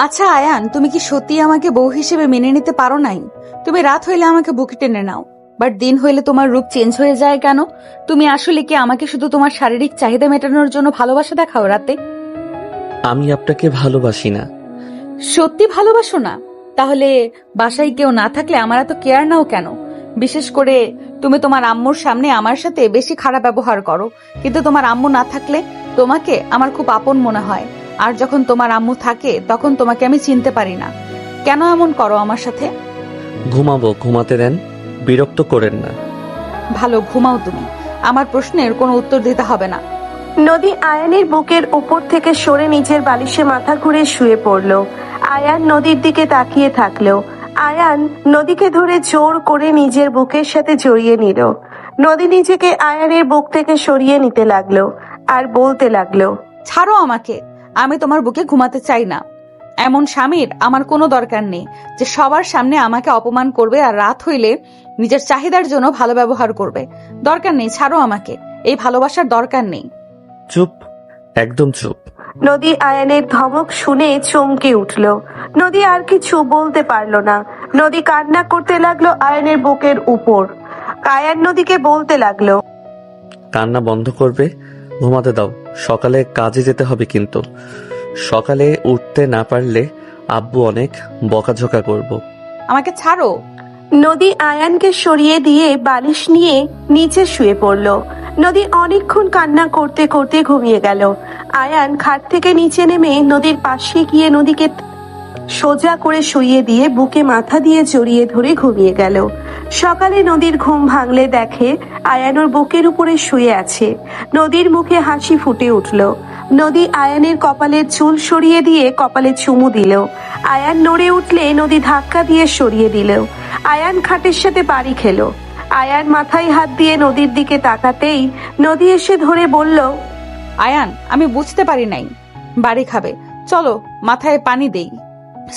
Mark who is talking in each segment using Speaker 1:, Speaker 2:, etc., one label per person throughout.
Speaker 1: আচ্ছা আয়ান, তুমি কি সত্যি আমাকে বউ হিসেবে মেনে নিতে পারো নাই? তুমি রাত হইলে আমাকে বুকে টেনে নাও, বাট দিন হইলে তোমার রূপ চেঞ্জ হয়ে যায় কেন? তুমি আসলে কি আমাকে শুধু তোমার শারীরিক চাহিদা মেটানোর জন্য ভালোবাসা দেখাও রাতে?
Speaker 2: আমি আপনাকে ভালোবাসি না।
Speaker 1: সত্যি ভালোবাসো না? তাহলে বাসায় কেউ না থাকলে আমার এত কেয়ার নাও কেন? বিশেষ করে তুমি তোমার আম্মুর সামনে আমার সাথে বেশি খারাপ ব্যবহার করো, কিন্তু তোমার আম্মু না থাকলে তোমাকে আমার খুব আপন মনে হয়। আর যখন তোমার আম্মু থাকে তখন তোমাকে আমি চিনতে পারি না। কেন এমন করো আমার সাথে?
Speaker 2: ঘুমাবো, ঘুমাতে দেন, বিরক্ত করেন না।
Speaker 1: ভালো, ঘুমাও তুমি। আমার প্রশ্নের কোনো উত্তর দিতে হবে না।
Speaker 3: নদী আয়ানের বুকের উপর থেকে সরে নিচের বালিশে মাথা ঘুরে শুয়ে পড়ল। আয়ান নদীর দিকে তাকিয়ে থাকলো। আয়ান নদীকে ধরে জোর করে নিজের বুকের সাথে জড়িয়ে নিল। নদী নিজেকে আয়ানের বুক থেকে সরিয়ে নিতে লাগলো আর বলতে লাগলো,
Speaker 1: ছাড়ো আমাকে, আমি তোমার বুকে ঘুমাতে চাই না। এমন স্বামীর আমার কোনো দরকার নেই যে সবার সামনে আমাকে অপমান করবে আর রাত হইলে নিজের চাহিদার জন্য ভালো ব্যবহার করবে। দরকার নেই, ছাড়ো আমাকে। এই ভালোবাসার দরকার নেই।
Speaker 2: চুপ, একদম চুপ।
Speaker 3: নদী আয়ানের ধমক শুনে চমকে উঠল। নদী আর কিছু বলতে পারলো না। নদী কান্না করতে লাগলো আয়ানের বুকের উপর। আয়ান নদীকে বলতে লাগলো,
Speaker 2: কান্না বন্ধ করবে, ঘুমাতে দাও, সকালে কাজে যেতে হবে। কিন্তু সকালে উঠতে না পারলে আব্বু অনেক বকাঝকা করব।
Speaker 1: আমাকে ছাড়ো।
Speaker 3: নদী আয়ানকে সরিয়ে দিয়ে বালিশ নিয়ে নিচে শুয়ে পড়ল। নদী অনেকক্ষণ কান্না করতে করতে ঘুমিয়ে গেল। আয়ান খাট থেকে নিচে নেমে নদীর পাশে গিয়ে নদীকে সোজা করে শুইয়ে দিয়ে বুকে মাথা দিয়ে জড়িয়ে ধরে ঘুমিয়ে গেল। সকালে নদীর ঘুম ভাঙলে দেখে আয়ান ওর বুকের উপরে শুয়ে আছে। নদীর মুখে হাসি ফুটে উঠল। নদী আয়ানের কপালের চুল সরিয়ে দিয়ে কপালে চুমু দিল। আয়ান নড়ে উঠলে নদী ধাক্কা দিয়ে সরিয়ে দিল। আয়ান খাটের সাথে বাড়ি খেলো। আয়ান মাথায় হাত দিয়ে নদীর দিকে তাকাতেই নদী এসে ধরে বলল,
Speaker 1: আয়ান, আমি বুঝতে পারি নাই বাড়ি খাবে। চলো মাথায় পানি দেই।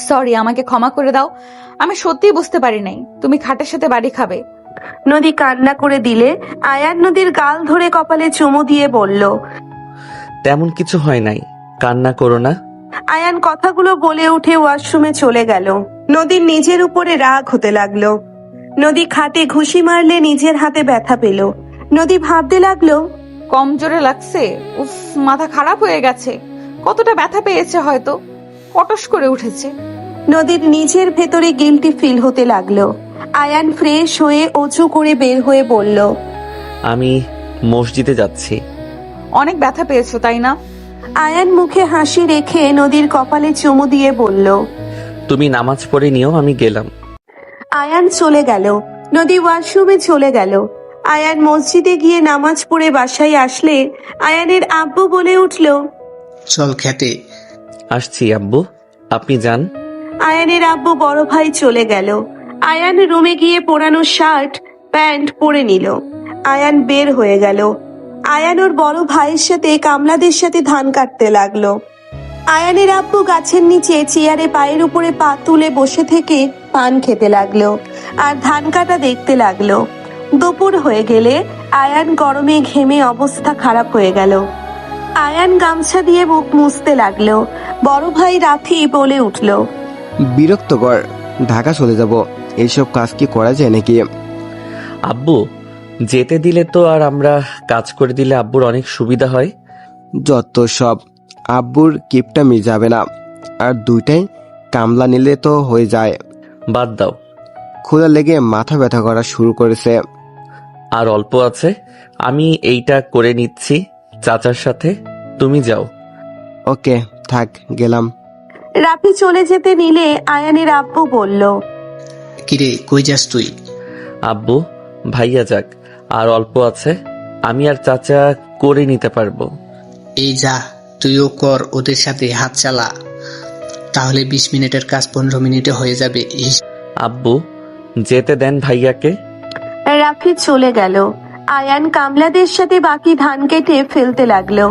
Speaker 1: সরি, আমাকে ক্ষমা করে দাও। আমি সত্যিই বুঝতে পারি নাই তুমি খাটের সাথে বাড়ি খাবে।
Speaker 3: নদী কান্না করে দিলে আয়ান নদীর গাল ধরে কপালে চুমু দিয়ে বলল,
Speaker 2: তেমন কিছু হয় নাই, কান্না করো না।
Speaker 3: আয়ান কথাগুলো বলে উঠে ওয়াশরুমে চলে গেল। নদীর নিজের উপরে রাগ হতে লাগলো। নদী খাটে ঘুষি মারলে নিজের হাতে ব্যথা পেল। নদী ভাবতে লাগলো,
Speaker 1: কম জোরে লাগছে? উফ, মাথা খারাপ হয়ে গেছে। কতটা ব্যথা পেয়েছে, হয়তো পটস করে উঠেছে।
Speaker 3: নদীর নিজের ভেতরে গিল্টি ফিল হতে লাগলো। আয়ান ফ্রেশ হয়ে অজু করে বের হয়ে বলল,
Speaker 2: আমি মসজিদে যাচ্ছি।
Speaker 1: অনেক ব্যথা পেয়েছো তাই না?
Speaker 3: আয়ান মুখে হাসি রেখে নদীর কপালে চুমু দিয়ে বলল,
Speaker 2: তুমি নামাজ পড়ে নিও, আমি গেলাম।
Speaker 3: আয়ান চলে গেল। নদী ওয়াশরুমে চলে গেল। আয়ান মসজিদে গিয়ে নামাজ পড়ে বাসায় আসলে আয়ানের আব্বু বলে উঠল,
Speaker 4: চল খেতে।
Speaker 2: আসছি আব্বু, আপনি যান।
Speaker 3: আয়ানের আব্বু বড় ভাই চলে গেল। আয়ান রুমে গিয়ে পুরানো শার্ট প্যান্ট পরে নিল। আয়ান বের হয়ে গেল। আয়ান ওর বড় ভাইয়ের সাথে কামলাদের সাথে ধান কাটতে লাগলো। আয়ানের আব্বু গাছের নিচে চেয়ারে পায়ের উপরে পা তুলে বসে থেকে পান খেতে লাগলো আর ধান কাটা দেখতে লাগলো। দুপুর হয়ে গেলে আয়ান গরমে ঘেমে অবস্থা খারাপ হয়ে গেল। আয়ান গামছা দিয়ে মুখ মুছতে লাগলো। বড় ভাই রাফি বলে উঠল,
Speaker 5: বিরক্তকর, ঢাকা চলে যাব। এইসব কাজ কি করা যায় নাকি?
Speaker 2: আব্বু যেতে দিলে তো, আর আমরা কাজ করে দিলে আব্বুর অনেক সুবিধা হয়।
Speaker 5: যত সব, আব্বুর কিপটামি যাবে না। আর দুইটাই কামলা নিলে তো হয়ে যায়।
Speaker 2: বাদ দাও।
Speaker 5: ক্ষুধা লেগে মাথা ব্যথা করা শুরু করেছে।
Speaker 2: আর অল্প আছে, আমি এইটা করে নিচ্ছি চাচার সাথে, তুমি যাও।
Speaker 5: ওকে, থাক, গেলাম।
Speaker 3: রাফি চলে যেতে নিলে আয়ানের আব্বু বলল,
Speaker 4: কিরে, কই যাস তুই?
Speaker 2: আব্বু ভাইয়া যাক, আর অল্প আছে, আমি আর চাচা করে নিতে পারবো।
Speaker 4: এই যা, তুইও কর, ওদের সাথে হাত চালা। তাহলে 20 মিনিটের কাজ 15 মিনিটে হয়ে যাবে।
Speaker 2: আব্বু যেতে দেন ভাইয়াকে।
Speaker 3: রাফি চলে গেল। আয়ান কামলাদের সাথে বাকি ধান কেটে ফেলতে লাগলো।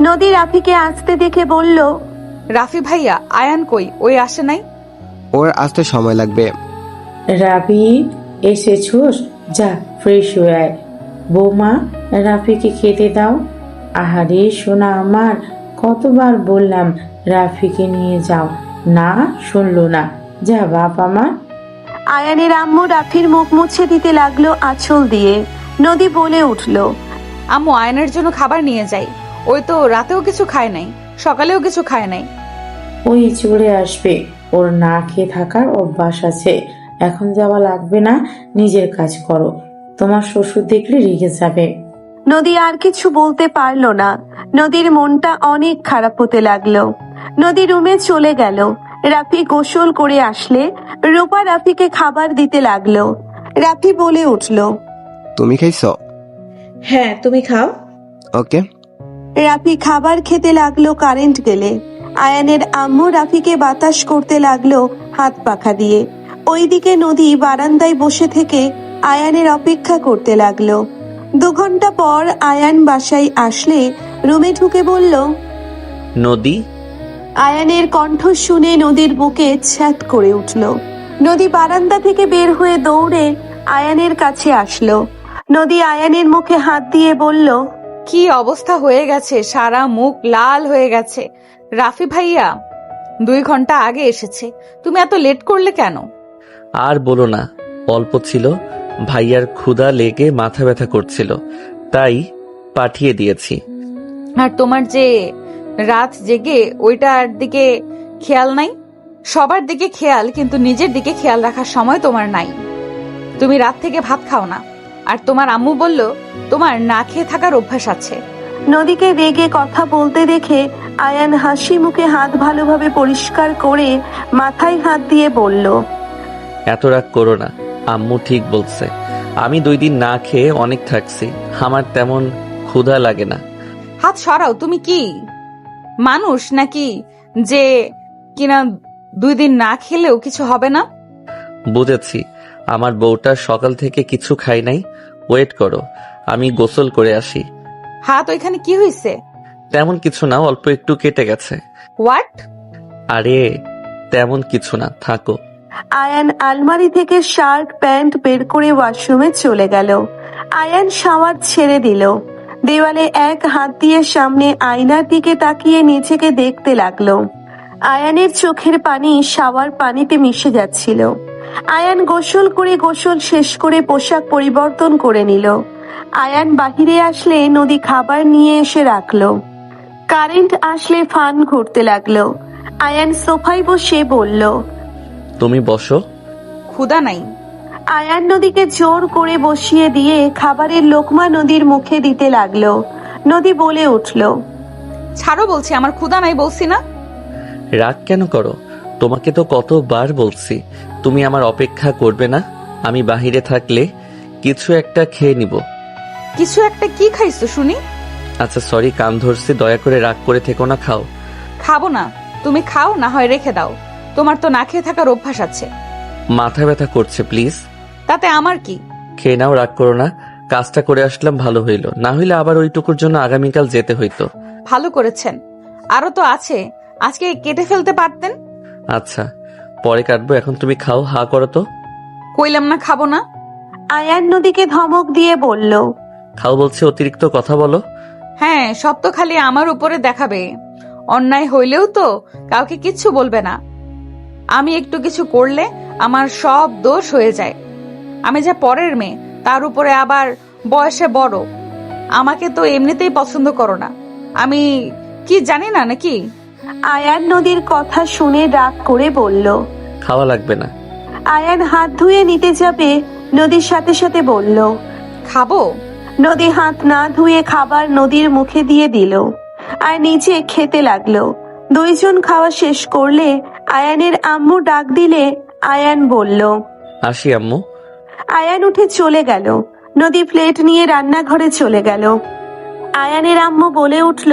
Speaker 3: নদী রাফিকে আসতে দেখে বলল,
Speaker 1: রাফি ভাইয়া, আয়ান কই? ওই আসে নাই?
Speaker 5: ওর আসতে সময় লাগবে।
Speaker 6: রাফি, এসেছোস? যা ফ্রেশ হয়ে আয়। বৌমা, রাফিকে খেতে দাও। আহারে সোনা আমার, কতবার বললাম রাফিকে নিয়ে যাও, না, শুনলো না। যা বাপ আমার।
Speaker 3: আয়ানের আম্মু রাফির মুখ মুছে দিতে লাগলো আঁচল দিয়ে। নদী বলে উঠল,
Speaker 1: আম্মু আয়নের জন্য খাবার নিয়ে যাই। ওই তো রাতেও কিছু খায় নাই, সকালেও কিছু খায় নাই।
Speaker 6: ওই চলে আসবে, ওর না খেয়ে থাকার অভ্যাস আছে। এখন যাওয়া লাগবে না, নিজের কাজ করো। তোমার শ্বশুর দেখলে রেগে যাবে।
Speaker 3: নদী আর কিছু বলতে পারলো না। নদীর মনটা অনেক খারাপ হতে লাগলো। নদী রুমে চলে গেল। রাফি গোসল করে আসলে রূপা রাফিকে খাবার দিতে লাগলো। রাফি বলে উঠল,
Speaker 5: তুমি খাইছো?
Speaker 7: হ্যাঁ, তুমি খাও।
Speaker 5: ওকে।
Speaker 3: রাফি খাবার খেতে লাগলো কারেন্ট গেলে। আয়ানের আম্মু রাফিকে বাতাস করতে লাগলো হাত পাখা দিয়ে। ওইদিকে নদী বারান্দায় বসে থেকে আয়ানের অপেক্ষা করতে লাগলো। 2 ঘন্টা পর আয়ান বাসায় আসলে রুমে ঢুকে বলল,
Speaker 2: নদী,
Speaker 3: আয়ানের কণ্ঠ শুনে নদীর বুকে ছ্যাঁত করে উঠল। নদী বারান্দা থেকে বের হয়ে দৌড়ে আয়ানের কাছে আসলো। নদী আয়ানের মুখে হাত দিয়ে বলল,
Speaker 1: কি অবস্থা হয়ে গেছে, সারা মুখ লাল হয়ে গেছে। রাফি ভাইয়া 2 ঘন্টা আগে এসেছে, তুমি এত লেট করলে কেন?
Speaker 2: আর বলো না, অল্প ছিল, ভাইয়ার ক্ষুধা লেগে মাথা ব্যথা করছিল, তাই পাঠিয়ে দিয়েছি।
Speaker 1: আর তোমার যে রাত জেগে ওইটার দিকে খেয়াল নাই? সবার দিকে খেয়াল, কিন্তু নিজের দিকে খেয়াল রাখার সময় তোমার নাই। তুমি রাত থেকে ভাত খাও না, আর তোমার আম্মু বলল তোমার না খেয়ে থাকার অভ্যাস আছে।
Speaker 3: নদীকে রেগে কথা বলতে দেখে আয়ান হাসি মুখে হাত ভালোভাবে পরিষ্কার করে মাথায় হাত দিয়ে বলল,
Speaker 2: এত রাগ করো না, আম্মু ঠিক বলছে। আমি 2 দিন না খেয়ে অনেক থাকছি, আমার তেমন ক্ষুধা লাগে না।
Speaker 1: হাত সরাও, তুমি কি মানুষ নাকি যে কিনা 2 দিন না খেলেও কিছু হবে না?
Speaker 2: বুঝেছি, আমার বউটা সকাল থেকে কিছু খাই নাই। ওয়েট করো, আমি গোসল করে আসি।
Speaker 1: হাত ওইখানে কি হয়েছে?
Speaker 2: তেমন কিছু না, অল্প একটু কেটে গেছে।
Speaker 1: হোয়াট?
Speaker 2: আরে তেমন কিছু না, থাকো।
Speaker 3: আয়ান আলমারি থেকে শার্ট প্যান্ট বের করে ওয়াশরুমে চলে গেল। আয়ান শাওয়ার ছেড়ে দিল। দেওয়ালে এক হাত দিয়ে সামনে আয়নার দিকে তাকিয়ে নিজেকে দেখতে লাগলো। আয়ানের চোখের পানি শাওয়ার পানিতে মিশে যাচ্ছিল। আয়ান গোসল করে গোসল শেষ করে পোশাক পরিবর্তন করে নিল। আয়ান বাহিরে আসলে নদী খাবার নিয়ে এসে রাখলো। কারেন্ট আসলে ফান ঘুরতে লাগলো। আয়ান সোফায় বসে বলল,
Speaker 2: তুমি বসো।
Speaker 1: ক্ষুধা নাই।
Speaker 3: আয়ান নদীকে জোর করে বসিয়ে দিয়ে খাবারের লোকমা নদীর মুখে দিতে লাগলো। নদী বলে উঠল,
Speaker 1: ছাড়ো বলছি, আমার ক্ষুধা নাই বলছি না?
Speaker 2: রাগ কেন করো? তোমাকে তো কতবার বলছি তুমি আমার অপেক্ষা করবে না। আমি বাহিরে থাকলে কিছু একটা খেয়ে নিব।
Speaker 1: কিছু একটা কি খাইছো শুনি?
Speaker 2: আচ্ছা সরি, কান ধরছি, দয়া করে রাগ করে থেকো না, খাও।
Speaker 1: খাবো না, তুমি খাও, না হয় রেখে দাও। তোমার তো না খেয়ে থাকার অভ্যাস আছে।
Speaker 2: মাথা ব্যথা করছে, প্লিজ।
Speaker 1: তাতে আমার কি?
Speaker 2: খেয়ে নাও, রাগ করো না। কাজটা করে আসলাম, ভালো হইল, না হইলে আবার ওইটুকুর জন্য আগামীকাল যেতে হইতো।
Speaker 1: ভালো করেছেন, আরো তো আছে, আজকে কেটে ফেলতে পারতেন।
Speaker 2: আচ্ছা পরে কাটবো, এখন তুমি খাও, হা করো তো।
Speaker 1: কইলাম না খাবো না।
Speaker 3: আয়ান নদীকে ধমক দিয়ে বলল,
Speaker 2: খাও বলছে, অতিরিক্ত কথা বলো।
Speaker 1: হ্যাঁ, সব তো খালি আমার উপরে দেখাবে। অন্যায় হইলেও তো কাউকে কিচ্ছু বলবে না। আমি একটু কিছু করলে আমার সব দোষ হয়ে যায়। আমি যা পরের মেয়ে, তার উপরে আবার বয়সে বড়। আমাকে তো এমনিতেই পছন্দ করো না, আমি কি জানি না নাকি?
Speaker 3: আয়ান নদীর কথা শুনে রাগ করে বলল।
Speaker 2: খাওয়া লাগবে না।
Speaker 3: আয়ান হাত ধুয়ে নিতে যাবে, নদীর সাথে সাথে বলল,
Speaker 1: খাবো।
Speaker 3: নদী হাত না ধুয়ে খাবার নদীর মুখে দিয়ে দিল আর নিজে খেতে লাগলো। 2 জন খাওয়া শেষ করলে আয়ানের আম্মু ডাক দিলে আয়ান বলল,
Speaker 2: আসি আম্মু।
Speaker 3: আয়ান উঠে চলে গেল। নদী প্লেট নিয়ে রান্নাঘরে চলে গেল। আয়ানের আম্মু বলে উঠল,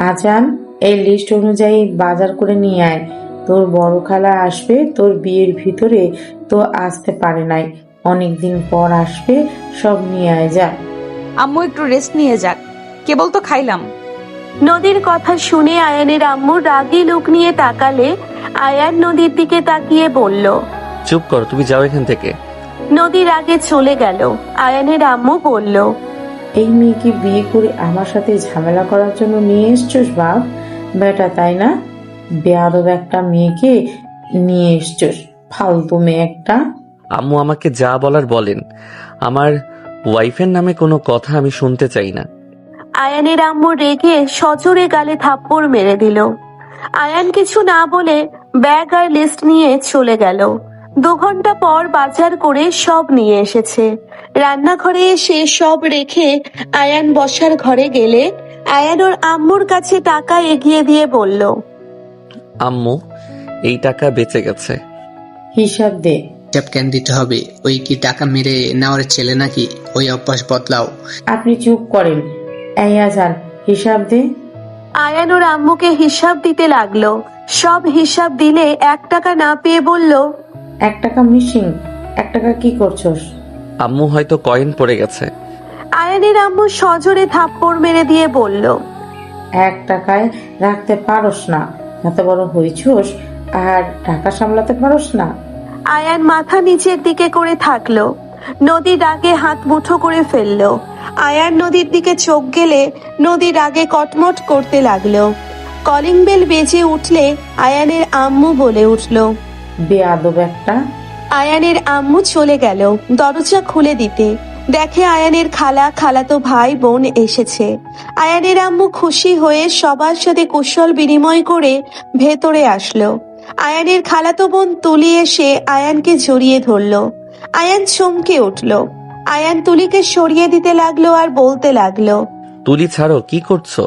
Speaker 6: আজান, এই লিস্ট অনুযায়ী বাজার করে নিয়ে আয়। তোর বড় খালা আসবে, তোর বিয়ের ভিতরে তো আসতে পারে নাই, অনেকদিন পর আসবে, সব নিয়ে আয় যা।
Speaker 1: আম্মু একটু রেস্ট নিয়ে যাক, কেবল তো খাইলাম।
Speaker 3: নদীর কথা শুনে আয়ানের আম্মু রাগী লুক নিয়ে তাকালে আয়ান নদীর দিকে তাকিয়ে বলল,
Speaker 2: চুপ করো, তুমি যাও এখান থেকে।
Speaker 3: নদীর আগে চলে গেল। আয়ানের আম্মু বলল,
Speaker 6: এই মেয়েকে বিয়ে করে আমার সাথে ঝামেলা করার জন্য নিয়ে এসছিস বাপ বেটা, তাই না? বেয়াদব একটা মেয়েকে নিয়ে এসছস, ফালতু মেয়ে একটা।
Speaker 2: আম্মু আমাকে যা বলার বলেন, আমার ওয়াইফের নামে কোনো কথা আমি শুনতে চাই না।
Speaker 3: আয়ানের আম্মু রেগে সজোরে গালে থাপ্পড় মেরে দিল। আয়ান কিছু না বলে ব্যাগ আর লিস্ট নিয়ে চলে গেল। 2 ঘন্টা পর বাজার করে সব নিয়ে এসেছে। রান্নাঘরে এসে সব রেখে আয়ান বসার ঘরে গেলে আয়ান ওর আম্মুর কাছে টাকা এগিয়ে দিয়ে বলল,
Speaker 2: আম্মু, এই টাকা বেঁচে গেছে।
Speaker 6: হিসাব দে।
Speaker 4: হিসাব কেন দিতে হবে? ওই কি টাকা মেরে নেওয়ার ছেলে নাকি? ওই অভ্যাস বদলাও।
Speaker 6: আপনি চুপ করেন। এই আজান, হিসাব দে।
Speaker 3: আয়ান ওর আম্মুকে হিসাব দিতে লাগলো। সব হিসাব দিলে 1 টাকা না পেয়ে বলল,
Speaker 6: 1 টাকা মিসিং। 1 টাকা কি করছস?
Speaker 2: আম্মু হয়তো কয়েন পড়ে গেছে।
Speaker 3: আয়ানের আম্মু সজোরে থাপ্পড় মেরে দিয়ে বলল,
Speaker 6: 1 টাকায় রাখতে পারোস না? এত বড় হইছস আর টাকা সামলাতে পারোস না?
Speaker 3: আয়ান মাথা নিচের দিকে করে থাকলো। নদী রাগে হাত মুঠো করে ফেললো। আয়ান নদীর দিকে চোখ গেলে নদী রাগে কটমট করতে লাগলো। কলিং বেল বেজে উঠলে আয়ানের আম্মু বলে উঠল।
Speaker 6: বেয়াদব একটা।
Speaker 3: আয়ানের আম্মু চলে গেল দরজা খুলে দিতে। দেখে আয়ানের খালাতো ভাই বোন এসেছে। আয়ানের আম্মু খুশি হয়ে সবার সাথে কুশল বিনিময় করে ভেতরে আসলো। আয়ানের খালাতো বোন তুলি এসে আয়ানকে জড়িয়ে ধরলো। আয়ান চমকে উঠলো। আয়ান তুলিকে সরিয়ে দিতে লাগলো আর বলতে লাগলো,
Speaker 2: তুলি ছাড়ো, কি করছো?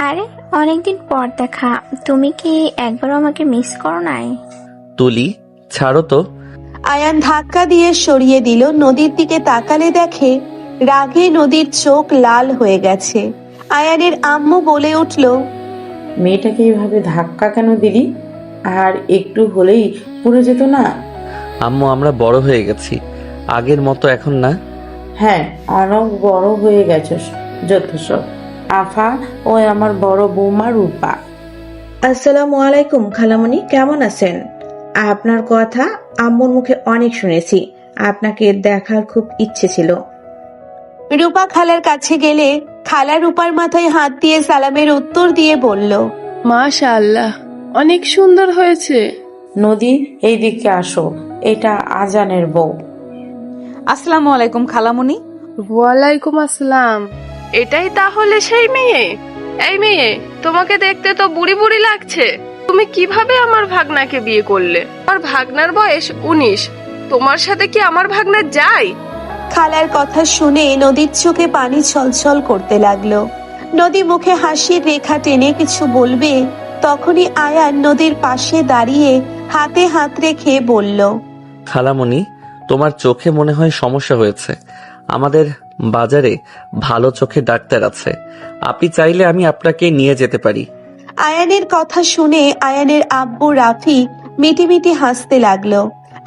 Speaker 8: আরে অনেকদিন পর দেখা, তুমি কি একবারও আমাকে মিস করো নাই?
Speaker 2: তুলি ছাড়ো তো।
Speaker 3: আয়ান ধাক্কা দিয়ে সরিয়ে দিল। নদীর দিকে তাকালে দেখে রাগে নদীর চোখ লাল হয়ে গেছে। আয়ানের আম্মু বলে উঠল,
Speaker 6: মেয়েটাকে এইভাবে ধাক্কা কেন দিলি? আর একটু হলেই পড়ে যেত না?
Speaker 2: আম্মু, আমরা বড় হয়ে গেছি, আগের মতো এখন না।
Speaker 6: হ্যাঁ, অনেক বড় হয়ে গেছস। যথেষ্ট। আফা, ওই আমার বড় বৌমা রূপা।
Speaker 7: আসসালামু আলাইকুম খালামণি, কেমন আছেন? আপনার কথা আম্মুর মুখে অনেক শুনেছি, আপনাকে দেখার খুব ইচ্ছে ছিল।
Speaker 3: রূপা খালার কাছে গেলে খালা রূপার মাথায় হাত দিয়ে সালামের উত্তর দিয়ে বলল,
Speaker 9: মাশাআল্লাহ, অনেক সুন্দর হয়েছে।
Speaker 6: নদী, এইদিকে আসো, এটা আজানের বউ।
Speaker 1: আসসালামু আলাইকুম খালামণি।
Speaker 9: ওয়ালাইকুম আসসালাম। এটাই তাহলে সেই মেয়ে? এই মেয়ে, তোমাকে দেখতে তো বুড়ি বুড়ি লাগছে। তুমি কিভাবে আমার ভাগনাকে বিয়ে করলে? আমার ভাগনার বয়স 19, তোমার সাথে কি আমার ভাগনা যায়?
Speaker 3: খালার কথা শুনে নদীর চোখে পানি ছলছল করতে লাগলো। নদী মুখে হাসির রেখা টেনে কিছু বলবে, তখনই আয়ান নদীর পাশে দাঁড়িয়ে হাতে হাত রেখে বলল,
Speaker 2: খালামণি, তোমার চোখে মনে হয় সমস্যা হয়েছে। আমাদের বাজারে ভালো চোখে ডাক্তার আছে, আপনি চাইলে আমি আপনাকে নিয়ে যেতে পারি।
Speaker 3: আয়ানের কথা শুনে আয়ানের আব্বু রাফি মিটিমিটি হাসতে লাগলো।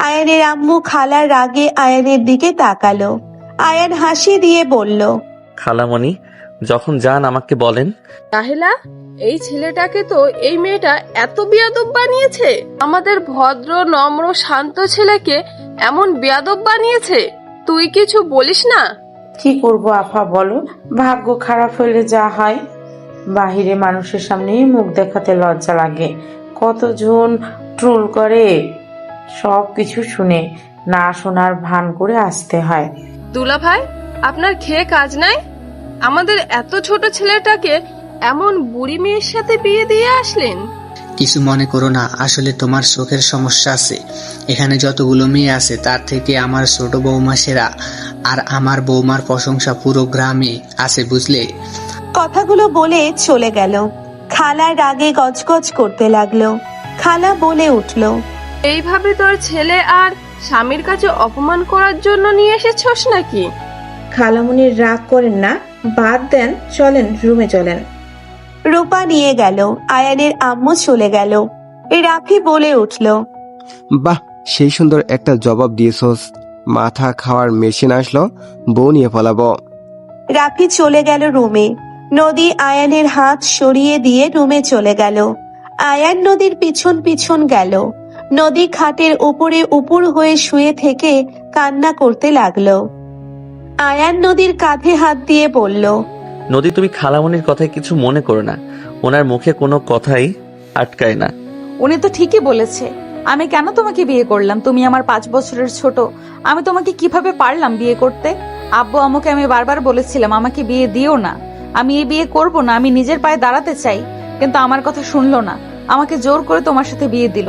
Speaker 3: আয়ানের আম্মু খালার রাগে আয়ানের দিকে তাকালো। আয়ান হাসি দিয়ে বলল,
Speaker 2: খালামণি, যখন যান আমাকে বলেন।
Speaker 9: তাহলে এই ছেলেটাকে তো এই মেয়েটা এত বেয়াদব বানিয়েছে। আমাদের ভদ্র নম্র শান্ত ছেলেকে এমন বেয়াদব বানিয়েছে, তুই কিছু বলিস না?
Speaker 6: কি করব আফা বলো, ভাগ্য খারাপ হলে যা হয়। বাহিরে মানুষের সামনেই মুখ দেখাতে লজ্জা লাগে। কতজন ট্রোল করে, সব কিছু শুনে না শোনার ভান করে আসতে হয়।
Speaker 9: দুলা ভাই, আপনার খেয়ে কাজ নাই? আমাদের এত ছোট ছেলেটাকে এমন বুড়ি মেয়ের সাথে বিয়ে দিয়ে আসলেন।
Speaker 4: কিছু মনে করো না, আসলে তোমার চোখের সমস্যা আছে। এখানে যতগুলো মেয়ে আছে তার থেকে আমার ছোট বৌমা সেরা, আর আমার বৌমার প্রশংসা পুরো গ্রামে আছে, বুঝলে?
Speaker 3: কথাগুলো বলে চলে গেল। খালা রাগে গজগজ করতে লাগলো। খালা বলে উঠল,
Speaker 9: এইভাবে তোর ছেলে আর স্বামীর কাছে অপমান করার জন্য নিয়ে এসেছস নাকি?
Speaker 7: খালামণির রাগ করেন না, বাদ দেন, চলেন রুমে চলেন।
Speaker 3: রূপা নিয়ে গেল। আয়ানের আম্মু চলে গেল। রাফি বলে উঠল,
Speaker 5: বাহ, সেই সুন্দর একটা জবাব দিয়েছস। মাথা খাওয়ার মেশিন আসলো, বউ নিয়ে ফলাবো।
Speaker 3: রাফি চলে গেল রুমে। নদী আয়ানের হাত সরিয়ে দিয়ে রুমে চলে গেল। আয়ান নদীর পিছন পিছন গেল। নদী খাটের উপরে উপুর হয়ে শুয়ে থেকে কান্না করতে লাগলো। আয়ান নদীর কাঁধে হাত দিয়ে বলল,
Speaker 2: নদী, তুমি খালামণির কথায় কিছু মনে করো না, ওনার মুখে কোনো কথাই আটকায় না।
Speaker 1: উনি তো ঠিকই বলেছে। আমি কেন তোমাকে বিয়ে করলাম? তুমি আমার 5 বছরের ছোট। আমি তোমাকে কিভাবে পারলাম বিয়ে করতে? আব্বু আম্মুকে আমি বারবার বলেছিলাম আমাকে বিয়ে দিও না, আমি এই বিয়ে করব না, আমি নিজের পায়ে দাঁড়াতে চাই, কিন্তু আমার কথা শুনলো না, আমাকে জোর করে তোমার সাথে বিয়ে দিল।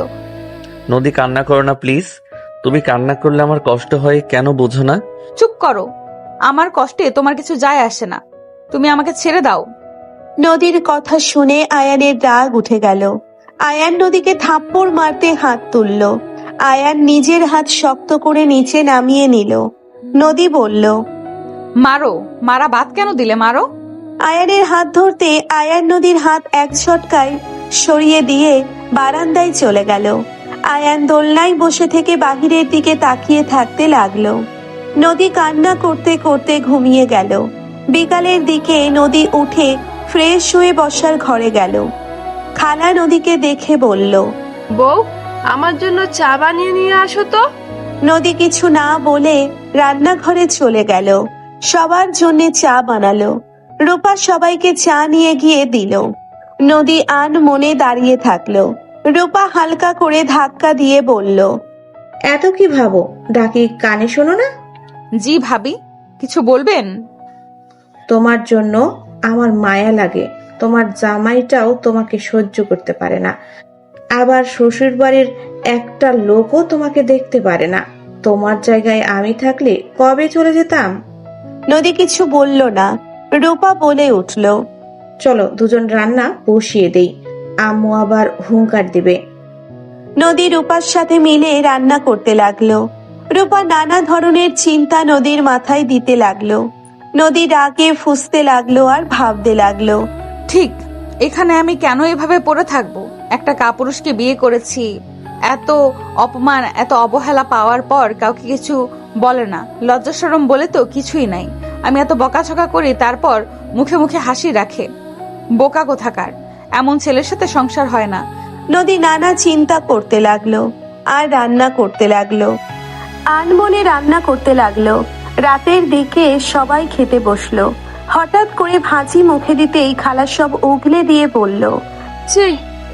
Speaker 2: নদী, কান্না করো না প্লিজ। তুমি কান্না করলে আমার কষ্ট হয়, কেন বোঝো না?
Speaker 1: চুপ করো, আমার কষ্টে তোমার কিছু যায় আসে না, তুমি আমাকে ছেড়ে দাও।
Speaker 3: নদীর কথা শুনে আয়ানের রাগ উঠে গেল। আয়ান নদীকে থাপ্পড় মারতে হাত তুলল। আয়ান নিজের হাত শক্ত করে নিচে নামিয়ে নিল। নদী বলল,
Speaker 1: মারো, মারা বাদ কেন দিলে, মারো।
Speaker 3: আয়ানের হাত ধরতে আয়ান নদীর হাত এক ঝটকায় সরিয়ে দিয়ে বারান্দায় চলে গেল। আয়ান দোলনায় বসে থেকে বাহিরের দিকে তাকিয়ে থাকতে লাগলো। নদী কান্না করতে করতে ঘুমিয়ে গেল। বিকালের দিকে নদী উঠে ফ্রেশ হয়ে বসার ঘরে গেল। খালা নদীকে দেখে বলল,
Speaker 9: বউ, আমার জন্য চা বানিয়ে নিয়ে আসো তো।
Speaker 3: নদী কিছু না বলে রান্নাঘরে চলে গেল। সবার জন্য চা বানালো। রূপা সবাইকে চা নিয়ে গিয়ে দিল। নদী আন মনে দাঁড়িয়ে থাকলো। রূপা হালকা করে ধাক্কা দিয়ে বলল,
Speaker 7: এত কি ভাবো, ডাকি কানে শোনো না?
Speaker 1: জি ভাবি, কিছু বলবেন?
Speaker 7: তোমার জন্য আমার মায়া লাগে। তোমার জামাইটাও তোমাকে সহ্য করতে পারে না, আবার শ্বশুর বাড়ির একটা লোকও তোমাকে দেখতে পারে না। তোমার জায়গায় আমি থাকলে কবে চলে যেতাম।
Speaker 3: নদী কিছু বলল না। রূপা বলে উঠল,
Speaker 7: চলো দুজন রান্না বসিয়ে দেই, আম্মু আবার হুঙ্কার দিবে।
Speaker 3: নদী রূপার সাথে মিলে রান্না করতে লাগলো। রূপা নানা ধরনের চিন্তা নদীর মাথায় দিতে লাগলো। নদী রাগে ফুঁসতে লাগলো আর ভাবতে লাগলো,
Speaker 1: ঠিক, এখানে আমি কেন এভাবে পড়ে থাকবো? একটা কাপুরুষকে বিয়ে করেছি, এত অপমান এত অবহেলা পাওয়ার পর কাউকে কিছু বলে না, লজ্জা শরম বলে তো কিছুই নাই। আমি এত বকাঝকা করি, তারপর মুখে মুখে হাসি রাখে। বোকা কোথাকার, এমন ছেলের সাথে সংসার হয় না।
Speaker 3: নদী নানা চিন্তা করতে লাগলো আর রান্না করতে লাগলো। আনমনে রান্না করতে লাগলো। রাতের দিকে সবাই খেতে বসলো। হঠাৎ করে ভাজি মুখে দিতেই খালা সব উগলে দিয়ে বলল,
Speaker 9: ছি,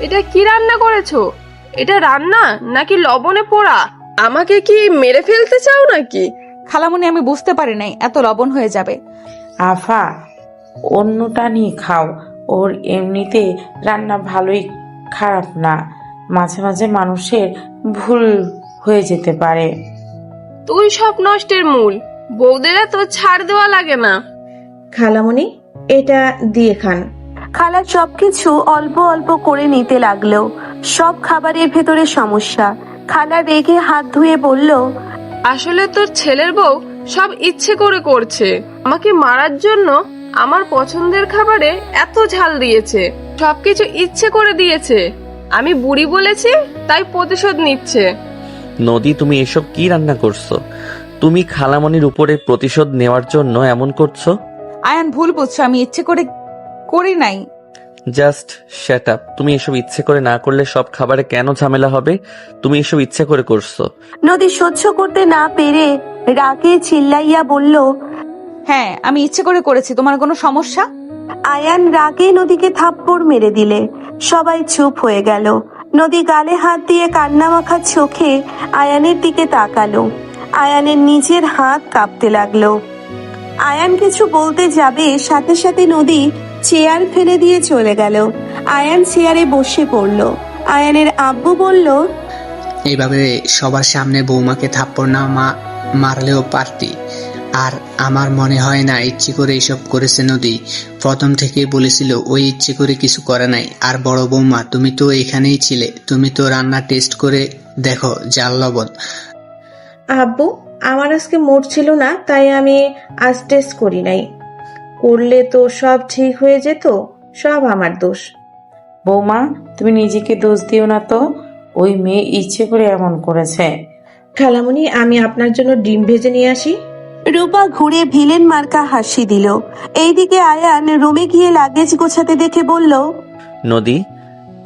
Speaker 9: এটা কি রান্না করেছো? এটা রান্না নাকি লবণে পোড়া? আমাকে কি মেরে ফেলতে চাও নাকি?
Speaker 1: খালামণি, আমি বুঝতে পারি নাই এত লবণ হয়ে যাবে।
Speaker 6: আফা, অন্যটা নিয়ে খাও, ওর এমনিতে রান্না ভালোই, খারাপ না। মাঝে মাঝে মানুষের ভুল হয়ে যেতে পারে।
Speaker 9: তুই সব নষ্টের মূল। বউদের তো ছাড় দেওয়া লাগে না।
Speaker 7: খালামণি, এটা দিয়ে খান।
Speaker 3: খালা সবকিছু অল্প অল্প করে নিতে লাগলো। সব খাবারের ভেতরে সমস্যা। খালা রেগে হাত ধুয়ে বলল,
Speaker 9: আসলে তোর ছেলের বউ সব ইচ্ছে করে করছে, আমাকে মারার জন্য। আমার পছন্দের খাবারে এত ঝাল দিয়েছে, সবকিছু ইচ্ছে করে দিয়েছে। আমি বুড়ি বলেছি, তাই প্রতিশোধ নিচ্ছে।
Speaker 2: নদী, তুমি এসব কি রান্না করছো? তুমি খালামণির উপরে প্রতিশোধ নেওয়ার জন্য এমন করছো?
Speaker 1: আয়ান, ভুল বুঝছো, আমি ইচ্ছে করে করি নাই।
Speaker 2: Just shut up. তুমি এসব ইচ্ছে করে না করলে সব খাবারে কেন ঝামেলা হবে? তুমি এসব ইচ্ছে করে করছো।
Speaker 3: নদী সহ্য করতে না পেরে রাগে চিল্লাইয়া বলল,
Speaker 1: হ্যাঁ, আমি ইচ্ছে করে করেছি, তোমার কোনো সমস্যা?
Speaker 3: আয়ান রাগে নদীকে থাপ্পড় মেরে দিলে সবাই চুপ হয়ে গেল। নদী গালে হাত দিয়ে কান্না মাখা চোখে আয়ানের দিকে তাকালো। আয়ানের নিজের হাত কাঁপতে লাগলো। আয়ান কিছু বলতে যাবে, সাথে সাথে নদী চেয়ার ফেলে দিয়ে চলে গেল। আয়ান চেয়ারে বসে পড়ল। আয়ানের আব্বু বলল,
Speaker 4: এইভাবে সবার সামনে বৌমাকে থাপ্পড় না মারলেও পারতি। আর আমার মনে হয় না ইচ্ছে করে এইসব করেছে নদী। প্রথম থেকেই বলেছিল ওই ইচ্ছে করে কিছু করে নাই। আর বড় বৌমা, তুমি তো এখানেই ছিলে, তুমি তো রান্না টেস্ট করে দেখো জাল লবণ।
Speaker 7: আব্বু, আমার আজকে মুড ছিল না, তাই আমি আজ টেস্ট করি নাই। করলে তো সব ঠিক হয়ে যেত, সব আমার দোষ।
Speaker 6: বৌমা, তুমি নিজেকে দোষ দিও না তো, ওই মেয়ে ইচ্ছে করে এমন করেছে।
Speaker 7: খালামণি, আমি আপনার জন্য ডিম ভেজে নিয়ে আসি।
Speaker 3: রূপা ঘুরে ভিলেন মার্কা হাসি দিল। এইদিকে আয়ান রুমে গিয়ে লাগেজ গোছাতে দেখে বলল,
Speaker 2: নদী,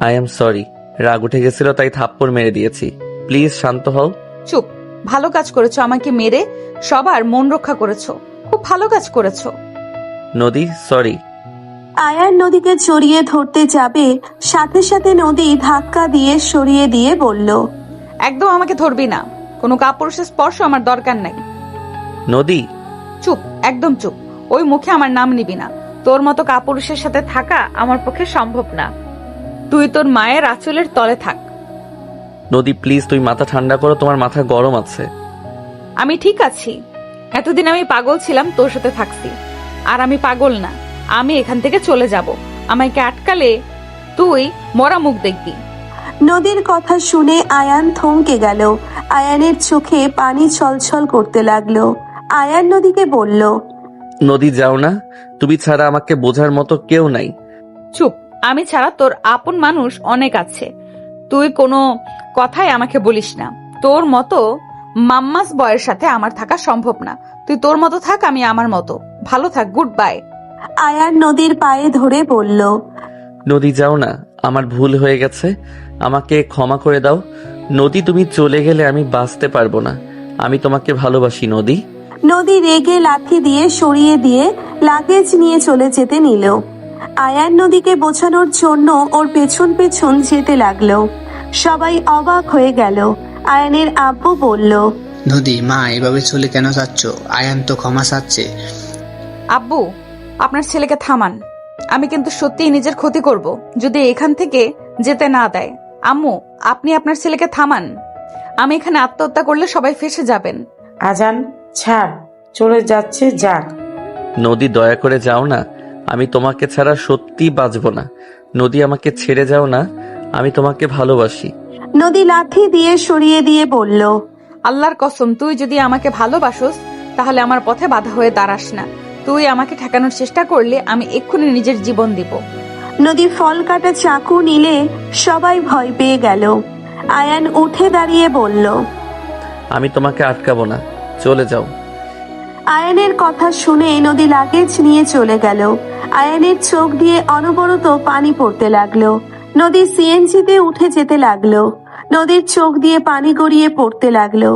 Speaker 2: আই এম সরি। রাগ উঠে গেছিল তাই থাপ্পড় মেরে দিয়েছি। প্লিজ শান্ত হও।
Speaker 1: চুপ, ভালো কাজ করেছো, আমাকে মেরে সবার মন রক্ষা করেছো, খুব ভালো কাজ করেছো।
Speaker 2: নদী, সরি।
Speaker 3: আয়ান নদীকে জড়িয়ে ধরতে যাবে, সাথে সাথে নদী ধাক্কা দিয়ে সরিয়ে দিয়ে বলল,
Speaker 1: একদম আমাকে ধরবি না, কোনো কাপুরুষের স্পর্শ আমার দরকার নাই।
Speaker 2: নদী,
Speaker 1: চুপ, একদম চুপ। ওই মুখে আমার নাম নিবি না। তোর মতো কাপুরুষের সাথে থাকা আমার পক্ষে সম্ভব না। তুই তোর মায়ের আঁচলের তলে থাক।
Speaker 2: নদী প্লিজ, তুই মাথা ঠান্ডা করো, তোমার মাথা গরম আছে।
Speaker 1: আমি ঠিক আছি। এতদিন আমি পাগল ছিলাম, তোর সাথে থাকছি। আর আমি পাগল না, আমি এখান থেকে চলে যাব। আমাকে আটকালে তুই মরা মুখ দেখবি।
Speaker 3: নদীর কথা শুনে আয়ান থমকে গেল। আয়ানের চোখে পানি ছলছল করতে লাগলো। আয়ান নদীকে বলল,
Speaker 2: নদী যাও না, তুমি ছাড়া আমাকে বোঝার মতো কেউ নাই।
Speaker 1: চুপ, আমি ছাড়া তোর আপন মানুষ অনেক আছে। তুই কোনো কথাই আমাকে বলিস না। তোর মতো মাম্মাস বয়ের সাথে আমার থাকা সম্ভব না। তুই তোর মতো থাক, আমি আমার মতো। ভালো থাক, গুড বাই।
Speaker 3: আয়ান নদীর পায়ে ধরে বলল,
Speaker 2: নদী যাও না, আমার ভুল হয়ে গেছে, আমাকে ক্ষমা করে দাও। নদী তুমি চলে গেলে আমি বাঁচতে পারবো না। আমি তোমাকে ভালোবাসি নদী।
Speaker 3: নদী রেগে লাথি দিয়ে সরিয়ে দিয়ে লাগেজ নিয়ে চলে যেতে নিল। আয়ান নদীকে বোঝানোর জন্য ওর পেছন পেছন যেতে লাগলো। সবাই অবাক হয়ে গেল। আয়ানের আব্বু বলল,
Speaker 4: নদী, মা এভাবে চলে কেন যাচ্ছ? আয়ান তো ক্ষমা চাচ্ছে।
Speaker 1: আব্বু, আপনার ছেলেকে থামান। আমি কিন্তু সত্যিই নিজের ক্ষতি করব যদি এখান থেকে যেতে না দেয়। আম্মু, আপনি আপনার ছেলেকে থামান। আমি এখানে আত্মহত্যা করলে সবাই ফেঁসে যাবেন।
Speaker 6: আজান ছাড়, চলে যাচ্ছে যাক।
Speaker 2: নদী দয়া করে যাও না, আমি তোমাকে ছাড়া সত্যি বাঁচবো না। নদী আমাকে ছেড়ে যাও না, আমি তোমাকে ভালোবাসি।
Speaker 3: নদী লাথি দিয়ে সরিয়ে দিয়ে বলল,
Speaker 1: আল্লাহর কসম, তুই যদি আমাকে ভালোবাসোস তাহলে আমার পথে বাধা হয়ে দাঁড়াস না। তুই আমাকে ঠেকানোর চেষ্টা করলে আমি এক্ষুনি নিজের জীবন দিব।
Speaker 3: নদী ফল কাটা চাকু নিলে সবাই ভয় পেয়ে গেল। আয়ান উঠে দাঁড়িয়ে বলল,
Speaker 2: আমি তোমাকে আটকাবো না, চলে যাও।
Speaker 3: আয়ানের কথা শুনে নদী লাগেজ নিয়ে চলে গেল। আয়ানের চোখ দিয়ে অনবরত পানি পড়তে লাগলো। নদী সিএনজিতে উঠে যেতে লাগলো। নদীর চোখ দিয়ে পানি গড়িয়ে পড়তে লাগলো।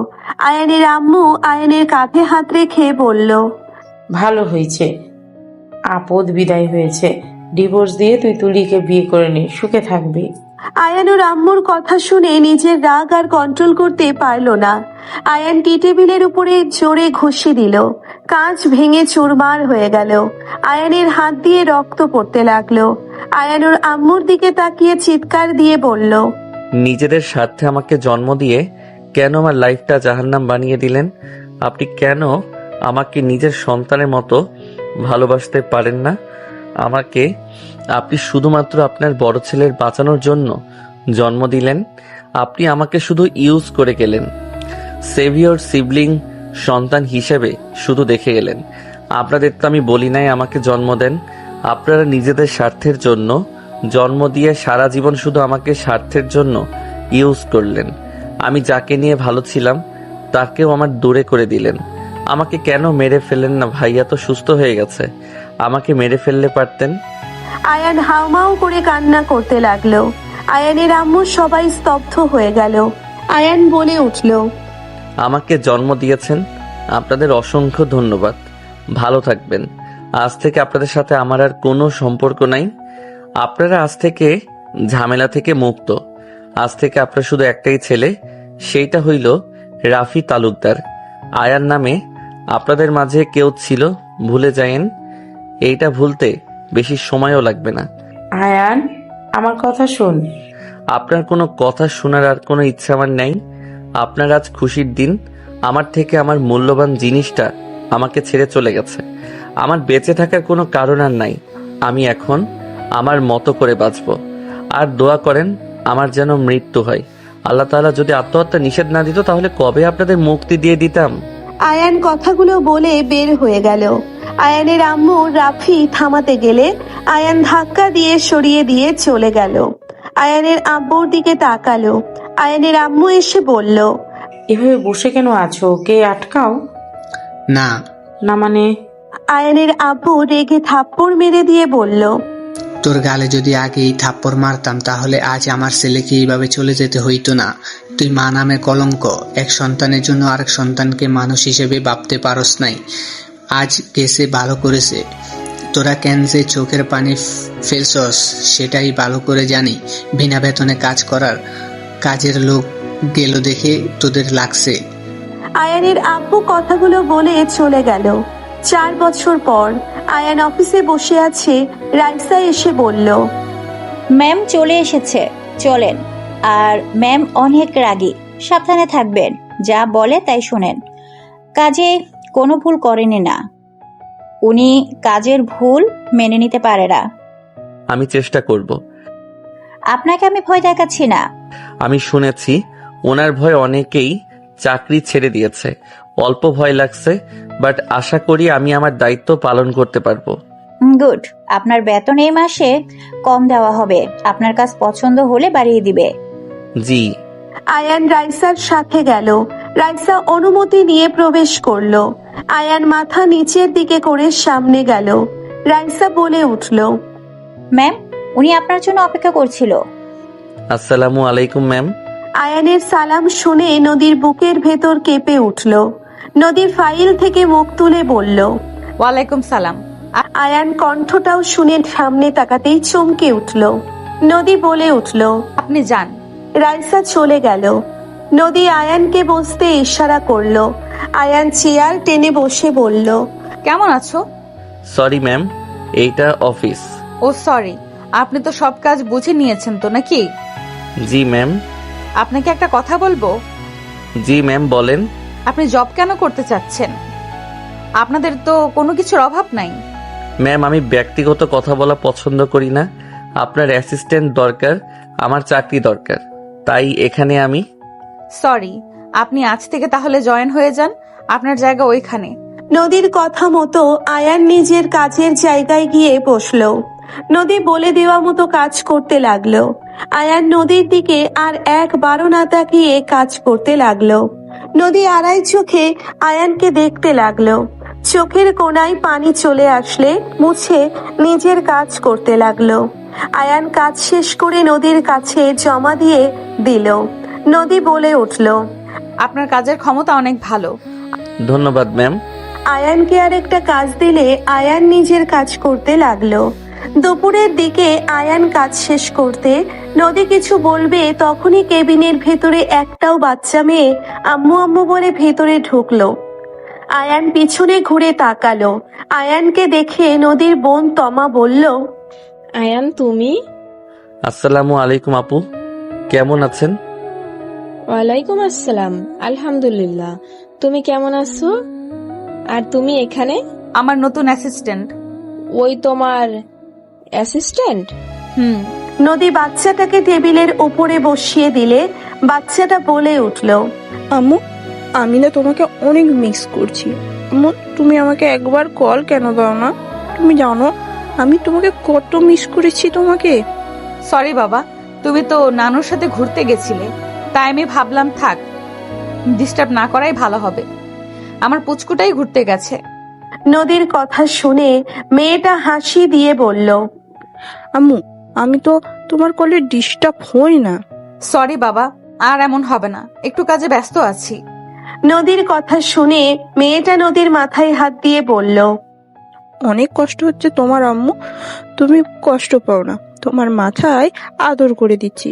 Speaker 3: আয়ানের আম্মু আয়ানের কাঁধে হাত রেখে বলল,
Speaker 6: ভালো হয়েছে, আপদ বিদায় হয়েছে। ডিভোর্স দিয়ে তুই তুলিকে বিয়ে করে নে, সুখে থাকবি।
Speaker 3: আয়ানুর আম্মুর কথা শুনে নিজের রাগ আর কন্ট্রোল করতে পারল না। আয়ান টি টেবিলের উপরে জোরে ঘষে দিল। কাঁচ ভেঙে চুরমার হয়ে গেল। আয়ানের হাত দিয়ে রক্ত পড়তে লাগলো। আয়ানুর আম্মুর দিকে তাকিয়ে চিৎকার দিয়ে বলল,
Speaker 2: নিজেদের স্বার্থে আমাকে জন্ম দিয়ে কেন আমার লাইফটা জাহান্নাম বানিয়ে দিলেন? আপনি কেন আমাকে নিজের সন্তানের মতো ভালোবাসতে পারেন না? আমাকে আপনি শুধুমাত্র আপনার বড় ছেলের বাঁচানোর জন্য জন্ম দিলেন। আপনি আমাকে শুধু ইউজ করে গেলেন, সেভিয়র সিবলিং সন্তান হিসেবে শুধু দেখে গেলেন। আপনাদের তো আমি বলি নাই আমাকে জন্ম দেন। আপনারা নিজেদের স্বার্থের জন্য জন্ম দিয়ে সারা জীবন শুধু আমাকে স্বার্থের জন্য ইউজ করলেন। আমি যাকে নিয়ে ভালো ছিলাম তাকেও আমার দূরে করে দিলেন। আমাকে কেন মেরে ফেলেন না? ভাইয়া তো সুস্থ হয়ে গেছে, আমাকে মেরে ফেললে পারতেন।
Speaker 3: আয়ান হাউমাউ করে কান্না করতে লাগলো। আয়ানের আম্মু সবাই স্তব্ধ হয়ে গেল। আয়ান বলে উঠল,
Speaker 2: আমাকে জন্ম দিয়েছেন, আপনাদের অসংখ্য ধন্যবাদ। ভালো থাকবেন। আজ থেকে আপনাদের সাথে আমার আর কোনো সম্পর্ক নাই। আপনারা আজ থেকে ঝামেলা থেকে মুক্ত। আজ থেকে আপনার শুধু একটাই ছেলে, সেইটা হইল রাফি তালুকদার। আয়ার নামে আপনাদের মাঝে কেউ ছিল, ভুলে যায়েন। এইটা ভুলতে বেশি সময়ও লাগবে না।
Speaker 6: আয়ান, আমার কথা শোন।
Speaker 2: আপনার কোনো কথা শোনার আর কোনো ইচ্ছা আমার নেই। আপনার আজ খুশির দিন। আমার থেকে আমার মূল্যবান জিনিসটা আমাকে ছেড়ে চলে গেছে। আমার বেঁচে থাকার কোনো কারণ আর নাই। আমি এখন আমার মতো করে বাঁচব। আর দোয়া করেন আমার যেন মৃত্যু হয়। আল্লাহ তাআলা যদি আত্মহত্যা নিষেধ না দিত তাহলে কবে আপনাদের মুক্তি দিয়ে দিতাম।
Speaker 3: আয়ান কথাগুলো বলে বের হয়ে গেল। আয়ানের আম্মু রাফি থামাতে গেলে আয়ান ধাক্কা দিয়ে সরিয়ে দিয়ে চলে গেল। আয়ানের আব্বুর দিকে তাকালো। আয়ানের আম্মু এসে বলল,
Speaker 6: এভাবে বসে কেন আছো? কে আটকাও
Speaker 4: না।
Speaker 6: না মানে?
Speaker 3: আয়ানের আব্বু রেগে থাপ্পড় মেরে দিয়ে বলল,
Speaker 4: তোর গালে যদি আগেই থাপ্পড় মারতাম তাহলে আজ আমার ছেলেকে এইভাবে চলে যেতে হইতো না। তুই মা নামে কলঙ্ক। এক সন্তানের জন্য আরেক সন্তানকে মানুষ হিসেবে ভাবতে পারস নাই। আজ গেছে ভালো করেছে, তোরা কেন যে চোখের পানি ফেলছস সেটাই ভালো করে জানি। বিনা বেতনে কাজ করার কাজের লোক গেল দেখে তোদের লাগছে।
Speaker 3: আয়ানের আব্বু কথাগুলো বলে চলে গেল। 4 বছর পর আয়ান অফিসে বসে আছে। রাইসা এসে বলল,
Speaker 10: ম্যাম চলে এসেছে, চলেন। আর ম্যাম অনেক রাগী, সাবধানে থাকবেন, যা বলে তাই শোনেন। কাজে কোনো ভুল করেনি না, উনি কাজের ভুল মেনে নিতে পারে না।
Speaker 2: আমি চেষ্টা করব।
Speaker 10: আপনাকে আমি ভয় দেখাচ্ছি না।
Speaker 2: আমি শুনেছি ওনার ভয় অনেকেই চাকরি ছেড়ে দিয়েছে। অল্প ভয় লাগছে, বাট আশা করি আমি আমার দায়িত্ব পালন করতে পারবো।
Speaker 10: গুড। আপনার বেতন এই মাসে কম দেওয়া হবে, আপনার কাজ পছন্দ হলে বাড়িয়ে দিবে।
Speaker 2: জি।
Speaker 3: আয়ান রাইসার সাথে গেল। রাইসা অনুমতি নিয়ে প্রবেশ করলো। আয়ান মাথা নিচের দিকে করে সামনে গেল। রাইসা বলে উঠল,
Speaker 10: ম্যাম উনি আপনার জন্য অপেক্ষা করছিল।
Speaker 2: আসসালামু আলাইকুম ম্যাম।
Speaker 3: আয়ানের সালাম শুনে নদীর বুকের ভেতর কেঁপে উঠল। নদী ফাইল থেকে মুখ তুলে বলল,
Speaker 1: ওয়ালাইকুম সালাম।
Speaker 3: আয়ান কণ্ঠটাও শুনে সামনে তাকাতেই চমকে উঠল। নদী বলে উঠল,
Speaker 1: আপনি যান।
Speaker 3: রাইসা চলে গেল। নদী আয়ানকে বসতে ইশারা করলো। আয়ান চেয়ার টেনে বসে বলল,
Speaker 1: কেমন আছো?
Speaker 2: সরি ম্যাম, এইটা অফিস।
Speaker 1: ও সরি, আপনি তো সব কাজ বুঝে নিয়েছেন তো নাকি?
Speaker 2: জি ম্যাম।
Speaker 1: আপনাকে একটা কথা বলবো।
Speaker 2: জি ম্যাম বলেন।
Speaker 1: আপনি জব কেন করতে চাচ্ছেন? আপনাদের তো কোনো কিছুর অভাব নাই।
Speaker 2: ম্যাম আমি ব্যক্তিগত কথা বলা পছন্দ করি না। আপনার অ্যাসিস্ট্যান্ট দরকার, আমার চাকরি দরকার, তাই এখানে আমি।
Speaker 1: সরি, আপনি আজ থেকে তাহলে জয়েন হয়ে যান, আপনার জায়গা ওইখানে।
Speaker 3: নদীর কথা মতো আয়ান নিজের কাজের জায়গায় গিয়ে বসলো। নদী বলে দেওয়া মতো কাজ করতে লাগলো। আয়ান নদীর দিকে আর একবারও না তাকিয়ে কাজ করতে লাগলো। নদী আড়াই চোখে আয়ানকে দেখতে লাগলো। চোখের কোণায় পানি চলে আসলে মুছে নিজের কাজ করতে লাগলো। আয়ান কাজ শেষ করে নদীর কাছে জমা দিয়ে দিল। নদী বলে উঠল,
Speaker 1: আপনার কাজের ক্ষমতা অনেক ভালো।
Speaker 2: ধন্যবাদ ম্যাম।
Speaker 3: আয়ানকে আর একটা কাজ দিলে আয়ান নিজের কাজ করতে লাগলো। দুপুরের দিকে আয়ান কাজ শেষ করতে নদী কিছু বলবে তখনই কেবিনের ভেতরে একটাও বাচ্চা মেয়ে আম্মু আম্মু বলে ভেতরে ঢুকলো। আয়ান পিছনে ঘুরে তাকালো। আয়ানকে দেখে নদীর বোন তমা বলল,
Speaker 11: আয়ান তুমি?
Speaker 2: আসসালামু আলাইকুম আপু, কেমন আছেন?
Speaker 11: ওয়ালাইকুম আসসালাম, আলহামদুলিল্লাহ। তুমি কেমন আছো? আর তুমি এখানে?
Speaker 1: আমার নতুন অ্যাসিস্ট্যান্ট।
Speaker 11: ওই তোমার অ্যাসিস্ট্যান্ট?
Speaker 1: হুম।
Speaker 3: নদী বাচ্চাটাকে টেবিলের উপরে বসিয়ে দিলে বাচ্চাটা বলে উঠল,
Speaker 12: আম্মু আমি না তোমাকে অনেক মিস করছি। আম্মু তুমি আমাকে একবার কল কেন দাও না? তুমি জানো আমি তোমাকে কত মিস করেছি তোমাকে।
Speaker 1: সরি বাবা, তুমি তো নানুর সাথে ঘুরতে গেছিলে, তাই আমি ভাবলাম থাক, ডিস্টার্ব না করাই ভালো হবে। আমার পুচকুটাই ঘুরতে গেছে।
Speaker 3: নদীর কথা শুনে মেয়েটা হাসি দিয়ে বলল,
Speaker 12: আম্মু আমি তো তোমার কলে ডিস্টার্ব হই না।
Speaker 1: সরি বাবা, আর এমন হবে না, একটু কাজে ব্যস্ত আছি।
Speaker 3: নদীর কথা শুনে মেয়েটা নদীর মাথায় হাত দিয়ে বলল,
Speaker 12: অনেক কষ্ট হচ্ছে তোমার আম্মু, তুমি কষ্ট পাও না, তোমার মাথায় আদর করে দিচ্ছি।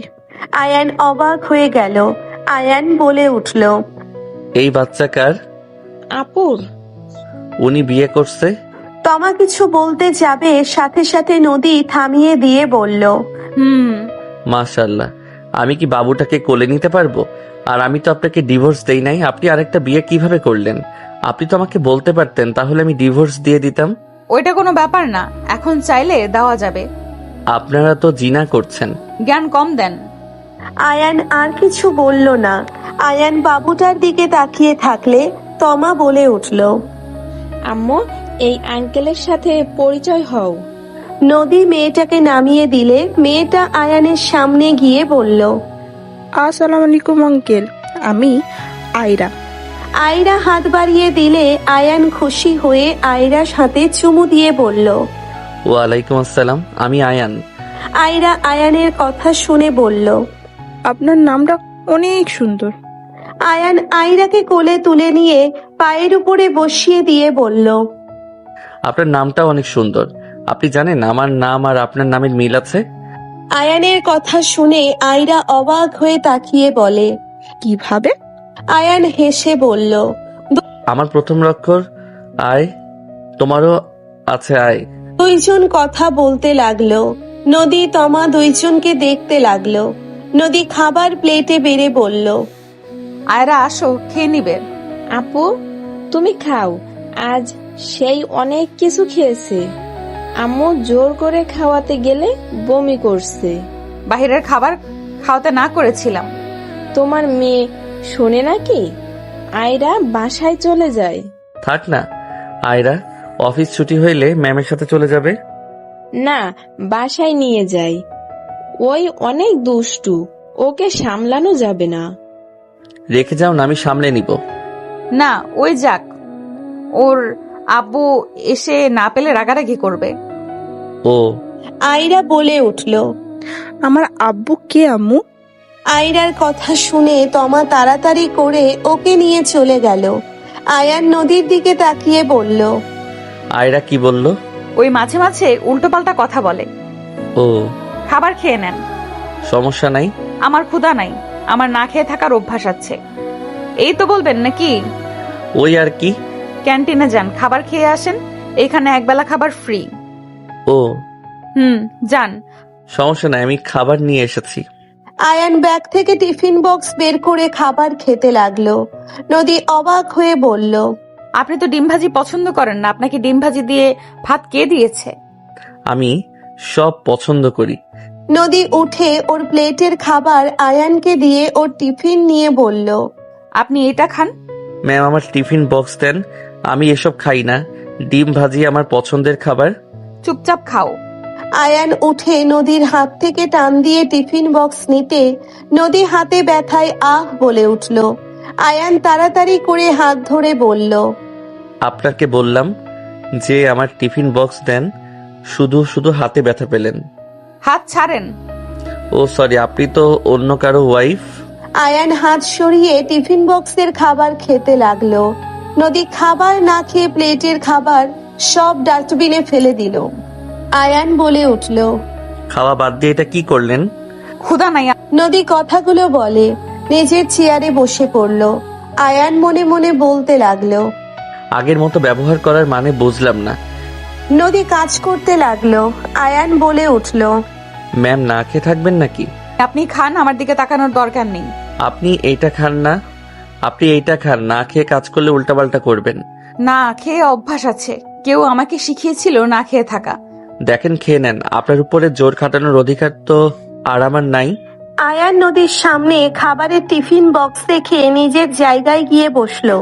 Speaker 3: আয়ান অবাক হয়ে গেল। আয়ান বলে উঠল,
Speaker 2: এই বাচ্চা কার?
Speaker 11: আপুর।
Speaker 2: উনি বিয়ে করছে?
Speaker 3: তমা কিছু বলতে যাবে সাথে সাথে নদী থামিয়ে দিয়ে বলল,
Speaker 2: মাশাআল্লাহ, আমি কি বাবুটাকে কোলে নিতে পারবো? আর আমি তো আপনাকে ডিভোর্স দেই নাই, আপনি আরেকটা বিয়ে কিভাবে করলেন? আপনি তো আমাকে বলতে পারতেন, তাহলে আমি ডিভোর্স দিয়ে দিতাম।
Speaker 1: ওইটা কোনো ব্যাপার না, এখন চাইলে দেওয়া যাবে।
Speaker 2: আপনারা তো জিনা করছেন।
Speaker 1: জ্ঞান কম দেন।
Speaker 3: আয়ান আর কিছু বলল না। আয়ান বাবুটার দিকে তাকিয়ে থাকলে তমা বলে উঠল,
Speaker 11: আম্মু এই আঙ্কেলের সাথে পরিচয় হও।
Speaker 3: নদী মেয়েটাকে নামিয়ে দিলে মেয়েটা আয়ানের সামনে গিয়ে বলল,
Speaker 12: আসসালামু আলাইকুম আঙ্কেল, আমি আয়রা।
Speaker 3: আয়রা হাত বাড়িয়ে দিলে আয়ান খুশি হয়ে আয়রার হাতে চুমু দিয়ে বলল,
Speaker 2: ওয়ালাইকুম আসসালাম, আমি আয়ান।
Speaker 3: আয়রা আয়ানের কথা শুনে বলল,
Speaker 12: আপনার নামটা অনেক সুন্দর।
Speaker 3: আয়ান আয়রাকে কোলে তুলে নিয়ে পায়ের উপরে বসিয়ে দিয়ে বলল,
Speaker 2: আপনার নামটা অনেক সুন্দর, আপনি জানেন আমার নাম আর আপনার নামের মিল আছে?
Speaker 3: আয়ানের কথা শুনে আয়রা অবাক হয়ে তাকিয়ে বলে।
Speaker 12: কিভাবে?
Speaker 3: আয়ান হেসে বলল।
Speaker 2: আমার প্রথম অক্ষর আয়, তোমারও আছে আয়।
Speaker 3: দুইজন কথা বলতে লাগলো। নদী তমা দুইজনকে দেখতে লাগলো। নদী খাবার প্লেটে বেড়ে বলল।
Speaker 1: আয়রা আসো, খেয়ে নিবে।
Speaker 11: আপু তুমি খাও, আজ সেই অনেক কিছু খেয়েছে। আম্মু জোর করে খাওয়াতে গেলে বমি করছে।
Speaker 1: বাহিরের খাবার খাওয়াতে না করেছিলাম।
Speaker 11: তোমার মেয়ে শোনে নাকি? আয়রা বাসায় চলে যায়।
Speaker 2: থাক না, আয়রা অফিস ছুটি হইলে ম্যামের সাথে চলে যাবে।
Speaker 11: না, বাসায় নিয়ে যায়। ওই অনেক দুষ্টু, ওকে সামলানো যাবে না।
Speaker 2: রেখে যাও না, আমি সামলে নিব।
Speaker 1: না, ওই যাক, ওর আব্বু এসে না পেলে রাগারাগি করবে।
Speaker 2: ও
Speaker 3: আয়রা বলে উঠল।
Speaker 12: আমার আব্বু কে আম্মু?
Speaker 3: আয়রার কথা শুনে তমা তাড়াতাড়ি করে ওকে নিয়ে চলে গেল। আয়ান নদীর দিকে তাকিয়ে বলল।
Speaker 2: আয়রা কি বলল?
Speaker 1: ওই মাঝে মাঝে উল্টোপাল্টা কথা বলে।
Speaker 2: ও
Speaker 1: খাবার খেয়ে নেন।
Speaker 2: সমস্যা নাই।
Speaker 1: আমার ক্ষুধা নাই, আমার না খেয়ে থাকার অভ্যাস আছে। এই তো বলবেন নাকি?
Speaker 2: ওই আর কি।
Speaker 1: ক্যান্টিনে যান, খাবার খেয়ে আসেন, এখানে একবেলা খাবার ফ্রি।
Speaker 2: ও
Speaker 1: যান।
Speaker 2: সমস্যা নাই, আমি খাবার নিয়ে এসেছি।
Speaker 3: আয়ান ব্যাগ থেকে টিফিন বক্স বের করে খাবার খেতে লাগলো। নদী অবাক হয়ে বলল।
Speaker 1: আপনি তো ডিম ভাজি পছন্দ করেন না, আপনাকে ডিম ভাজি দিয়ে ভাত কে দিয়েছে?
Speaker 2: আমি সব পছন্দ করি।
Speaker 3: নদী উঠে ওর প্লেটের খাবার আয়ানকে দিয়ে ওর টিফিন নিয়ে বলল।
Speaker 1: আপনি এটা খান।
Speaker 2: ম্যাম আমার টিফিন বক্স দেন, আমি এসব খাই না। ডিম ভাজি আমার পছন্দের খাবার।
Speaker 1: চুপচাপ খাও।
Speaker 3: আয়ান উঠে নদীর হাত থেকে টান দিয়ে টিফিন বক্স নিতে নদী হাতে ব্যথায় আহ বলে উঠল। আয়ান তাড়াতাড়ি করে হাত ধরে বলল।
Speaker 2: আপনাকে বললাম যে আমার টিফিন বক্স দেন, শুধু শুধু হাতে ব্যথা পেলেন।
Speaker 1: হাত ছাড়েন।
Speaker 2: ও সরি, আপনি তো অন্য কারো ওয়াইফ।
Speaker 3: আয়ান হাত সরিয়ে টিফিন বক্সের খাবার খেতে লাগলো। নদী খাবার না খেয়ে প্লেটের খাবার সব ডাস্টবিনে ফেলে দিল। আয়ান বলে উঠল।
Speaker 2: খাওয়া বাদ দিয়ে এটা কি করলেন?
Speaker 1: ক্ষুধা নাই।
Speaker 3: নদী কথাগুলো বলে নিজের চেয়ারে বসে পড়ল। আয়ান মনে মনে বলতে লাগলো।
Speaker 2: আগের মতো ব্যবহার করার মানে বুঝলাম না।
Speaker 3: নদী কাজ করতে লাগলো। আয়ান বলে উঠল।
Speaker 2: ম্যাম না খেয়ে থাকবেন নাকি?
Speaker 1: আপনি খান, আমার দিকে তাকানোর দরকার নেই।
Speaker 2: আপনি এইটা খান না, আপনি এইটা খান। না খেয়ে কাজ করলে উল্টাপাল্টা করবেন।
Speaker 1: না খেয়ে অভ্যাস আছে, কেউ আমাকে শিখিয়েছিল না খেয়ে থাকা।
Speaker 2: দেখেন খেয়ে নেন, আপনার উপরে জোর খাটানোর অধিকার তো আর আমার নাই।
Speaker 3: আয়ান নদীর সামনে খাবারের টিফিন বক্স রেখে নিজের জায়গায় গিয়ে বসলো।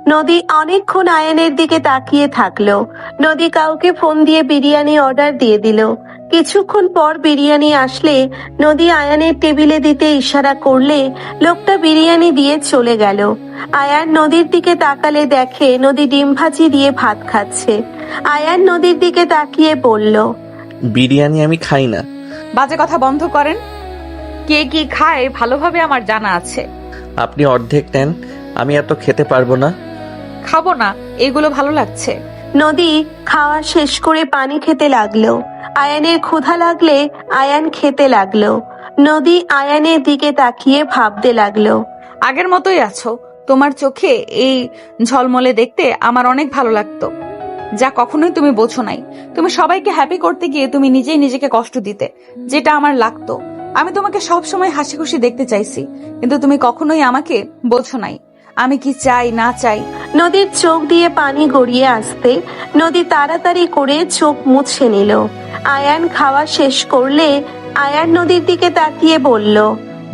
Speaker 3: নদী অনেকক্ষণ আয়ানের দিকে তাকিয়ে থাকলো। নদী কাউকে ফোন দিয়ে বিরিয়ানি অর্ডার দিয়ে দিল। কিছুক্ষণ পর বিরিয়ানি আসলে নদী আয়ানের টেবিলে দিতে ইশারা করলে লোকটা বিরিয়ানি দিয়ে চলে গেল। আয়ান নদীর দিকে তাকালে দেখে নদী ডিম ভাজি দিয়ে ভাত খাচ্ছে। আয়ান নদীর দিকে তাকিয়ে বলল।
Speaker 2: বিরিয়ানি আমি খাই না।
Speaker 1: বাজে কথা বন্ধ করেন। কে কি খায় ভালোভাবে আমার জানা আছে।
Speaker 2: আপনি অর্ধেক নেন, আমি এত খেতে পারবো না।
Speaker 1: খাবো না, এগুলো ভালো লাগছে।
Speaker 3: নদী খাওয়া শেষ করে পানি খেতে লাগলো। আয়ানের ক্ষুধা লাগলে আয়ান খেতে লাগলো। নদী আয়ানের দিকে তাকিয়ে ভাবতে লাগলো।
Speaker 1: আগের মতোই আছো, তোমার চোখে এই ঝলমলে দেখতে আমার অনেক ভালো লাগতো, যা কখনোই তুমি বোঝো নাই। তুমি সবাইকে হ্যাপি করতে গিয়ে তুমি নিজেই নিজেকে কষ্ট দিতে, যেটা আমার লাগতো। আমি তোমাকে সব সময় হাসি খুশি দেখতে চাইছি, কিন্তু তুমি কখনোই আমাকে বোঝো নাই আমি কি চাই না চাই।
Speaker 3: নদীর চোখ দিয়ে পানি গড়িয়ে আসতে নদী তাড়াতাড়ি করে চোখ মুছে নিল। আয়ান খাওয়া শেষ করলে আয়ান নদীর দিকে তাকিয়ে বলল।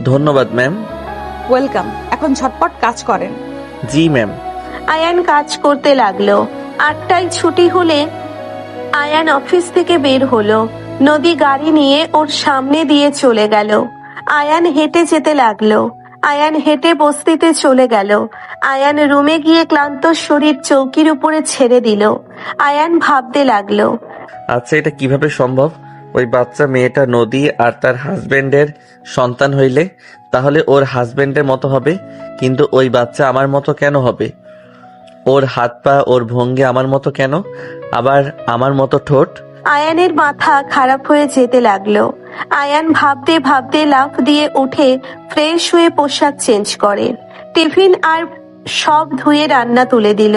Speaker 2: ধন্যবাদ ম্যাম।
Speaker 1: ওয়েলকাম। এখন ঝটপট কাজ করেন।
Speaker 2: জি ম্যাম।
Speaker 3: আয়ান কাজ করতে লাগলো। 8টায় ছুটি হলে আয়ান অফিস থেকে বের হলো। নদী গাড়ি নিয়ে ওর সামনে দিয়ে চলে গেল। আয়ান হেঁটে যেতে লাগলো। আয়ান হেঁটে বস্তিতে চলে গেল। আয়ান রুমে গিয়ে ক্লান্ত শরীর চৌকির উপরে ছেড়ে দিল। আয়ান ভাবতে লাগলো।
Speaker 2: আচ্ছা এটা কিভাবে সম্ভব? ওই বাচ্চা মেয়েটা নদী আর তার হাজবেন্ডের সন্তান হইলে তাহলে ওর হাজবেন্ডের মতো হবে, কিন্তু ওই বাচ্চা আমার মতো কেন হবে? ওর হাত পা, ওর ভঙ্গি আমার মতো কেন? আবার আমার মতো ঠোঁট।
Speaker 3: আয়ানের মাথা খারাপ হয়ে যেতে লাগলো। আয়ান ভাবতে ভাবতে লাফ দিয়ে উঠে ফ্রেশ হয়ে পোশাক চেঞ্জ করে, টিফিন আর সব ধুয়ে রান্না তুলে দিল।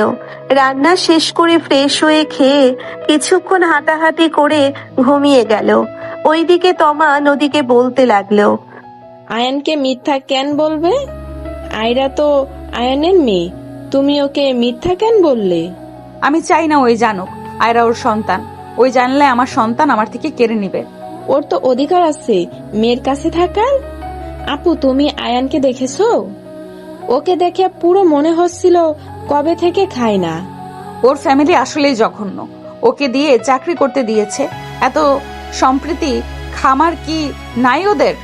Speaker 3: রান্না শেষ করে ফ্রেশ হয়ে খেয়ে কিছুক্ষণ হাঁটাহাঁটি করে ঘুমিয়ে গেল। ওইদিকে তমা নদীকে বলতে লাগলো,
Speaker 11: আয়ানকে মিথ্যা কেন বলবে? আয়রা তো আয়ানের মেয়ে, তুমি ওকে মিথ্যা কেন বললে?
Speaker 1: আমি চাই না ওই জানুক আয়রা ওর সন্তান। ওই জানলে আমার সন্তান আমার থেকে কেড়ে নিবে।
Speaker 11: ওর তো অধিকার আছে মেয়ের কাছে থাকার। আপু, তুমি আয়ানকে দেখেছো? ওকে দেখে পুরো মনে হচ্ছিল কবে থেকে খায় না।
Speaker 1: ওর ফ্যামিলি আসলেই জঘন্য। ওকে দিয়ে চাকরি করতে দিয়েছে, এত সম্প্রীতি খামার কি নাই ওদের?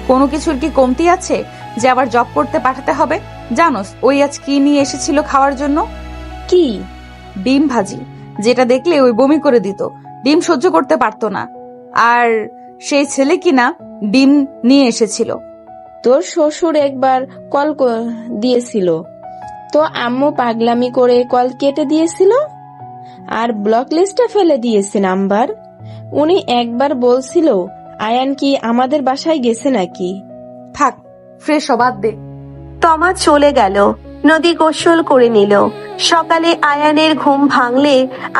Speaker 1: কোনো কিছুর কি কমতি আছে যে আবার জব করতে পাঠাতে হবে? জানোস ওই আজ কি নিয়ে এসেছিল খাওয়ার জন্য?
Speaker 11: কি?
Speaker 1: ডিম ভাজি, যেটা দেখলে ওই বমি করে দিত। ডিম সহ্য করতে পারতো না। আর সেই ছেলে কিনা ডিম নিয়ে এসেছিল।
Speaker 11: তোর শ্বশুর একবার কল দিয়েছিল তো আম্মু পাগলামি করে কল কেটে দিয়েছিল আর ব্লক লিস্টে ফেলে দিয়েছে নাম্বার। উনি একবার বলছিল আয়ান কি আমাদের বাসায় গেছে নাকি।
Speaker 1: থাক, ফ্রেশ হবাদ দে।
Speaker 3: তমা চলে গেল। নদী গোসল করে নিল। সকালে আয়ানের ঘুম ভাঙলে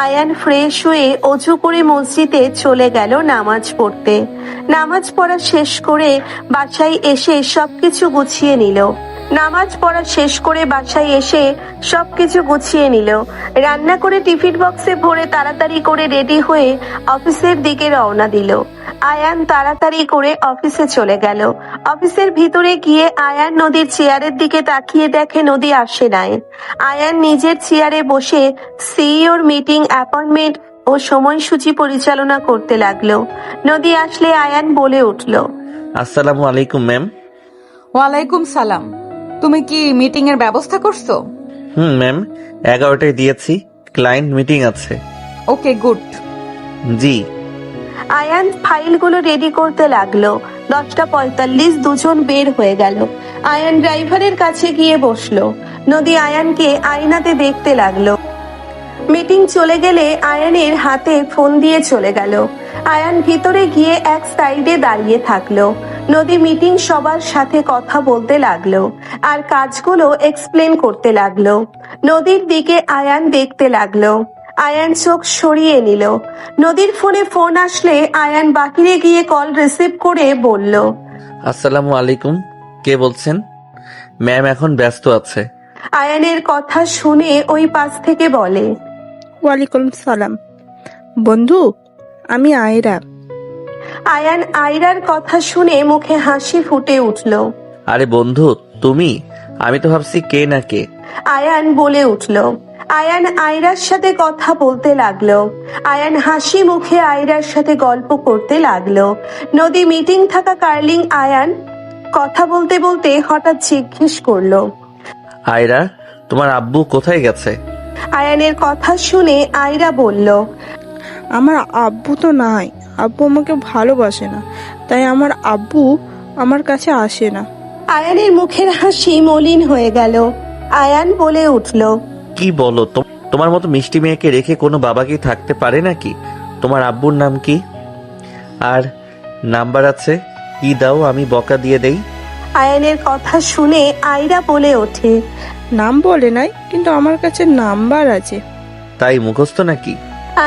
Speaker 3: আয়ান ফ্রেশ হয়ে অজু করে মসজিদে চলে গেল নামাজ পড়তে। নামাজ পড়া শেষ করে বাসায় এসে সবকিছু গুছিয়ে নিল। রান্না করে টিফিন বক্সে ভরে তাড়াতাড়ি করে রেডি হয়ে অফিসের দিকে রওনা দিল। আয়ান তাড়াতাড়ি করে অফিসে চলে গেল। অফিসের ভিতরে গিয়ে আয়ান নদীর চেয়ারের দিকে তাকিয়ে দেখে নদী আসে নাই। আয়ান নিজের চেয়ারে বসে সিইওর মিটিং, অ্যাপয়েন্টমেন্ট ও সময়সূচি পরিচালনা করতে লাগলো। নদী আসলে আয়ান বলে উঠল,
Speaker 2: আসসালামু আলাইকুম ম্যাম।
Speaker 1: ওয়ালাইকুম সালাম। তুমি কি মিটিং এর ব্যবস্থা করছো?
Speaker 2: ম্যাম, 11টায় দিয়েছি, ক্লায়েন্ট মিটিং আছে।
Speaker 1: ওকে, গুড।
Speaker 2: জি।
Speaker 3: আয়ান ফাইলগুলো রেডি করতে লাগলো। 10:45 দুজন বের হয়ে গেল। আয়ান ড্রাইভারের কাছে গিয়ে বসলো। নদী আয়ানকে আয়নাতে দেখতে লাগলো। মিটিং চলে গেলে আয়ানের হাতে ফোন দিয়ে চলে গেল। আয়ান ভিতরে গিয়ে এক সাইডে দাঁড়িয়ে থাকলো। নদী মিটিং সবার সাথে কথা বলতে লাগলো আর কাজগুলো এক্সপ্লেন করতে লাগলো। নদীর দিকে আয়ান দেখতে লাগলো। আয়ান চোখ সরিয়ে নিল। নদীর ফোনে ফোন আসলে আয়ান বাহিরে গিয়ে কল রিসিভ করে বলল,
Speaker 2: আসসালামু আলাইকুম, কে বলছেন? ম্যাম এখন ব্যস্ত আছে।
Speaker 3: আয়ানের কথা শুনে ওই পাশ থেকে বলে,
Speaker 12: ওয়ালাইকুম সালাম বন্ধু, আমি আয়রা।
Speaker 3: আয়ান আয়রার কথা শুনে মুখে হাসি ফুটে উঠল।
Speaker 2: আরে বন্ধু তুমি, আমি তো ভাবছি কে না কে।
Speaker 3: আয়ান বলে উঠল। আয়ান আয়রার সাথে কথা বলতে লাগলো। আয়ান হাসি মুখে আয়রার সাথে গল্প করতে লাগলো। নদী মিটিং থাকা কার্লিং আয়ান কথা বলতে বলতে হঠাৎ জিজ্ঞেস করলো,
Speaker 2: আয়রা, তোমার আব্বু কোথায় গেছে?
Speaker 3: আয়ানের কথা শুনে আয়রা বলল,
Speaker 12: আমার আব্বু তো নাই, আব্বু আমাকে ভালোবাসে না, তাই আমার আব্বু আমার কাছে আসে না।
Speaker 3: আয়ানের মুখের হাসি মলিন হয়ে গেল। আয়ান বলে উঠল,
Speaker 2: কি বলো? তোমার মতো মিষ্টি মেয়েকে রেখে কোনো বাবা কি থাকতে পারে নাকি? তোমার আব্বুর নাম কি? আর নাম্বার আছে কি? দাও, আমি বকা দিয়ে দেই।
Speaker 3: আয়ানের কথা শুনে আয়রা বলে ওঠে,
Speaker 12: নাম বলে নাই, কিন্তু আমার কাছে নাম্বার আছে।
Speaker 2: তাই মুখস্থ নাকি?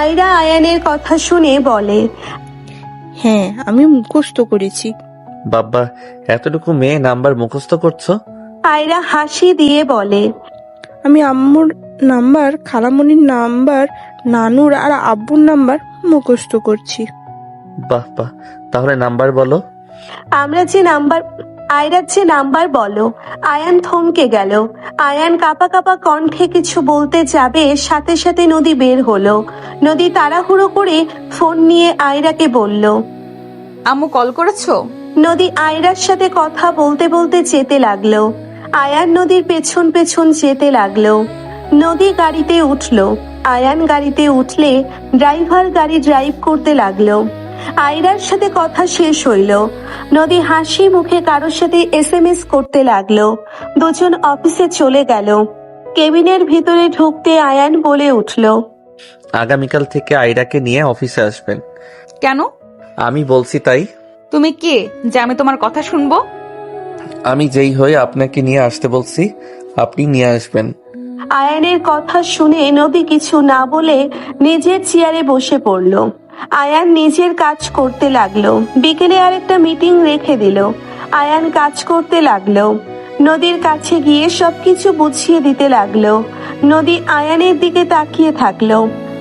Speaker 3: আয়রা আয়ানের কথা শুনে বলে,
Speaker 12: হ্যাঁ, আমি মুখস্থ করেছি।
Speaker 2: বাবা, এতটুকু মেয়ে নাম্বার মুখস্থ করছো?
Speaker 3: আয়রা হাসি দিয়ে বলে,
Speaker 12: আমি আম্মুর নাম্বার, খালামণির নাম্বার, নানুর আর আব্বুর নাম্বার মুখস্থ করছি।
Speaker 2: বাহ বাহ, তাহলে নাম্বার বলো।
Speaker 3: আয়রার যে নাম্বার বলো। আয়ান থমকে গেল। আয়ান কাঁপা কাঁপা কণ্ঠে কিছু বলতে যাবে, সাথে সাথে নদী বের হলো। নদী তাড়াহুড়ো করে ফোন নিয়ে আয়রাকে বলল,
Speaker 1: আম্মু কল করেছো?
Speaker 3: নদী আয়রার সাথে কথা বলতে বলতে যেতে লাগলো। আয়ান নদীর পেছন পেছন যেতে লাগলো। নদী গাড়িতে উঠলো। আয়ান গাড়িতে উঠলে ড্রাইভার গাড়ি ড্রাইভ করতে লাগলো। আয়রার সাথে কথা শেষ হইল। নদী হাসি মুখে কারোর সাথে SMS করতে লাগলো। দুজন অফিসে চলে গেল। কেবিনের ভিতরে ঢুকতে আয়ান বলে উঠল,
Speaker 2: আগামীকাল থেকে আয়রাকে নিয়ে অফিসে আসবেন।
Speaker 1: কেন?
Speaker 2: আমি বলছি তাই।
Speaker 1: তুমি কে যে আমি তোমার কথা শুনবো?
Speaker 2: আমি যেই হয়ে আপনাকে নিয়ে আসতে বলছি, আপনি নিয়ে আসবেন।
Speaker 3: আয়ানের কথা শুনে নদী কিছু না বলে নিজের চেয়ারে বসে পড়ল। আয়ান নিজের কাজ করতে লাগলো। বিকেলে আরেকটা মিটিং রেখে দিল। আয়ান কাজ করতে লাগলো। নদীর কাছে গিয়ে সবকিছু বুঝিয়ে দিতে লাগলো। নদী আয়ানের দিকে তাকিয়ে থাকলো।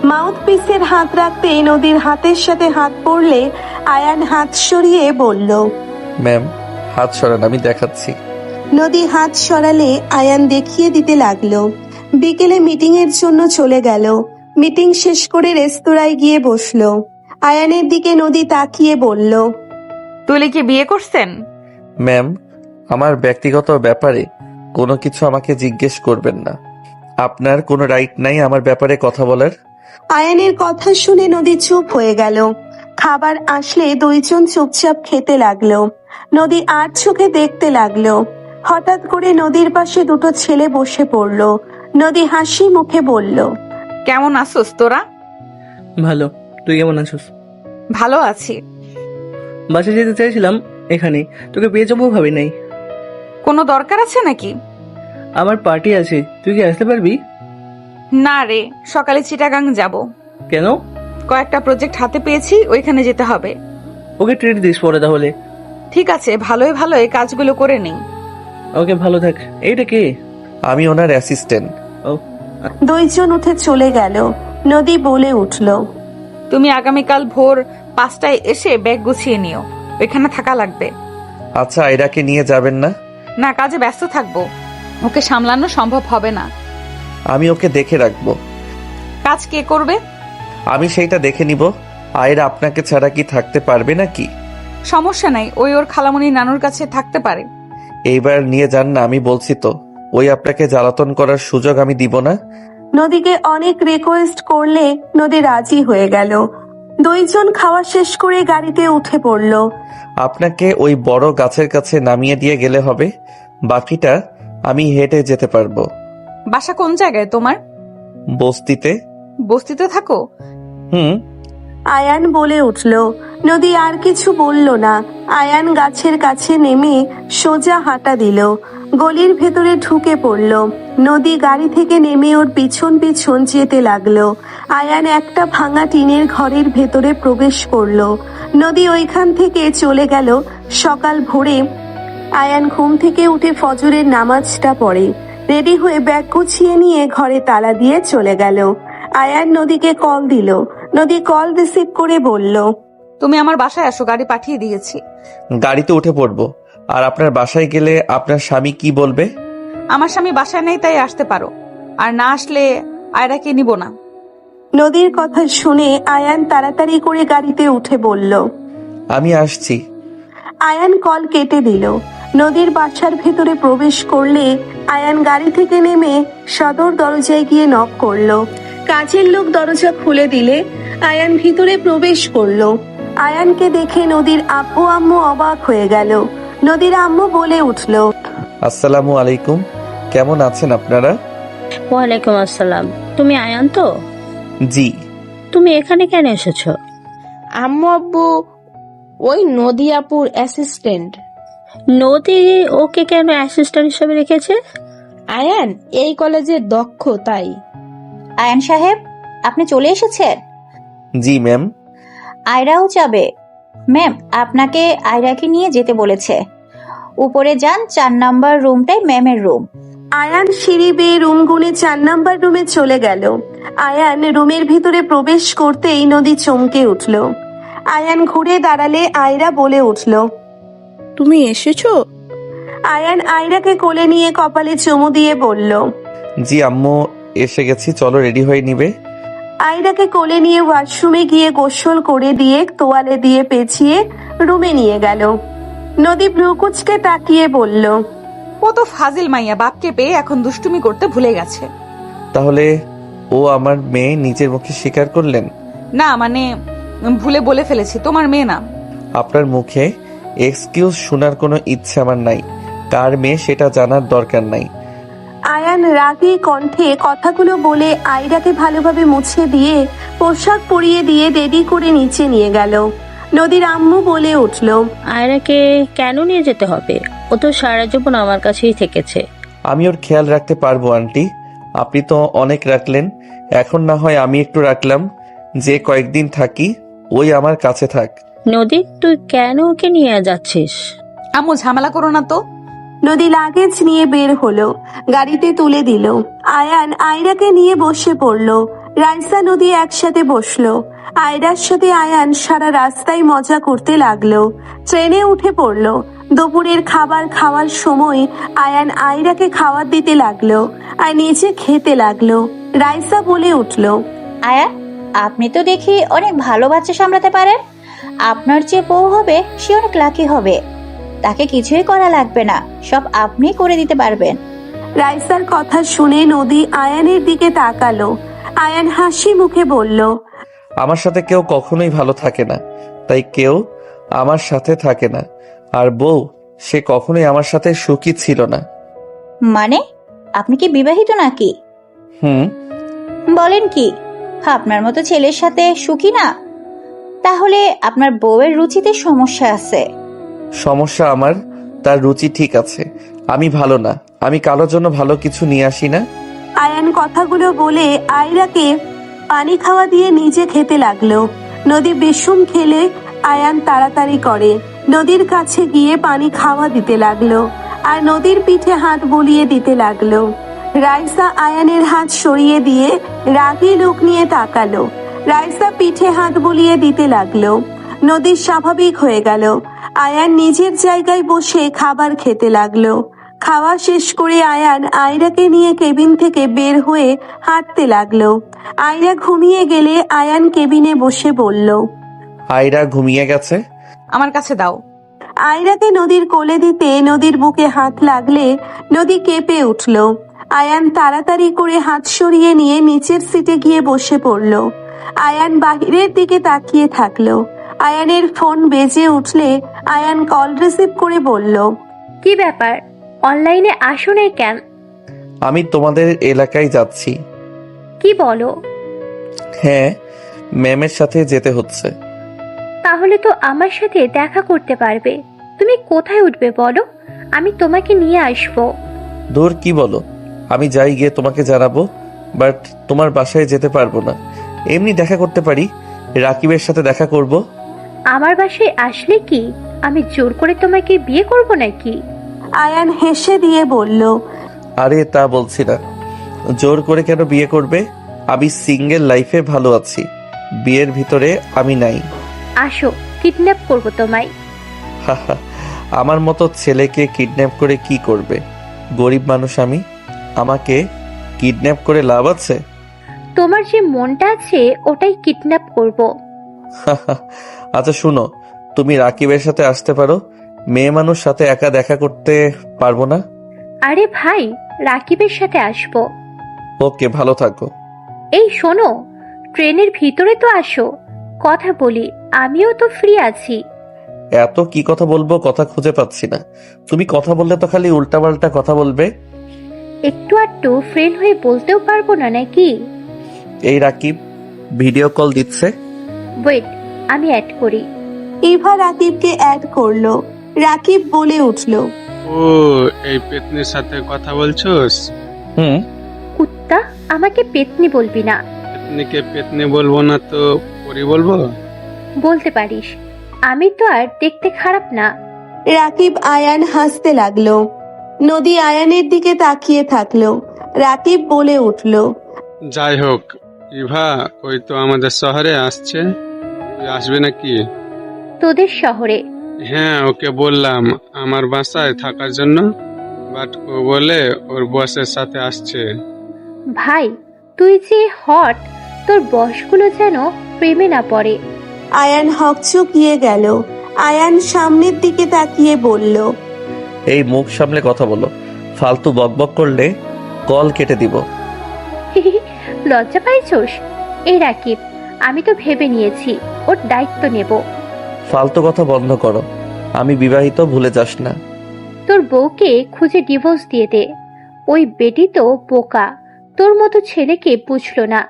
Speaker 3: মাউথ পিসের হাত রাখতে নদীর হাতের সাথে হাত পড়লে আয়ান হাত সরিয়ে বলল,
Speaker 2: ম্যাম হাত সরান, আমি দেখাচ্ছি।
Speaker 3: নদী হাত সরালে আয়ান দেখিয়ে দিতে লাগলো। বিকেলে মিটিং এর জন্য চলে গেল। মিটিং শেষ করে রেস্তোরাঁয় গিয়ে বসলো। আয়ানের দিকে নদী তাকিয়ে বলল,
Speaker 1: তুলে কি বিয়ে করছেন?
Speaker 2: ম্যাম আমার ব্যক্তিগত ব্যাপারে কোনো কিছু আমাকে জিজ্ঞেস করবেন না। আপনার কোনো রাইট নাই আমার ব্যাপারে কথা বলার।
Speaker 3: আয়ানের কথা শুনে নদী চুপ হয়ে গেল। খাবার আসলে দুইজন চুপচাপ খেতে লাগলো। নদী আর চোখে দেখতে লাগলো। হঠাৎ করে নদীর পাশে দুটো ছেলে বসে পড়লো। নদী হাসি মুখে বলল,
Speaker 1: কেমন আছোস তোরা?
Speaker 13: ভালো, তুই কেমন আছিস?
Speaker 1: ভালো আছি।
Speaker 13: বাসে যেতে চাইছিলাম, এখানে তোকে পেয়ে যাবো ভাবি নাই।
Speaker 1: কোনো দরকার আছে নাকি?
Speaker 13: আমার পার্টি আছে, তুই কি আসতে পারবি?
Speaker 1: না রে, সকালে চিটাগাং যাব।
Speaker 13: কেন?
Speaker 1: কয়েকটা প্রজেক্ট হাতে পেয়েছি, ওইখানে যেতে হবে।
Speaker 13: ওকে ট্রিট দিস পরে তাহলে।
Speaker 1: ঠিক আছে, ভালোই ভালোই কাজগুলো করে নেই।
Speaker 13: ওকে, ভালো থাক। এইটা কে?
Speaker 2: আমি ওনার অ্যাসিস্ট্যান্ট।
Speaker 13: ও,
Speaker 3: দুইজন উঠে চলে গেল। নদী বলে উঠল,
Speaker 1: তুমি আগামীকাল ভোর 5টায় এসে ব্যাগ গুছিয়ে নিও, ওইখানে থাকা লাগবে।
Speaker 2: আচ্ছা, আয়রাকে নিয়ে যাবেন না?
Speaker 1: না, কাজে ব্যস্ত থাকবো, ওকে সামলানো সম্ভব হবে না।
Speaker 2: আমি ওকে দেখে রাখবো।
Speaker 1: কাজ কে করবে?
Speaker 2: আমি সেইটা দেখে নিব। আয়রা আপনাকে ছাড়া কি থাকতে পারবে নাকি?
Speaker 1: সমস্যা নাই, ওই ওর খালামণি নানুর কাছে থাকতে পারে।
Speaker 2: এইবার নিয়ে যান না, আমি বলছি তো। ওই আপনাকে জ্বালাতন করার সুযোগ আমি দিব না।
Speaker 3: নদীকে অনেক রিকোয়েস্ট করলে নদী রাজি হয়ে গেল। দুইজন খাওয়া শেষ করে গাড়িতে উঠে পড়ল।
Speaker 2: আপনাকে ওই বড় গাছের কাছে নামিয়ে দিয়ে গেলে হবে, বাকিটা আমি হেঁটে যেতে পারবো।
Speaker 1: বাসা কোন জায়গায় তোমার?
Speaker 2: বস্তিতে।
Speaker 1: বস্তিতে থাকো?
Speaker 2: হুম।
Speaker 3: আয়ান বলে উঠল। নদী আর কিছু বলল না। আয়ান গাছের কাছে নেমে সোজা হাঁটা দিল। গলির ভেতরে ঢুকে পড়ল। নদী গাড়ি থেকে নেমে ওর পিছন পিছন যেতে লাগলো। আয়ান একটা ভাঙা টিনের ঘরের ভেতরে প্রবেশ করলো। নদী ওইখান থেকে চলে গেল। সকাল ভোরে আয়ান ঘুম থেকে উঠে ফজরের নামাজটা পড়ে। রেডি হয়ে ব্যাগ গুছিয়ে নিয়ে ঘরে তালা দিয়ে চলে গেল। আয়ান নদীকে কল দিল। নদী কল রিসিভ করে বলল,
Speaker 1: তুমি আমার বাসায় আসো, গাড়ি পাঠিয়ে দিয়েছি।
Speaker 2: গাড়িতে উঠে পড়বো। আর আপনার বাসায় গেলে আপনার স্বামী কি বলবে?
Speaker 1: আমার স্বামী বাসায় নেই, তাই আসতে পারো, আর না আসলে আয়রাকে নিব না।
Speaker 3: নদীর কথা শুনে আয়ান তাড়াতাড়ি করে গাড়িতে উঠে বলল,
Speaker 2: আমি আসছি।
Speaker 3: আয়ান কল কেটে দিল। নদীর বাসার ভেতরে প্রবেশ করলে আয়ান গাড়ি থেকে নেমে সদর দরজায় গিয়ে নক করলো। কাজের লোক দরজা খুলে দিলে আয়ান ভিতরে প্রবেশ করলো। আয়ানকে দেখে নদীর আব্বু আম্মু অবাক হয়ে গেল। নদীর আম্মু বলে উঠল,
Speaker 2: আসসালামু আলাইকুম, কেমন আছেন আপনারা?
Speaker 14: ওয়ালাইকুম আসসালাম। তুমি আয়ান তো?
Speaker 2: জি।
Speaker 14: তুমি এখানে কেন এসেছো?
Speaker 11: আম্মু আব্বু ওই নদী আপুর অ্যাসিস্ট্যান্ট।
Speaker 14: নদী ওকে কেন অ্যাসিস্ট্যান্ট হিসেবে রেখেছে?
Speaker 11: আয়ান এই কলেজের দক্ষ, তাই।
Speaker 10: আয়ান সাহেব, আপনি চলে এসেছেন?
Speaker 2: জি ম্যাম।
Speaker 10: আয়রাও যাবে? ম্যাম, আপনাকে আয়রাকে নিয়ে যেতে বলেছে। উপরে যান, 4 নাম্বার রুমটাই ম্যামের রুম।
Speaker 3: আয়ান সিঁড়ি বেয়ে রুম গুনে 4 নাম্বার রুমে চলে গেল। আয়ান রুমের ভিতরে প্রবেশ করতেই নদী চমকে উঠল। আয়ান ঘুরে দাঁড়ালে আয়রা বলে উঠল,
Speaker 12: তুমি এসেছো?
Speaker 3: আয়ান আয়রাকে কোলে নিয়ে কপালে চুমু দিয়ে বলল,
Speaker 2: জি আম্মু, এসে গেছি, চলো রেডি হয়ে নিবে।
Speaker 3: আয়রাকে কোলে নিয়ে ওয়াশরুমে গিয়ে গোসল করে দিয়ে তোয়ালে দিয়ে পেঁচিয়ে রুমে নিয়ে গেল। নদী ভ্রুকুচকে তাকিয়ে বলল,
Speaker 1: কত ফাজিল মাইয়া, বাপকে পেয়ে এখন দুষ্টুমি করতে ভুলে গেছে।
Speaker 2: তাহলে ও আমার মেয়ে নিজের মুখে স্বীকার করলেন?
Speaker 1: না মানে ভুলে বলে ফেলেছি, তোমার মেয়ে না।
Speaker 2: আপনার মুখে এক্সকিউজ শোনার কোনো ইচ্ছে আমার নাই। কার মেয়ে সেটা জানার দরকার নাই।
Speaker 3: আয়ান আয়ান রাগী কণ্ঠে কথাগুলো বলে আয়রাকে ভালোভাবে মুছে দিয়ে পোশাক পরিয়ে দিয়ে রেডি করে নিচে নিয়ে গেল। নদীর আম্মু বলে উঠল,
Speaker 14: আয়রাকে কেন নিয়ে যেতে হবে? ও তো সারা জীবন আমার কাছেই থেকেছে।
Speaker 2: আমি ওর খেয়াল রাখতে পারবো আন্টি। আপনি তো অনেক রাখলেন, এখন না হয় আমি একটু রাখলাম। যে কয়েকদিন থাকি ওই আমার কাছে থাক।
Speaker 14: নদী, তুই কেন ওকে নিয়ে যাচ্ছিস?
Speaker 1: আম্মু ঝামেলা করো না তো।
Speaker 3: নদী লাগেজ নিয়ে বের হলো, গাড়িতে তুলে দিল। আয়ান আয়রাকে নিয়ে বসে পড়লো। রাইসা নদী একসাথে বসলো। আয়রার সাথে আয়ান সারা রাস্তায় মজা করতে লাগলো। ট্রেনে উঠে পড়লো। দুপুরের খাবার খাওয়ার সময় আয়ান আয়রাকে খাবার দিতে লাগলো আর নিজে খেতে লাগলো। রাইসা বলে উঠলো,
Speaker 10: আয়ান, আপনি তো দেখি অনেক ভালো বাচ্চা সামলাতে পারেন। আপনার যে বউ হবে সে অনেক লাকি হবে। তাকে কিছুই করা লাগবে না, সব আপনি করে দিতে পারবেন।
Speaker 3: রাইসার কথা শুনে নদী আয়ানের দিকে তাকালো। আয়ান হাসি মুখে বলল,
Speaker 2: আমার সাথে কেউ কখনোই ভালো থাকে না, তাই কেউ আমার সাথে থাকে না। আর বউ, সে কখনোই আমার সাথে সুখী ছিল না।
Speaker 10: মানে আপনি কি বিবাহিত নাকি?
Speaker 2: হুম।
Speaker 10: বলেন কি, আপনার মতো ছেলের সাথে সুখী না? তাহলে আপনার বউয়ের রুচিতে সমস্যা আছে।
Speaker 2: সমস্যা আমার, তার রুচি ঠিক আছে। আমি ভালো না, আমি কারোর জন্য ভালো কিছু নিয়ে আসি না।
Speaker 3: আয়ান কথাগুলো বলে আয়রাকে পানি খাওয়া দিয়ে নিজে খেতে লাগলো। নদী বেশুম খেলে আয়ান তাড়াতাড়ি করে নদীর কাছে গিয়ে পানি খাওয়া দিতে লাগলো আর নদীর পিঠে হাত বুলিয়ে দিতে লাগলো। রাইসা আয়ানের হাত সরিয়ে দিয়ে রাগী লোক নিয়ে তাকালো। রাইসা পিঠে হাত বুলিয়ে দিতে লাগলো। নদী স্বাভাবিক হয়ে গেল। আয়ান নিজের জায়গায় বসে খাবার খেতে লাগলো। খাওয়া শেষ করে আয়ান আয়রাকে নিয়ে কেবিন থেকে বের হয়ে হাঁটতে লাগলো। আয়রা ঘুমিয়ে গেলে আয়ান কেবিনে বসে বলল,
Speaker 2: আয়রা ঘুমিয়ে গেছে।
Speaker 1: আমার কাছে দাও।
Speaker 3: আয়রাকে নদীর কোলে দিতে নদীর বুকে হাত লাগলে নদী কেঁপে উঠল। আয়ান তাড়াতাড়ি করে হাত সরিয়ে নিয়ে নিচের সিটে গিয়ে বসে পড়ল। আয়ান বাহিরের দিকে তাকিয়ে থাকলো। আয়ানের ফোন বেজে উঠলে আয়ান কল রিসিভ করে বলল,
Speaker 15: কি ব্যাপার, অনলাইনে আসো নাই কেন?
Speaker 2: আমি তোমাদের এলাকায় যাচ্ছি।
Speaker 15: কি বলো?
Speaker 2: হ্যাঁ, ম্যামের সাথে যেতে হচ্ছে।
Speaker 15: তাহলে তো আমার সাথে দেখা করতে পারবে। তুমি কোথায় উঠবে বলো, আমি তোমাকে নিয়ে আসবো।
Speaker 2: দূর, কি বলো? আমি যাই গিয়ে তোমাকে জানাবো, বাট তোমার বাসায় যেতে পারবো না। এমনি দেখা করতে পারি, রাকিবের সাথে দেখা করব।
Speaker 15: আমার বাসায় আসলে কি আমি জোর করে তোমাকে বিয়ে করব নাকি?
Speaker 3: আয়ান হেসে দিয়ে বলল,
Speaker 2: আরে তা বলছি না। জোর করে কেন বিয়ে করবে? আমি সিঙ্গেল লাইফে ভালো আছি, বিয়ের ভিতরে আমি নাই।
Speaker 15: আসো, কিডন্যাপ করব তোমায়।
Speaker 2: হাহা, আমার মতো ছেলেকে কিডন্যাপ করে কি করবে? গরিব মানুষ আমি, আমাকে কিডন্যাপ করে লাভ আছে?
Speaker 15: তোমার যে মনটা আছে ওটাই কিডন্যাপ করব।
Speaker 2: আচ্ছা শুনো, তুমি রাকিবের সাথে আসতে পারো, মেয়ে মানুষ সাথে একা দেখা করতে পারবো না।
Speaker 15: আরে ভাই, রাকিবের সাথে আসবো।
Speaker 2: ওকে, ভালো থাকো।
Speaker 15: এই শোনো, ট্রেনের ভিতরে তো আসো, কথা বলি, আমিও তো ফ্রি আছি।
Speaker 2: এত কি কথা বলবো, কথা খুঁজে পাচ্ছি না। তুমি কথা বললে তো খালি উল্টাপাল্টা কথা বলবে।
Speaker 15: একটু আধটু ফ্রেন্ড হয়ে বলতেও পারবো না নাকি?
Speaker 2: এই রাকিব ভিডিও কল দিচ্ছে।
Speaker 15: ওয়েট, আমি অ্যাড করি।
Speaker 3: ইভা রাকিবকে অ্যাড করলো। রাকিব বলে উঠল,
Speaker 16: ও এই পেতনির সাথে কথা বলছোস?
Speaker 2: হুম।
Speaker 15: কুত্তা, আমাকে পেতনি বলবি না।
Speaker 16: পেতনিকে পেতনি বলবো না তো পরি বলবো?
Speaker 15: বলতে পারিস, আমি তো আর দেখতে খারাপ না।
Speaker 3: রাকিব আয়ান হাসতে লাগলো। নদী আয়ানের দিকে তাকিয়ে থাকলো। রাকিব বলে উঠল,
Speaker 16: যাই হোক, ইভা ওই তো আমাদের শহরে আসছে, তুই আসবে নাকি?
Speaker 15: তোদের শহরে?
Speaker 16: হ্যাঁ, ওকে বললাম আমার বাসায় থাকার জন্য, বাট ও বলে ওর বসের সাথে আসছে।
Speaker 15: ভাই, তুই যে হট, তোর বসগুলো যেন প্রেমে না পড়ে।
Speaker 3: আয়ান হকচকিয়ে গেল। আয়ান সামনের দিকে তাকিয়ে বলল,
Speaker 2: এই মুখ সামলে কথা বলো, ফালতু বকবক করলে কল কেটে দিব।
Speaker 15: লজ্জা পাইছোস? এই রাকিব, আমি তো ভেবে নিয়েছি ওর দায়িত্ব নেব।
Speaker 2: ফালতু কথা বন্ধ করো, আমি বিবাহিত, ভুলে যাস না।
Speaker 15: তোর বউকে খুঁজে ডিভোর্স দিয়ে দে, ও ওই বেটি তো বোকা, তোর মতো ছেলেকে বুঝলো না।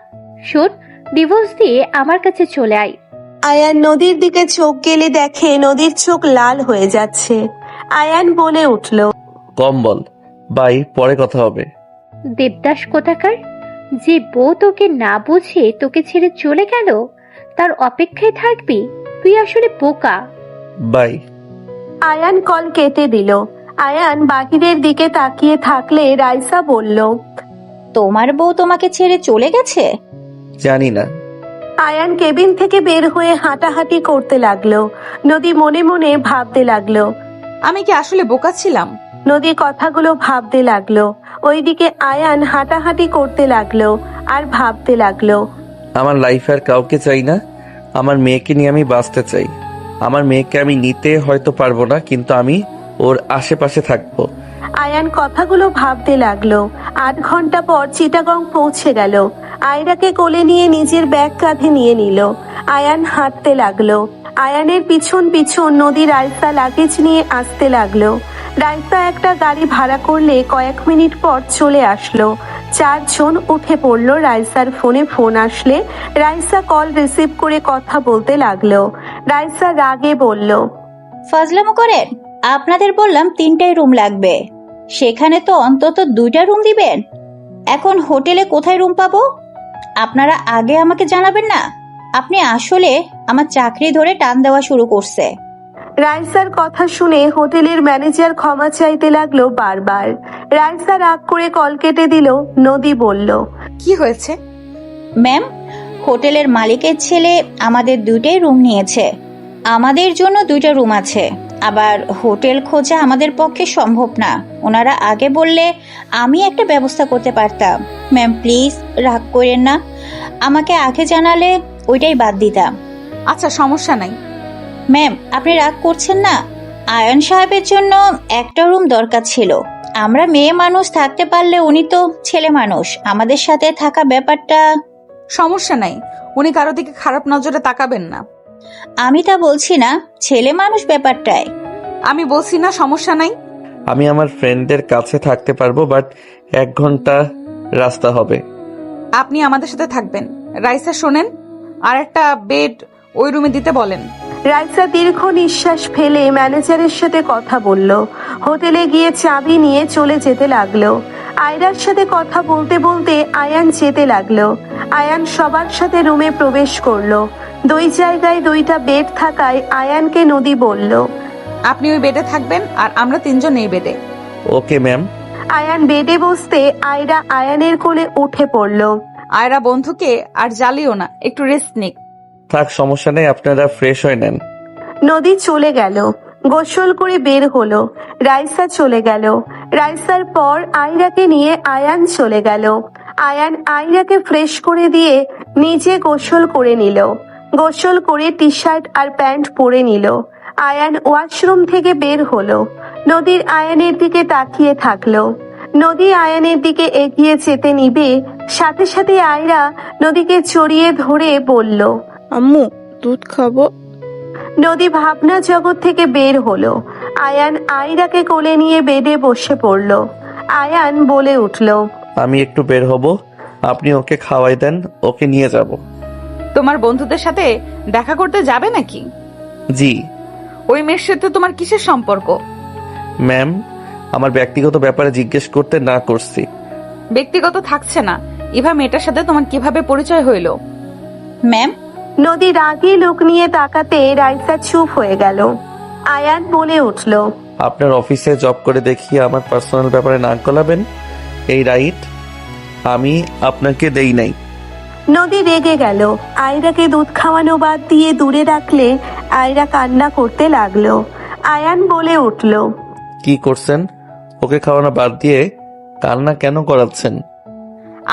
Speaker 15: শোন, ডিভোর্স দিয়ে আমার কাছে চলে আয়।
Speaker 3: আয়ান নদীর দিকে চোখ গেলে দেখে নদীর চোখ লাল হয়ে যাচ্ছে। আয়ান বলে উঠল,
Speaker 2: কম বল, বাই, পরে কথা হবে।
Speaker 15: দেবদাস কোথাকার, যে বউ তোকে না বুঝে তোকে ছেড়ে চলে গেল তার অপেক্ষায় থাকবি? তুই আসলে বোকা।
Speaker 2: বাই।
Speaker 3: আয়ান কল কেটে দিল। আয়ান বাহিরের দিকে তাকিয়ে থাকলে রাইসা বলল,
Speaker 10: তোমার বউ তোমাকে ছেড়ে চলে গেছে?
Speaker 2: জানি না।
Speaker 3: আয়ান কেবিন থেকে বের হয়ে হাঁটাহাঁটি করতে লাগলো। নদী মনে মনে ভাবতে লাগলো।
Speaker 1: আমি কি আসলে বোকা ছিলাম?
Speaker 3: নদী কথাগুলো ভাবতে লাগলো। ওইদিকে আয়ান হাঁটাহাঁটি করতে লাগলো আর ভাবতে লাগলো।
Speaker 2: আমার লাইফে আর কাউকে চাই না, আমার মেয়েকে নিয়ে আমি বাঁচতে চাই। আমার মেয়েকে আমি নিতে হয়তো পারবো না, কিন্তু আমি ওর আশেপাশে থাকবো।
Speaker 3: আয়ান কথাগুলো ভাবতে লাগলো। 8 ঘন্টা পর চিটাগং পৌঁছে গেল। আয়রাকে কোলে নিয়ে নিজের ব্যাগ কাঁধে নিয়ে নিল। আয়ান হাঁটতে লাগলো। আয়ানের পিছন পিছন নদী রাইসা লাগেজ নিয়ে আসতে লাগলো। রাইসা একটা গাড়ি ভাড়া করলে কয়েক মিনিট পর চলে আসলো। 4 জন উঠে পড়লো। রাইসার ফোনে ফোন আসলে রাইসা কল রিসিভ করে কথা বলতে লাগলো। রাইসা রাগে বলল,
Speaker 10: ফাজলামো করেন? আপনাদের বললাম 3টাই রুম লাগবে, সেখানে তো অন্তত 2টা রুম দিবেন। এখন হোটেলে কোথায় রুম পাবো? আপনারা আগে আমাকে জানাবেন না? আপনি আসলে আমার চাকরি ধরে টান দেওয়া শুরু করছে।
Speaker 3: রাইসার কথা শুনে হোটেলের ম্যানেজার ক্ষমা চাইতে লাগলো বারবার। রাইসা রাগ করে কল কেটে দিল। নদী বলল,
Speaker 1: কি হয়েছে?
Speaker 10: ম্যাম, হোটেলের মালিকের ছেলে আমাদের 2টাই রুম নিয়েছে। আমাদের জন্য 2টা রুম আছে, আবার হোটেল খোঁজা আমাদের পক্ষে সম্ভব না। ওনারা আগে বললে আমি একটা ব্যবস্থা করতে পারতাম। ম্যাম প্লিজ রাগ করেন না, আমাকে আগে জানালে ওইটাই বাদ দিতাম।
Speaker 1: আচ্ছা, সমস্যা নাই।
Speaker 10: ম্যাম আপনি রাগ করছেন না? আয়ন সাহেবের জন্য একটা রুম দরকার ছিল। আমরা মেয়ে মানুষ থাকতে পারলে, উনি তো ছেলে মানুষ, আমাদের সাথে থাকা ব্যাপারটা।
Speaker 1: সমস্যা নাই, উনি কারো দিকে খারাপ নজরে তাকাবেন না।
Speaker 10: আমি তা বলছি না, ছেলে মানুষ ব্যাপারটায়।
Speaker 1: আমি বলছি না সমস্যা নাই।
Speaker 2: আমি আমার ফ্রেন্ডদের কাছে থাকতে পারবো, বাট 1 ঘন্টা রাস্তা হবে।
Speaker 1: আপনি আমাদের সাথে থাকবেন। রাইসা শোনেন, আর একটা বেড ওই রুমে দিতে বলেন।
Speaker 3: রাইসা দীর্ঘ নিঃশ্বাস ফেলে ম্যানেজারের সাথে কথা বলল। হোটেলে গিয়ে চাবি নিয়ে চলে যেতে লাগলো। আয়রার সাথে কথা বলতে বলতে আয়ান যেতে লাগলো। আয়ান সবার সাথে রুমে প্রবেশ করলো। 2 জায়গায় 2টা বেড থাকায় আয়ানকে নদী বলল,
Speaker 1: আপনি ওই বেডে থাকবেন আর আমরা 3 জন এই বেডে।
Speaker 2: Okay ma'am.
Speaker 3: আয়ান বেডে বসতে আয়রা আয়ানের কোলে উঠে পড়ল।
Speaker 1: আয়রা বন্ধুকে আর জ্বালিও না, একটু রেস্ট নিক।
Speaker 2: থাক, সমস্যা নেই, আপনারা ফ্রেশ হয়ে নেন।
Speaker 3: নদী চলে গেল। গোসল করে বের হলো। রাইসা চলে গেল। রাইসার পর আয়রাকে নিয়ে আয়ান চলে গেল। আয়ান আয়রাকে ফ্রেশ করে দিয়ে নিজে গোসল করে নিল। গোসল করে টি শার্ট আর প্যান্ট পরে নিল। আয়ান ওয়াশরুম থেকে বের হলো। নদীর আয়ানের দিকে তাকিয়ে থাকলো। নদী আয়ানের দিকে এগিয়ে যেতে নিবে, সাথে সাথে আয়রা নদীকে জড়িয়ে ধরে বলল,
Speaker 12: আম্মু দুধ খাবো।
Speaker 3: নদী ভাবনা জগৎ থেকে বের হলো। আয়ান আয়রাকে কোলে নিয়ে বেডে বসে পড়ল। আয়ান বলে উঠল,
Speaker 2: আমি একটু বের হব, আপনি ওকে খাওয়াই দেন, ওকে নিয়ে যাব।
Speaker 1: তোমার বন্ধুদের সাথে দেখা করতে যাবে নাকি?
Speaker 2: জি।
Speaker 1: ওই মেয়ের সাথে তোমার কিসের সম্পর্ক?
Speaker 2: ম্যাম, আমার ব্যক্তিগত ব্যাপারে জিজ্ঞেস করতে না করছি।
Speaker 1: ব্যক্তিগত থাকছে না। ইভা মেয়েটার সাথে তোমার কিভাবে পরিচয় হইলো?
Speaker 10: ম্যাম।
Speaker 3: নদী রাগী লোক নিয়ে তাকাতে রাইসা চুপ হয়ে গেল। আয়ান বলে উঠল,
Speaker 2: আপনার অফিসে জব করে দেখিয়ে আমার পার্সোনাল ব্যাপারে নাক গলাবেন, এই রাইট আমি আপনাকে দেই নাই।
Speaker 3: নদী রেগে গেল। আয়রাকে দুধ খাওয়ানো বাদ দিয়ে দূরে রাখলে আয়রা কান্না করতে লাগলো। আয়ান বলে উঠল,
Speaker 2: কি করছেন? ওকে খাওয়ানো বাদ দিয়ে কান্না কেন করাচ্ছেন?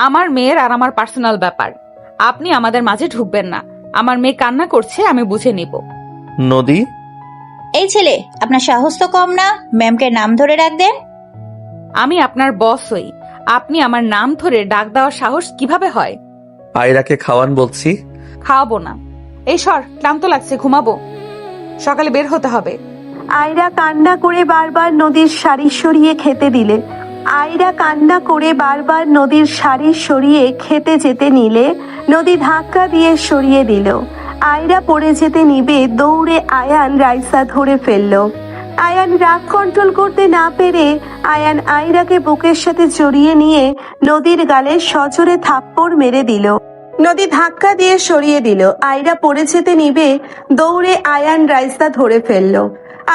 Speaker 1: আমার মেয়ের আর আমার পার্সোনাল ব্যাপার, আপনি আমাদের মাঝে ঢুকবেন না। আমার মেয়ে কান্না করছে, আমি বুঝে নিব।
Speaker 2: নদী,
Speaker 10: এই ছেলে, আপনার সাহস তো কম না, ম্যামকে নাম ধরে ডাক দেন।
Speaker 1: আমি আপনার বস হই, আপনি আমার নাম ধরে ডাক দেওয়ার সাহস কিভাবে হয়?
Speaker 2: আয়রাকে খাওয়ান বলছি।
Speaker 1: খাওয়াবো না। এই সর, ক্লান্ত লাগছে, ঘুমাবো, সকালে বের হতে হবে।
Speaker 3: আয়রা কান্না করে বারবার নদীর শাড়ি সরিয়ে খেতে দিলে আয়রা কান্না করে বারবার নদীর শাড়ি সরিয়ে খেতে যেতে নিলে নদী ধাক্কা দিয়ে সরিয়ে দিল। আয়রা পড়ে যেতে নিবে দৌড়ে আয়ান রাইসা ধরে ফেলল। আয়ান রাগ কন্ট্রোল করতে না পেরে আয়ান আয়রাকে বুকের সাথে জড়িয়ে নিয়ে নদীর গালে সজোরে থাপ্পড় মেরে দিল। নদী ধাক্কা দিয়ে সরিয়ে দিল। আয়রা পড়ে যেতে নিবে দৌড়ে আয়ান রাইসা ধরে ফেলল।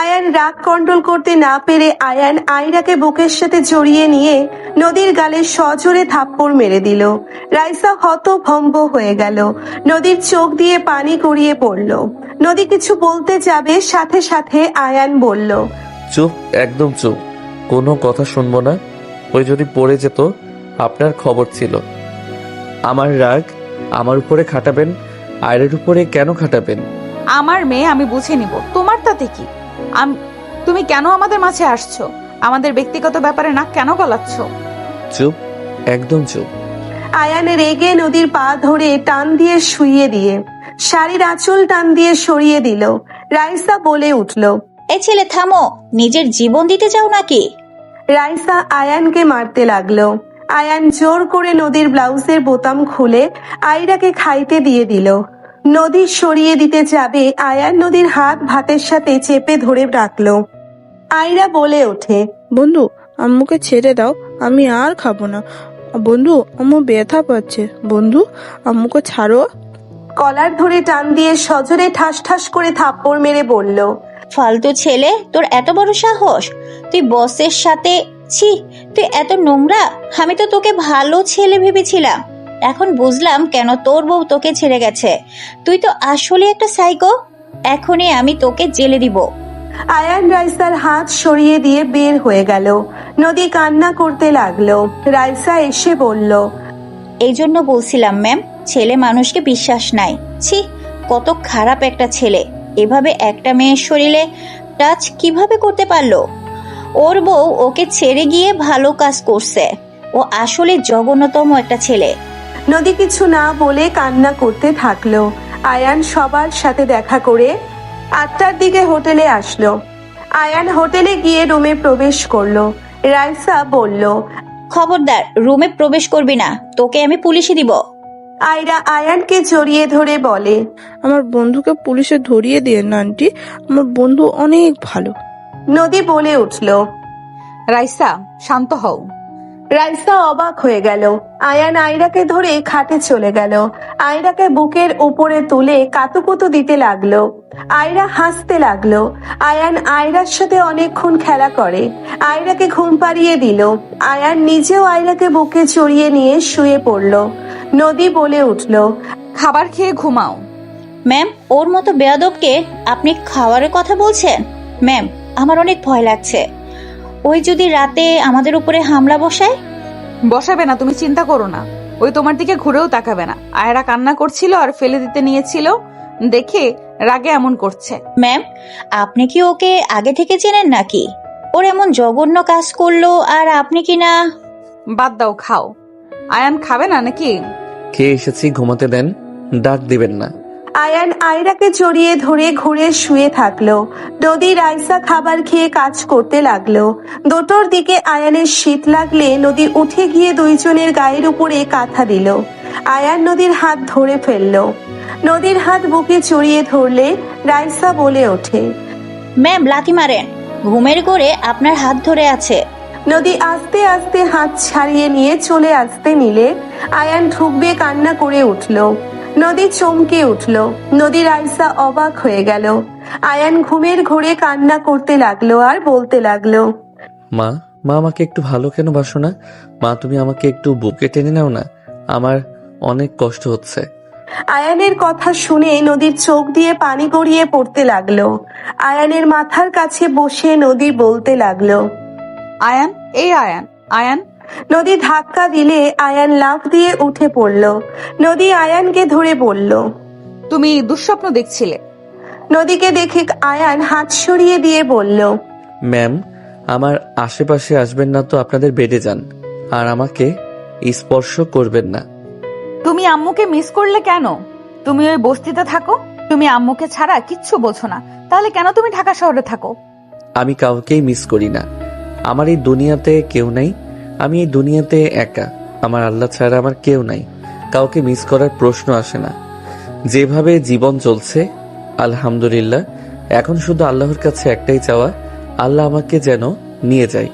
Speaker 3: আয়ান রাগ কন্ট্রোল করতে না পেরে আয়ান আয়রাকে বুকের সাথে জড়িয়ে নিয়ে নদীর গালে সজোরে থাপ্পড় মেরে দিল। রাইসা হতভম্ব হয়ে গেল। নদীর চোখ দিয়ে পানি গড়িয়ে পড়ল। নদী কিছু বলতে যাবে, সাথে সাথে আয়ান বলল,
Speaker 2: চুপ, একদম চুপ, কোনো কথা শুনবো না। ওই যদি পড়ে যেত আপনার খবর ছিল। আমার রাগ আমার উপরে খাটাবেন, আয়রের উপরে কেন খাটাবেন?
Speaker 1: আমার মেয়ে, আমি বুঝে নিব, তোমার তাতে কি? তুমি কেন আমাদের মাঝে আসছো? আমাদের ব্যক্তিগত ব্যাপারে নাক কেন গলাচ্ছ?
Speaker 2: চুপ, একদম চুপ।
Speaker 3: আয়ান রেগে নদীর পা ধরে টান দিয়ে শুইয়ে দিয়ে শাড়ির আঁচল টান দিয়ে সরিয়ে দিল। রাইসা বলে উঠল,
Speaker 10: এই ছেলে থামো, নিজের জীবন দিতে চাও নাকি?
Speaker 3: রাইসা আয়ানকে মারতে লাগলো। আয়ান জোর করে নদীর ব্লাউজের বোতাম খুলে আয়রাকে খাইতে দিয়ে দিল। নদী সরিয়ে দিতে যাবে, আয়ান নদীর হাত ভাতের সাথে চেপে ধরে রাখলো। আয়রা বলে ওঠে,
Speaker 12: বন্ধু আম্মুকে ছেড়ে দাও, আমি আর খাবো না। বন্ধু আম্মু ব্যথা পাচ্ছে, বন্ধু আম্মুকে ছাড়ো।
Speaker 3: কলার ধরে টান দিয়ে সজোরে ঠাস ঠাস করে থাপ্পড় মেরে বলল,
Speaker 10: ফালতু ছেলে, তোর এত বড় সাহস! তুই বসের সাথে, ছি, তুই এত নোংরা! আমি তো তোকে ভালো ছেলে ভেবেছিলাম, এখন বুঝলাম কেন তোর বউ তোকে ছেড়ে গেছে। তুই তো আসলে একটা সাইকো। এখনই আমি তোকে জেলে দিব।
Speaker 3: আয়ান রাইসার হাত সরিয়ে দিয়ে বের হয়ে গেল। নদী কান্না করতে লাগলো। রাইসা এসে বলল,
Speaker 10: এই জন্য বলছিলাম ম্যাম, ছেলে মানুষকে বিশ্বাস নাই। ছি, কত খারাপ একটা ছেলে! এভাবে একটা মেয়ের শরীরে টাচ কিভাবে করতে পারলো? ওর বউ ওকে ছেড়ে গিয়ে ভালো কাজ করছে। ও আসলে জঘন্যতম একটা ছেলে।
Speaker 3: নদী কিছু না বলে কান্না করতে থাকলো। আয়ান সবার সাথে দেখা করে 8টার দিকে হোটেলে আসলো। আয়ান হোটেলে গিয়ে রুমে প্রবেশ করলো। রাইসা বলল,
Speaker 10: খবরদার রুমে প্রবেশ করবি না, তোকে আমি পুলিশে দিব।
Speaker 3: আয়রা আয়ানকে জড়িয়ে ধরে বলে,
Speaker 12: আমার বন্ধুকে পুলিশে ধরিয়ে দিয়ে না আন্টি, আমার বন্ধু অনেক ভালো।
Speaker 3: নদী বলে উঠল,
Speaker 1: রাইসা শান্ত হও।
Speaker 3: রাইসা অবাক হয়ে গেল। আয়ান আয়রাকে ধরে খাটে চলে গেল। আয়রাকে বুকের উপরে তুলে কাতুকুতু দিতে লাগলো। আয়রা হাসতে লাগলো। আয়ান আয়রার সাথে অনেকক্ষণ খেলা করে। আয়রাকে ঘুম পাড়িয়ে দিল। আয়ান নিজেও আয়রাকে বুকে চড়িয়ে নিয়ে শুয়ে পড়ল। নদী বলে উঠল,
Speaker 1: খাবার খেয়ে ঘুমাও।
Speaker 10: ম্যাম, ওর মতো বেয়াদবকে আপনি খাওয়ারের কথা বলছেন? ম্যাম, আমার অনেক ভয় লাগছে। ওই যদি রাতে আমাদের উপরে হামলা
Speaker 1: বসাবে না, তুমি চিন্তা করো না। ওই তোমার দিকে ঘুরেও তাকাবে না। আয়রা কান্না করছিল আর ফেলে দিতে নিয়েছিল দেখে রাগে এমন করছে।
Speaker 10: ম্যাম, আপনি কি ওকে আগে থেকে চেনেন নাকি? ওর এমন জঘন্য কাজ করলো আর আপনি কি না?
Speaker 1: বাদ দাও, খাও। আয়ান খাবে না নাকি?
Speaker 2: খেয়ে এসেছি, ঘুমাতে দেন, ডাক দিবেন না।
Speaker 3: আয়ান আয়রাকে জড়িয়ে ধরে ঘুরে শুয়ে থাকলো। নদী রাইসা খাবার খেয়ে কাজ করতে লাগলো। দুটোর দিকে আয়ানের শীত লাগলে নদী উঠে গিয়ে দুইজনের গায়ের উপরে কাঁথা দিল। আয়ান নদীর হাত ধরে ফেললো। নদীর হাত বুকে জড়িয়ে ধরলে রাইসা বলে ওঠে,
Speaker 10: ম্যাম লাথি মারেন, ঘুমের ঘোরে আপনার হাত ধরে আছে।
Speaker 3: নদী আস্তে আস্তে হাত ছাড়িয়ে নিয়ে চলে আসতে নিলে আয়ান ঢুকবে কান্না করে উঠল। নদী চমকে উঠল। নদী রাইসা অবাক হয়ে গেল। আয়ান ঘুমের ঘোরে কান্না করতে লাগলো আর বলতে লাগলো,
Speaker 2: মা, মা আমাকে একটু ভালো কেন বাসো না? মা, তুমি আমাকে একটু বুকে টেনে নাও না, আমার অনেক কষ্ট হচ্ছে।
Speaker 3: আয়ানের কথা শুনে নদীর চোখ দিয়ে পানি গড়িয়ে পড়তে লাগলো। আয়ানের মাথার কাছে বসে নদী বলতে লাগলো,
Speaker 1: আয়ান, এই আয়ান, আয়ান।
Speaker 3: নদী ধাক্কা দিলে আয়ান লাফ দিয়ে উঠে পড়ল। নদী আয়ানকে ধরে বলল,
Speaker 1: তুমি দুঃস্বপ্ন দেখছিলে।
Speaker 3: নদীকে দেখে আয়ান হাত সরিয়ে দিয়ে বলল,
Speaker 2: ম্যাম, আমার আশেপাশে আসবেন না তো আপনাদের বেডে যান, আর আমাকে স্পর্শ করবেন না।
Speaker 1: তুমি আম্মুকে মিস করলে কেন? তুমি ওই বস্তিতে থাকো, তুমি আম্মুকে ছাড়া কিচ্ছু বোঝো না, তাহলে কেন তুমি ঢাকা শহরে থাকো?
Speaker 2: আমি কাউকেই মিস করি না। আমার এই দুনিয়াতে কেউ নেই, আমি এই দুনিয়াতে একা, আমার আল্লাহ ছাড়া আমার কেউ নাই, কাউকে মিস করার প্রশ্ন আসে না। যেভাবে জীবন চলছে আলহামদুলিল্লাহ, এখন শুধু আল্লাহর কাছে একটাই চাওয়া, আল্লাহ আমাকে যেন নিয়ে যায়।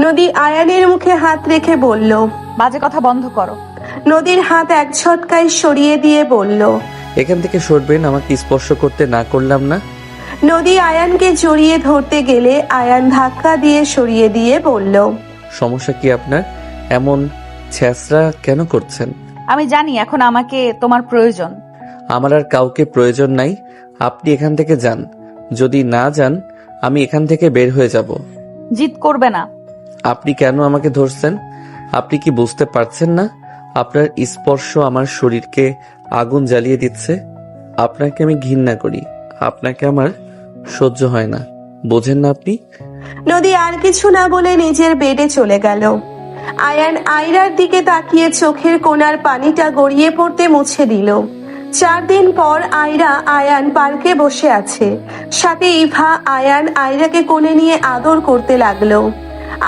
Speaker 3: নদী আয়ানের মুখে হাত রেখে বলল।
Speaker 1: বাজে কথা বন্ধ করো।
Speaker 3: নদীর হাত এক ঝটকায় সরিয়ে দিয়ে বলল।
Speaker 2: এখান থেকে সরবেন, আমাকে স্পর্শ করতে না করলাম না।
Speaker 3: নদী আয়ানকে জড়িয়ে ধরতে গেলে আয়ান ধাক্কা দিয়ে সরিয়ে দিয়ে বলল।
Speaker 2: সমস্যা কি আপনার? এমন ছ্যাঁচড়া কেন করছেন?
Speaker 1: আমি জানি এখন আমাকে তোমার প্রয়োজন।
Speaker 2: আমার আর কাউকে প্রয়োজন নাই, আপনি এখান থেকে যান। যদি না যান আমি এখান থেকে বের হয়ে যাব।
Speaker 1: জিদ করবে না।
Speaker 2: আপনি কেন আমাকে ধরছেন? আপনি কি বুঝতে পারছেন না আপনার স্পর্শ আমার শরীরকে আগুন জ্বালিয়ে দিচ্ছে? আপনাকে আমি ঘৃণা করি, আপনাকে আমার সহ্য হয় না, বোঝেন না আপনি?
Speaker 3: নদী আর কিছু না বলে নিজের বেডে চলে গেল। আয়ান আয়রার দিকে তাকিয়ে চোখের কোণার পানিটা গড়িয়ে পড়তে মুছে দিল। 4 দিন পর আয়রা আয়ান পার্কে বসে আছে, সাথে ইভা আয়ান আয়রাকে কোলে নিয়ে আদর করতে লাগলো।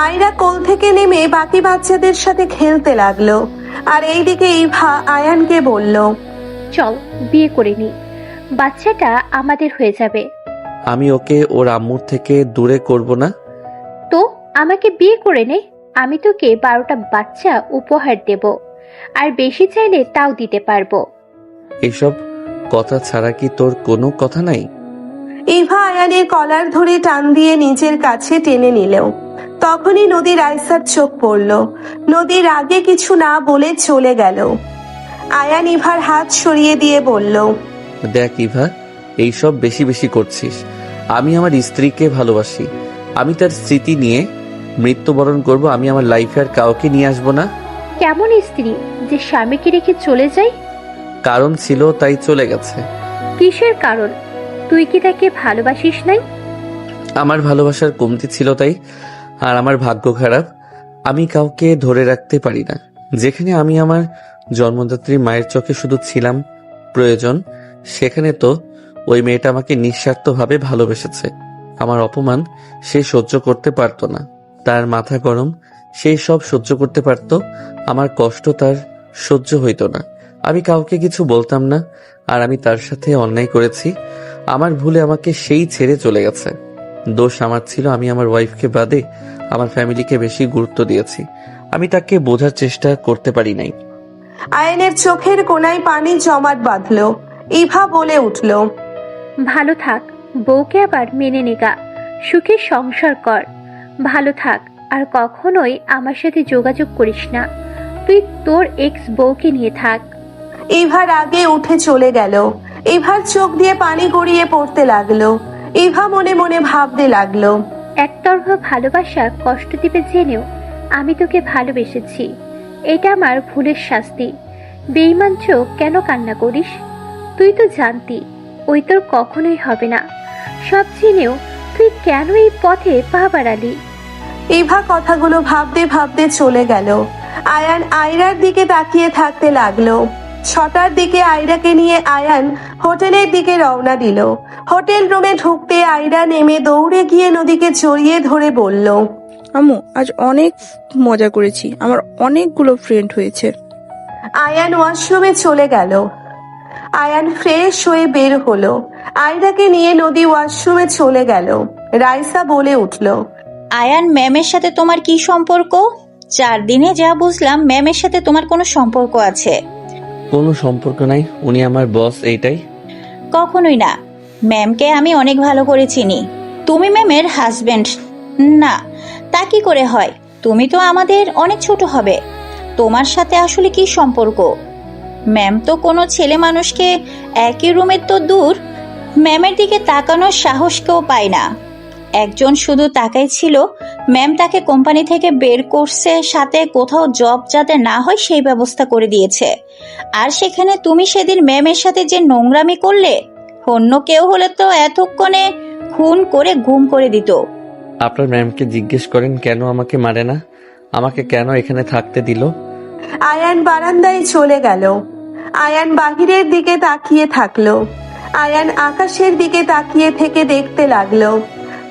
Speaker 3: আয়রা কোল থেকে নেমে বাকি বাচ্চাদের সাথে খেলতে লাগলো। আর এইদিকে ইভা আয়ানকে বলল,
Speaker 15: চল বিয়ে করে নি, বাচ্চাটা আমাদের হয়ে যাবে।
Speaker 2: আমি ওকে ওর আম্মুর থেকে দূরে করব না।
Speaker 15: তো আমাকে বিয়ে করে নে, আমি তোকে 12টা বাচ্চা উপহার দেব, আর বেশি চাইলে তাও দিতে পারবো।
Speaker 2: এসব কথা ছাড়া কি তোর কোনো কথা নাই?
Speaker 3: ইভা আয়ানের কলার ধরে টান দিয়ে নিজের কাছে টেনে নিল। তখনই নদীর আয়সার চোখ পড়ল। নদীর আগে কিছু না বলে চলে গেল। আয়ান ইভার হাত সরিয়ে দিয়ে বলল,
Speaker 2: দেখ ইভা, এইসব বেশি বেশি করছিস। আমি আমার স্ত্রীকে ভালোবাসি, আমি তার স্মৃতি নিয়ে মৃত্যুবরণ করব, আমি আমার লাইফে আর কাউকে নিয়ে আসবো না।
Speaker 15: কেমন স্ত্রী যে স্বামীকে রেখে চলে যায়?
Speaker 2: কারণ ছিল তাই চলে গেছে।
Speaker 15: কিসের কারণ? তুই কি তাকে ভালোবাসিস নাই?
Speaker 2: আমার ভালোবাসার কমতি ছিল তাই, আর আমার ভাগ্য খারাপ, আমি কাউকে ধরে রাখতে পারি না। যেখানে আমি আমার জন্মদাত্রী মায়ের চোখে শুধু ছিলাম প্রয়োজন, সেখানে তো ওই মেয়েটা আমাকে নিঃস্বার্থভাবে ভালোবেসেছে। আমার অপমান সে সহ্য করতে পারতো না, তার মাথা গরম, সেই সব সহ্য করতে পারত, আমার কষ্ট তার সহ্য হইতো না। আমি কাউকে কিছু বলতাম না, আর আমি তার সাথে অন্যায় করেছি। আমার ভুলে আমাকে সেই ছেড়ে চলে গেছে। দোষ আমার ছিল, আমি আমার ওয়াইফকে বাদে আমার ফ্যামিলিকে বেশি গুরুত্ব দিয়েছি। আমি তাকে বোঝার চেষ্টা করতে পারি নাই।
Speaker 3: আয়নের চোখের কোণায় পানি জমাট বাঁধল। ইভা বলে উঠল,
Speaker 15: ভালো থাক, বউকে আবার মেনে নেগা, সুখে সংসার কর, ভালো থাক, আর কখনোই আমার সাথে যোগাযোগ করিস না। তুই তোর এক্স বউকে নিয়ে থাক।
Speaker 3: ইভার আগে উঠে চলে গেল। ইভার চোখ দিয়ে পানি গড়িয়ে পড়তে লাগলো। ইভা মনে মনে ভাবতে লাগলো,
Speaker 15: একতরফা ভালোবাসা কষ্ট দিবে জেনেও আমি তোকে ভালোবেসেছি, এটা আমার ভুলের শাস্তি। বেঈমান চোখ কেন কান্না করিস? তুই তো জানতি ওই তোর কখনোই হবে না, সব জেনেও তুই কেন এই পথে পা বাড়ালি?
Speaker 3: ইভা কথাগুলো ভাবতে ভাবতে চলে গেল। আয়ান আয়রার দিকে তাকিয়ে থাকতে লাগলো। 6টার দিকে আয়রাকে নিয়ে আয়ান হোটেলের দিকে রওনা দিল। হোটেল রুমে ঢুকতে আয়রা নেমে দৌড়ে গিয়ে নদীকে জড়িয়ে ধরে বলল,
Speaker 12: আম্মু আজ অনেক মজা করেছি, আমার অনেকগুলো ফ্রেন্ড হয়েছে।
Speaker 3: আয়ান ওয়াশরুমে চলে গেল। আয়ান ফ্রেশ হয়ে বের হলো। আয়রাকে নিয়ে নদী ওয়াশরুমে চলে গেল। রাইসা বলে উঠল,
Speaker 10: আয়ান ম্যামের সাথে তোমার কি সম্পর্ক? 4 দিনে যা বুঝলাম ম্যামের সাথে তোমার কোনো সম্পর্ক আছে।
Speaker 2: কোনো সম্পর্ক নাই, উনি আমার বস, এইটাই।
Speaker 10: কখনোই না, ম্যামকে আমি অনেক ভালো করে চিনি। তুমি ম্যামের হাজবেন্ড না, তা কি করে হয়? তুমি তো আমাদের অনেক ছোট হবে, তোমার সাথে আসলে কি সম্পর্ক? ম্যাম তো কোনো ছেলে মানুষকে একই রুমের তো দূর, ম্যামের দিকে তাকানোর সাহস কেউ পায় না। একজন শুধু তাকাই ছিল, ম্যাম তাকে কোম্পানি থেকে বের করছে, সাথে কোথাও জব যাতে না হয় সেই ব্যবস্থা করে দিয়েছে। আর সেখানে তুমি সেদিন ম্যামের সাথে যে নোংরামি করলে, অন্য কেউ হলে তো এতক্ষণে খুন করে গুম করে দিত।
Speaker 2: আপনার ম্যামকে জিজ্ঞেস করেন কেন আমাকে মারে না, আমাকে কেন এখানে থাকতে দিল।
Speaker 3: আয়ান বারান্দায় চলে গেল। আয়ান বাহিরের দিকে তাকিয়ে থাকলো। আয়ান আকাশের দিকে তাকিয়ে থেকে দেখতে লাগলো।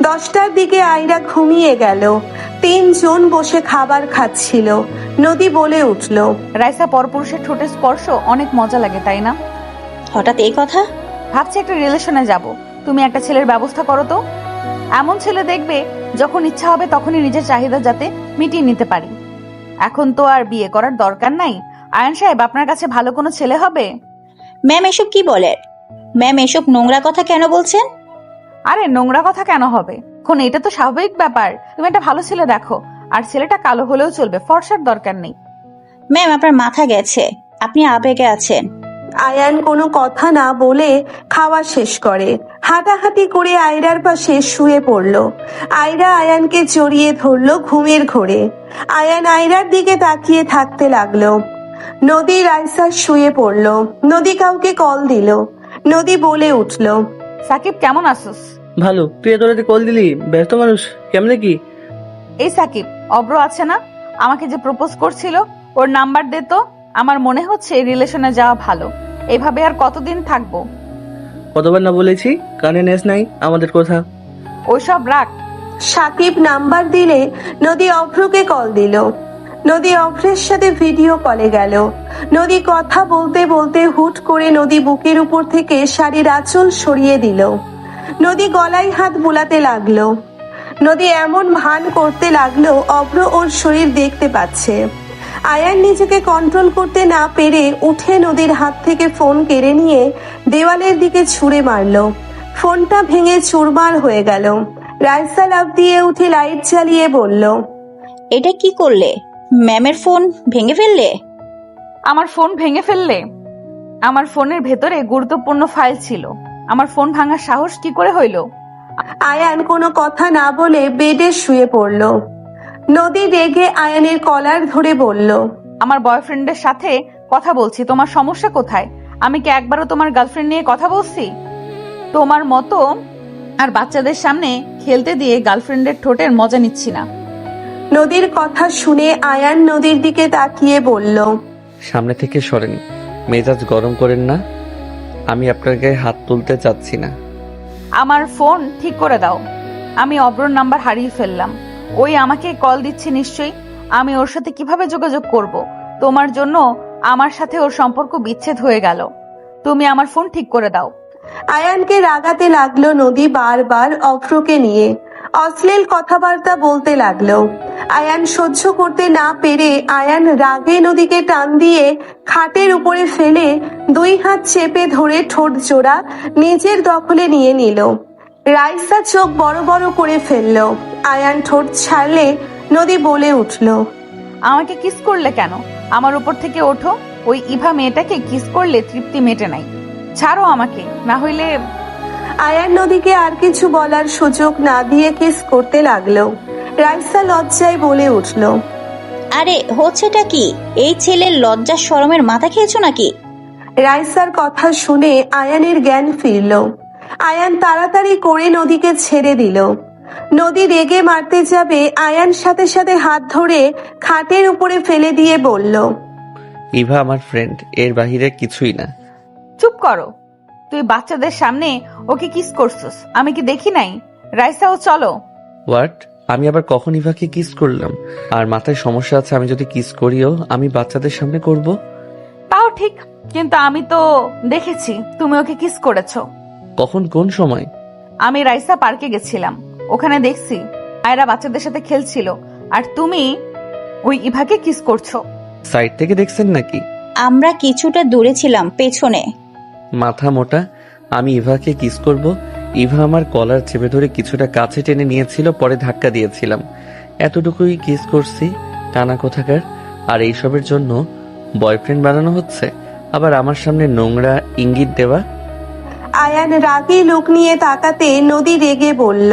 Speaker 3: 10টার দিকে আয়রা ঘুমিয়ে গেল। তিনজন বসে খাবার খাচ্ছিল। নদী বলে উঠল,
Speaker 1: রাইসা, পরপুরুষের ঠোঁটে স্পর্শ অনেক মজা লাগে, তাই না?
Speaker 10: হঠাৎ এই কথা?
Speaker 1: ভাবছি একটা রিলেশনে যাব, তুমি একটা ছেলের ব্যবস্থা করো তো। এমন ছেলে দেখবে যখন ইচ্ছা হবে তখনই নিজের চাহিদা যাতে মিটিয়ে নিতে পারি। এখন তো আর বিয়ে করার দরকার নাই। আয়ান সাহেব, আপনার কাছে ভালো কোনো ছেলে হবে?
Speaker 10: ম্যাম এসব কি বলেন? ম্যাম এসব নোংরা কথা কেন বলছেন?
Speaker 1: আরে নোংরা কথা কেন হবে, এখন এটা তো স্বাভাবিক ব্যাপার। তুমি একটা ভালো ছেলে দেখো, আর ছেলেটা কালো হলেও চলবে, ফর্সার দরকার নেই।
Speaker 10: ম্যাম আপনার মাথা গেছে, আপনি আবেগে আছেন।
Speaker 3: আয়ান কোনো কথা না বলে খাওয়া শেষ করে হাঁটাহাঁটি করে আয়রার পাশে শুয়ে পড়ল। আয়রা আয়ানকে জড়িয়ে ধরল ঘুমের ঘোরে। আয়ান আয়রার দিকে তাকিয়ে থাকতে লাগলো। নদী রাইসা শুয়ে পড়ল। নদী কাউকে কল দিল। নদী বলে উঠল,
Speaker 1: সাকিব কেমন আছিস?
Speaker 13: ভালো, তুই এত রাতে কল দিলি? ব্যস্ত মানুষ, কেমনে কি?
Speaker 1: এই সাকিব, অব্র আছে না, আমাকে যে প্রপোজ করছিল, ওর নাম্বার দে তো। আমার মনে হচ্ছে এই রিলেশনে যাওয়া ভালো। এইভাবে আর কতদিন থাকবো?
Speaker 13: কতবার না বলেছি, কানে নেস নাই আমাদের কথা।
Speaker 1: ওইসব রাখ।
Speaker 3: সাকিব নাম্বার দিলে নদী অভ্রকে কল দিল। নদী অভ্রের সাথে ভিডিও কলে গেল। নদী কথা বলতে বলতে হুট করে নদী বুকের উপর থেকে শাড়ির আঁচল সরিয়ে দিল। নদী গলায় হাত বুলাতে লাগলো। নদী এমন ভান করতে লাগলো অভ্র ওর শরীর দেখতে পাচ্ছে। আয়ান নিজেকে কন্ট্রোল করতে না পেরে উঠে নদীর হাত থেকে ফোন কেড়ে নিয়ে দেওয়ালের দিকে ছুঁড়ে মারলো। ফোনটা ভেঙে চুরমার হয়ে গেল। রাইসা লাফ দিয়ে উঠে লাইট জ্বালিয়ে বলল,
Speaker 10: এটা কি করলে? ম্যামের ফোন ভেঙে ফেললে?
Speaker 1: আমার ফোন ভেঙে ফেললে? আমার ফোনের ভেতরে গুরুত্বপূর্ণ ফাইল ছিল, আমার ফোন ভাঙার সাহস কি করে হইল?
Speaker 3: আয়ান কোনো কথা না বলে বেডে শুয়ে পড়ল। নদী রেগে আয়ানের কলার ধরে বলল,
Speaker 1: আমার বয়ফ্রেন্ডের সাথে কথা বলছি, তোমার সমস্যা কোথায়? আমি কি একবারও তোমার গার্লফ্রেন্ড নিয়ে কথা বলছি? তোমার মতো আর বাচ্চাদের সামনে খেলতে দিয়ে গার্লফ্রেন্ডের ঠোঁটের মজা নিচ্ছি না।
Speaker 3: নদীর কথা শুনে আয়ান নদীর দিকে তাকিয়ে বলল,
Speaker 2: সামনে থেকে সরেন, মেজাজ গরম করেন না। আমি আপনার গায়ে হাত তুলতে চাচ্ছি না।
Speaker 1: আমার ফোন ঠিক করে দাও। আমি অব্রর নাম্বার হারিয়ে ফেললাম। ওই আমাকে কল দিচ্ছে নিশ্চয়ই। আমি ওর সাথে কিভাবে যোগাযোগ করব? তোমার জন্য আমার সাথে ওর সম্পর্ক বিচ্ছেদ হয়ে গেল। তুমি আমার ফোন ঠিক করে দাও।
Speaker 3: আয়ানকে রাগাতে লাগলো নদী বারবার অভ্রকে নিয়ে অশ্লীল কথাবার্তা বলতে লাগলো। আয়ান সহ্য করতে না পেরে আয়ান রাগে নদীকে টান দিয়ে খাটের উপরে ফেলে দুই হাত চেপে ধরে ঠোঁট জোড়া নিজের দখলে নিয়ে নিল। রাইসা চোখ বড় বড় করে ফেলল। আয়ান ঠোঁট ছাড়লে নদী বলে উঠল,
Speaker 1: আমাকে কিস করলে কেন? আমার উপর থেকে ওঠো। ওই ইভা মেয়েটাকে কিস করলে তৃপ্তি মেটে নাই। ছাড়ো আমাকে, না হইলে।
Speaker 3: আয়ান নদীকে আর কিছু বলার সুযোগ না দিয়ে কিস করতে লাগলো। রাইসা লজ্জায় বলে উঠল,
Speaker 10: আরে হচ্ছেটা কি? এই ছেলের লজ্জা শরমের মাথা খেয়েছো নাকি?
Speaker 3: রাইসার কথা শুনে আয়ানের জ্ঞান ফিরল। আয়ান তাড়াতাড়ি করে নদীকে ছেড়ে দিল। নদী রেগে মারতে যাবে, আয়ান সাথে সাথে হাত ধরে খাটের উপরে ফেলে দিয়ে বলল,
Speaker 2: ইভা আমার ফ্রেন্ড, এর বাহিরে কিছুই না।
Speaker 1: চুপ করো। তুই বাচ্চাদের সামনে ওকে কিস করছিস, আমি কি দেখি নাই? রাইসা, ও চলো।
Speaker 2: হোয়াট? আমি আবার কখন ইভাকে কিস করলাম? আর মাথায় সমস্যা আছে, আমি যদি কিস করিও আমি বাচ্চাদের সামনে করব?
Speaker 1: তাও ঠিক, কিন্তু আমি তো দেখেছি তুমি ওকে কিস করেছো।
Speaker 2: কখন, কোন সময়?
Speaker 1: আমি রাইসা পার্কে গেছিলাম, ওখানে দেখছি আয়রা বাচ্চাদের সাথে খেলছিল, আর তুমি ওই ইভাকে কিস করছো।
Speaker 2: সাইড থেকে দেখছেন নাকি?
Speaker 10: আমরা কিছুটা দূরে ছিলাম, পেছনে।
Speaker 2: মাথা মোটা, আমি ইভাকে কিস করব? ইভা আমার কলার চেপে ধরে কিছুটা কাছে টেনে নিয়েছিল, পরে ধাক্কা দিয়েছিলাম। এতটুকুই কিস করছি, টানা কোথাকার। আর এইসবের জন্য বয়ফ্রেন্ড বানানো হচ্ছে, আবার আমার সামনে নোংরা ইঙ্গিত দেওয়া।
Speaker 3: আয়ান রাগী লোক নিয়ে তাকাতে নদী রেগে বলল,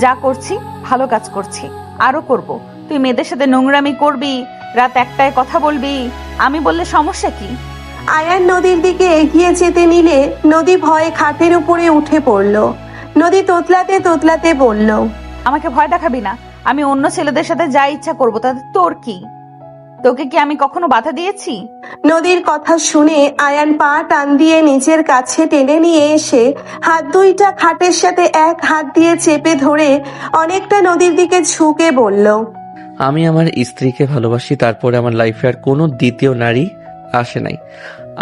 Speaker 1: যা করছি ভালো কাজ করছি, আরো করব। তুই মেয়েদের সাথে নোংরামি করবি, রাত 1টায় কথা বলবি, আমি বললে সমস্যা কি?
Speaker 3: আয়ান নদীর দিকে এগিয়ে যেতে নিলে নদী ভয়ে খাটের উপরে উঠে পড়ল। নদী তোতলাতে তোতলাতে বলল,
Speaker 1: আমাকে ভয় দেখাবি না। আমি অন্য ছেলেদের সাথে যা ইচ্ছা করব, তাতে তোর কি? তোকে কি আমি কখনো বাধা দিয়েছি?
Speaker 3: নদীর কথা শুনে আয়ান পা টান দিয়ে নিজের কাছে টেনে নিয়ে এসে হাত দুইটা খাটের সাথে এক হাত দিয়ে চেপে ধরে অনেকটা নদীর দিকে ঝুঁকে বলল,
Speaker 2: আমি আমার স্ত্রীকে ভালোবাসি, তারপরে আমার লাইফে আর কোনো দ্বিতীয় নারী আসে নাই।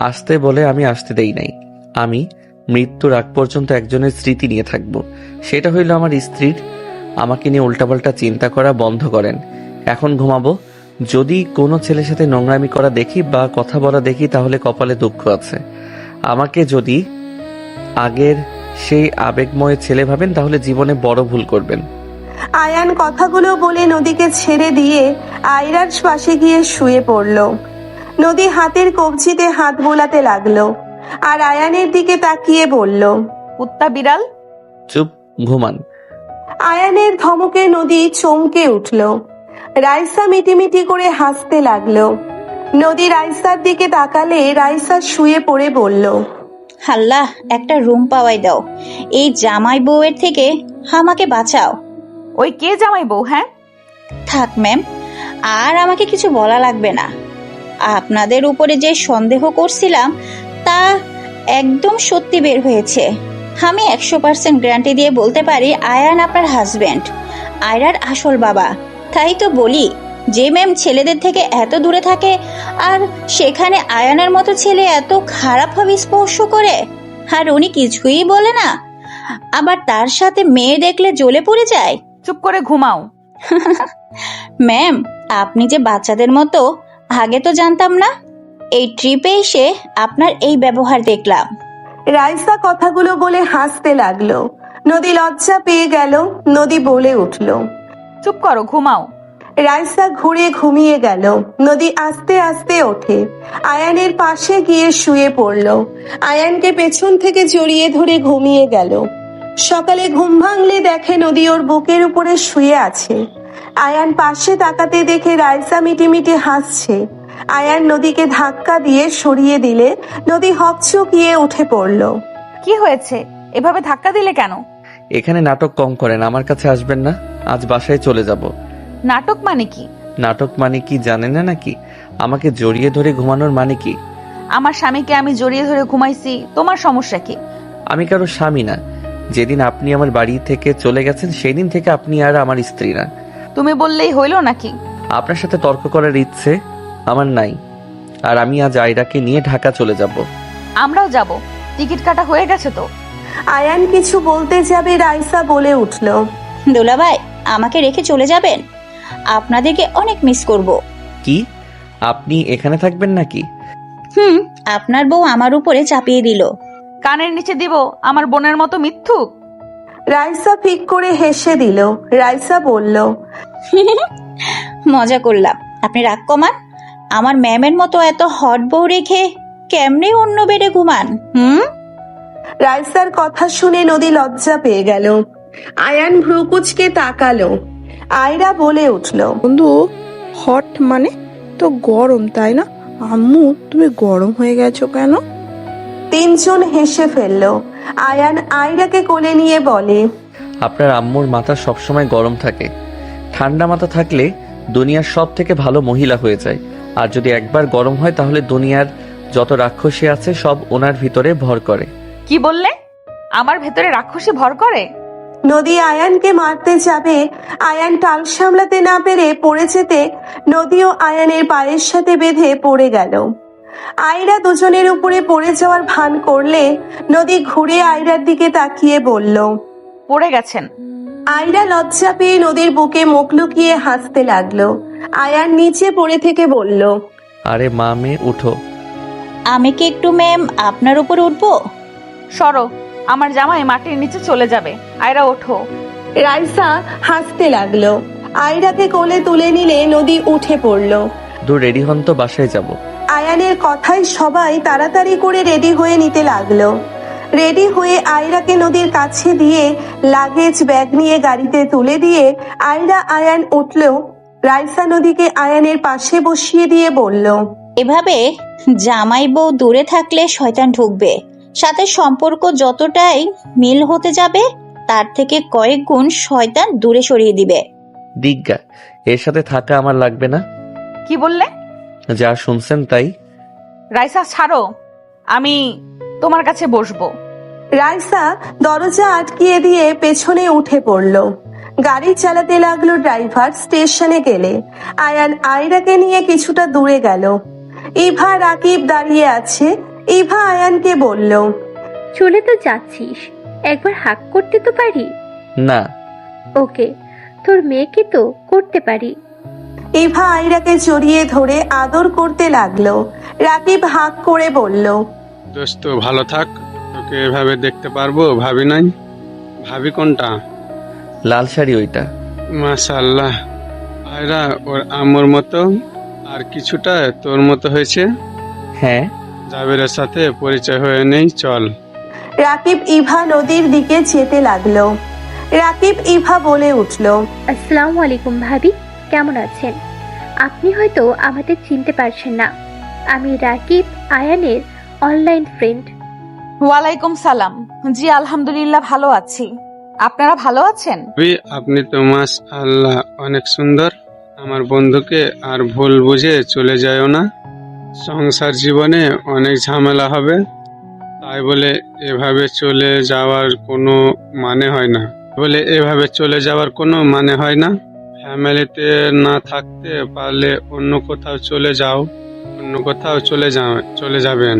Speaker 2: আসতে বলে আমি আসতে দেই নাই। আমি মৃত্যুর আগ পর্যন্ত একজনের স্মৃতি নিয়ে থাকব, সেটা হইল আমার স্ত্রীর। আমাকে নিয়ে উল্টাপাল্টা চিন্তা করা বন্ধ করেন। এখন ঘুমাবো। যদি কোনো ছেলের সাথে নোংরামি করা দেখি বা কথা বলা দেখি তাহলে কপালে দুঃখ আছে। আমাকে যদি আগের সেই আবেগময় ছেলে ভাবেন তাহলে জীবনে বড় ভুল করবেন।
Speaker 3: আয়ান কথাগুলো বলে নদীকে ছেড়ে দিয়ে আয়রার পাশে গিয়ে শুয়ে পড়ল। নদী হাতের কবজিতে হাত বোলাতে লাগলো আর আয়ানের দিকে তাকিয়ে বলল,
Speaker 1: কুত্তা বিড়াল।
Speaker 2: চুপ, ঘুমান।
Speaker 3: আয়ানের ধমকে নদী চমকে উঠল। রাইসা মিটিমিটি করে হাসতে লাগলো। নদী রাইসার দিকে তাকালে রাইসা শুয়ে পড়ে বলল,
Speaker 10: আল্লাহ, একটা রুম পাওয়াই দাও। এই জামাই বউয়ের থেকে আমাকে বাঁচাও।
Speaker 1: ওই কে জামাই বউ? হ্যাঁ,
Speaker 10: থাক ম্যাম, আর আমাকে কিছু বলা লাগবে না। আপনাদের উপরে যে সন্দেহ করছিলাম তা একদম সত্যি বের হয়েছে। আমি 100% গ্যারান্টি দিয়ে বলতে পারি আয়ান আপনার হাজবেন্ড, আয়রার আসল বাবা। তাই তো বলি, যে ম্যাম ছেলেদের থেকে এত দূরে থাকে আর সেখানে আয়ানের মতো ছেলে এত খারাপভাবে স্পর্শ করে আর উনি কিছুই বলে না, আবার তার সাথে মেয়ে দেখলে জ্বলে পড়ে যায়।
Speaker 1: চুপ করে ঘুমাও।
Speaker 10: ম্যাম, আপনি যে বাচ্চাদের মতো, আগে তো জানতাম না। এই ট্রিপে এসে আপনার এই ব্যবহার দেখলাম।
Speaker 3: রাইসা কথাগুলো বলে হাসতে লাগলো। নদী লজ্জা পেয়ে গেল। নদী বলে উঠল,
Speaker 1: চুপ করো, ঘুমাও।
Speaker 3: রাইসা ঘুরে ঘুমিয়ে গেল। নদী আস্তে আস্তে ওঠে আয়ানের পাশে গিয়ে শুয়ে পড়ল। আয়ানকে পেছন থেকে জড়িয়ে ধরে ঘুমিয়ে গেল। সকালে ঘুম ভাঙলে দেখে নদী ওর বুকের উপরে শুয়ে আছে। আয়ান পাশে তাকাতে দেখে রাইসা মিটিমিটি হাসছে। আয়ান নদীকে ধাক্কা দিয়ে সরিয়ে দিলে নদী হকচকিয়ে উঠে পড়ল।
Speaker 1: কি হয়েছে? এভাবে ধাক্কা দিলে কেন?
Speaker 2: এখানে নাটক কম করেন, আমার কাছে আসবেন না। আজ বাসায় চলে যাব।
Speaker 1: নাটক মানে কি?
Speaker 2: নাটক মানে কি জানেন না নাকি? আমাকে জড়িয়ে ধরে ঘুমানোর মানে কি?
Speaker 1: আমার স্বামীকে আমি জড়িয়ে ধরে ঘুমাইছি, তোমার সমস্যা কি?
Speaker 2: আমি কারো স্বামী না। যেদিন আপনি আমার বাড়ি থেকে চলে গেছেন সেই দিন থেকে আপনি আর আমার স্ত্রী না।
Speaker 1: তুমি বললেই হইল নাকি?
Speaker 2: আপনার সাথে তর্ক করার ইচ্ছে আমার নাই। আর আমি আজ আয়রাকে নিয়ে ঢাকা চলে যাব।
Speaker 1: আমরাও যাব। টিকিট কাটা হয়ে গেছে তো।
Speaker 3: আয়ান কিছু বলতে যাবে রাইসা বলে উঠল,
Speaker 10: দুলাভাই, আমাকে রেখে চলে যাবেন? আপনাদেরকে অনেক মিস করব।
Speaker 2: কি? আপনি এখানে থাকবেন নাকি?
Speaker 10: আপনার বউ আমার উপরে চাপিয়ে দিল।
Speaker 1: কানের নিচে দিব আমার বোনের মতো মিথ্যুক?
Speaker 3: রাইসা ফিক করে হেসে দিল। রাইসা বলল,
Speaker 10: মজা করলাম, আপনি রাগ কমান। আমার ম্যামের মতো এত হট বউ রেখে কেমনে অন্য বেডে ঘুমান?
Speaker 3: রাইসার কথা শুনে নদী লজ্জা পেয়ে গেল। আয়ান ভ্রুকুচকে তাকালো। আয়রা বলে উঠল,
Speaker 12: বন্ধু, হট মানে তো গরম, তাই না? আম্মু, তুমি গরম হয়ে গেছো কেন?
Speaker 3: তিনজন হেসে ফেলল। আয়ান আয়রাকে কোলে নিয়ে বলে,
Speaker 2: আপনার আম্মুর মাথা সবসময় গরম থাকে। ঠান্ডা মাথা থাকলে দুনিয়ার সব থেকে ভালো মহিলা হয়ে যায়। আর যদি একবার গরম হয় তাহলে দুনিয়ার যত রাক্ষসী আছে সব ওনার ভিতরে ভর করে।
Speaker 1: কি বললে? আমার ভেতরে রাক্ষসী ভর করে?
Speaker 3: নদী আয়ানকে মারতে যাবে। আয়ান টাল সামলাতে না পেরে পড়ে যেতে নদীও আয়ানের পায়ের সাথে বেঁধে পড়ে গেল। আয়রা দুজনের উপরে পড়ে যাওয়ার ভান করলে নদী ঘুরে আয়রার দিকে তাকিয়ে বলল,
Speaker 1: পড়ে গেছেন।
Speaker 3: আয়রা লজ্জা পেয়ে নদীর বুকে মুখ লুকিয়ে হাসতে লাগলো। আয়ান নিচে পড়ে থেকে বলল,
Speaker 2: আরে মা মেয়ে উঠো।
Speaker 10: আমি কি একটু ম্যাম আপনার উপর উঠবো?
Speaker 1: সরো, আমার জামাই মাটির নিচে চলে যাবে। আয়রা ওঠো।
Speaker 3: রাইসা হাসতে লাগলো। আয়রাকে কোলে তুলে নিলে নদী উঠে পড়ল।
Speaker 2: রেডি হন তো, বাসায় যাব।
Speaker 3: আয়ানের কথায় সবাই তাড়াতাড়ি করে রেডি হয়ে নিতে লাগলো। রেডি হয়ে আয়রাকে নদীর কাছে দিয়ে লাগেজ ব্যাগ নিয়ে গাড়িতে তুলে দিয়ে আয়রা আয়ান উঠল। রাইসা নদীকে আয়ানের পাশে বসিয়ে দিয়ে বলল,
Speaker 10: এভাবে জামাই বউ দূরে থাকলে শয়তান ঢুকবে, সাথে সম্পর্ক যতটাই মিল হতে যাবে তার থেকে কয়েক গুণ শয়তান দূরে সরিয়ে দিবে।
Speaker 2: দিগ্গা, এর সাথে থাকা আমার লাগবে না।
Speaker 1: কি বললে?
Speaker 2: যা শুনছেন তাই।
Speaker 1: রাইসা ছাড়ো, আমি তোমার কাছে বসবো।
Speaker 3: রাইসা দরজা আটকিয়ে দিয়ে পেছনে উঠে পড়ল। গাড়ি চালাতে লাগলো ড্রাইভার। স্টেশনে গেলে আয়ান আয়রাকে নিয়ে কিছুটা দূরে গেল। ইভা রাকিব দাঁড়িয়ে আছে। ইভা আয়ানকে বলল,
Speaker 15: চলে তো যাচ্ছিস, একবার হাক করতে তো পারি।
Speaker 2: না।
Speaker 15: ওকে, তোর মেয়েকে তো করতে পারি।
Speaker 3: ইভা আয়রাকে জড়িয়ে ধরে আদর করতে লাগলো। রাকিব হাক করে বলল,
Speaker 16: দোস্ত ভালো থাক, তোকে এভাবে দেখতে পারবো ভাবি নাই। ভাবি কোনটা?
Speaker 2: লাল শাড়ি ওইটা।
Speaker 16: মাশাআল্লাহ, আয়রা ওর আম্মুর মতো আর কিছুটা তোর মতো হয়েছে।
Speaker 2: হ্যাঁ।
Speaker 16: জাবেরের সাথে পরিচয় হয়ে নেই, চল।
Speaker 3: রাকিব ইভা নদীর দিকে যেতে লাগলো। রাকিব ইভা বলে উঠল,
Speaker 15: আসসালামু আলাইকুম ভাবি, কেমন আছেন? আপনি হয়তো আমাদের চিনতে পারছেন না, আমি রাকিব আয়ানের অনলাইন ফ্রেন্ড।
Speaker 1: ওয়ালাইকুম সালাম। জি আলহামদুলিল্লাহ ভালো আছি, আপনারা ভালো আছেন?
Speaker 16: আপনি তো মাশাআল্লাহ অনেক সুন্দর। আমার বন্ধুকে আর ভুল বুঝে চলে যায়ও না, সংসার জীবনে অনেক ঝামেলা হবে, তাই বলে এভাবে চলে যাওয়ার কোনো মানে হয় না। ফ্যামিলিতে না থাকতে পারলে অন্য কোথাও চলে যাবেন।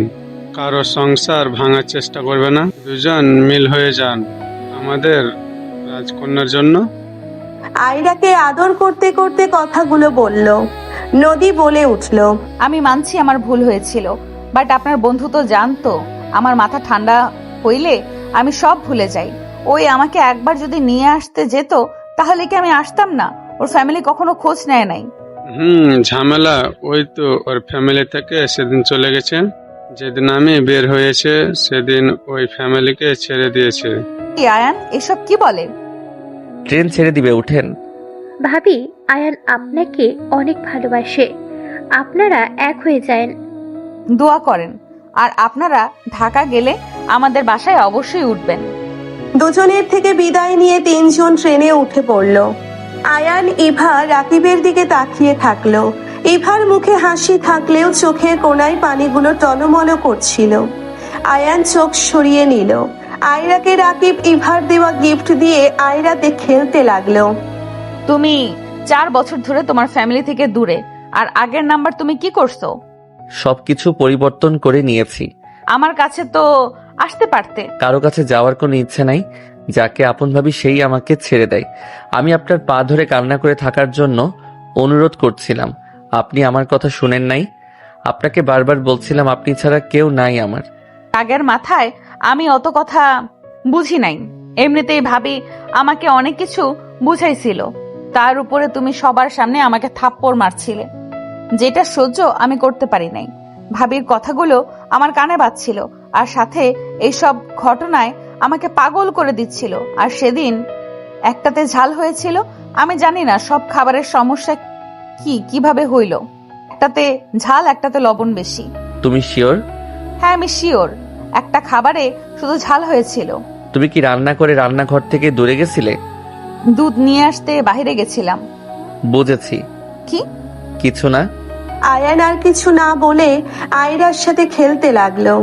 Speaker 16: কারো সংসার ভাঙার চেষ্টা করবে না, দুজন মিল হয়ে যান আমাদের রাজকন্যার জন্য।
Speaker 3: আয়রাকে আদর করতে করতে কথাগুলো বলল। নদী বলে উঠল,
Speaker 1: আমি মানছি আমার ভুল হয়েছিল, বাট আপনার বন্ধু তো জানতো আমার মাথা ঠান্ডা হইলে আমি সব ভুলে যাই। ওই আমাকে একবার যদি নিয়ে আসতে যেত তাহলে কি আমি আসতাম না? ওর ফ্যামিলি কখনো খোঁজ নেয় নাই।
Speaker 16: ঝামেলা ওই তো, ওর ফ্যামিলি থেকে সেদিন চলে গেছে। যেদিন আমি বের হয়েছে সেদিন ওই ফ্যামিলিকে ছেড়ে দিয়েছে।
Speaker 1: কি আয়ান এসব কি বলে?
Speaker 2: ট্রেন ছেড়ে দিবে, উঠেন।
Speaker 15: ভাবি, আয়ান আপনাকে অনেক ভালোবাসে, আপনারা এক হয়ে যান।
Speaker 1: দোয়া করেন, আর আপনারা ঢাকা গেলে আমাদের বাসায় অবশ্যই উঠবেন।
Speaker 3: দুজনের থেকে বিদায় নিয়ে তিনজন ট্রেনে উঠে পড়ল। আয়ান ইভা রাকিবের দিকে তাকিয়ে থাকলো। ইভার মুখে হাসি থাকলেও চোখের কোণায় পানিগুলো টলমল করছিল। আয়ান চোখ সরিয়ে নিল। আয়রাকে রাকিব ইভার দেওয়া গিফট দিয়ে আয়রাতে খেলতে লাগলো।
Speaker 1: তুমি 4 বছর ধরে তোমার ফ্যামিলি থেকে দূরে, আর আগের নাম্বার তুমি কি করছো?
Speaker 2: সবকিছু পরিবর্তন করে নিয়েছি।
Speaker 1: আমার কাছে তো আসতে পারতে।
Speaker 2: কারো কাছে যাওয়ার কোনো ইচ্ছে নাই। যাকে আপন ভাবি সেই আমাকে ছেড়ে দেয়। আমি আপনার পা ধরে কান্না করে থাকার জন্য অনুরোধ করছিলাম, আপনি আমার কথা শুনেন নাই। আপনাকে বারবার বলছিলাম আপনি ছাড়া কেউ নাই আমার।
Speaker 1: আগের মাথায় আমি অত কথা বুঝি নাই। এমনিতেই ভাবি আমাকে অনেক কিছু বুঝাইছিল, তার উপরে তুমি সবার সামনে আমাকে থাপ্পড় মারছিলে, যেটা সহ্য আমি করতে পারি নাই। ভাবির কথাগুলো আমার কানে বাজছিল, আর সাথে এইসব ঘটনায় আমাকে পাগল করে দিচ্ছিল। আর সেদিন একটাতে ঝাল হয়েছিল, আমি জানি না সব খাবারের সমস্যা কিভাবে হইল। একটাতে ঝাল, একটাতে লবণ বেশি।
Speaker 2: তুমি শিওর?
Speaker 1: হ্যাঁ আমি শিওর, একটা খাবারে শুধু ঝাল হয়েছিল।
Speaker 2: তুমি কি রান্না করে রান্নাঘর থেকে দূরে গেছিলে?
Speaker 1: দুধ নিয়ে আসতে বাইরে গেছিলাম।
Speaker 2: বুঝেছি।
Speaker 1: কি?
Speaker 2: কিছু না।
Speaker 3: আয়ান আর কিছু না বলে আয়রার সাথে খেলতে লাগলো।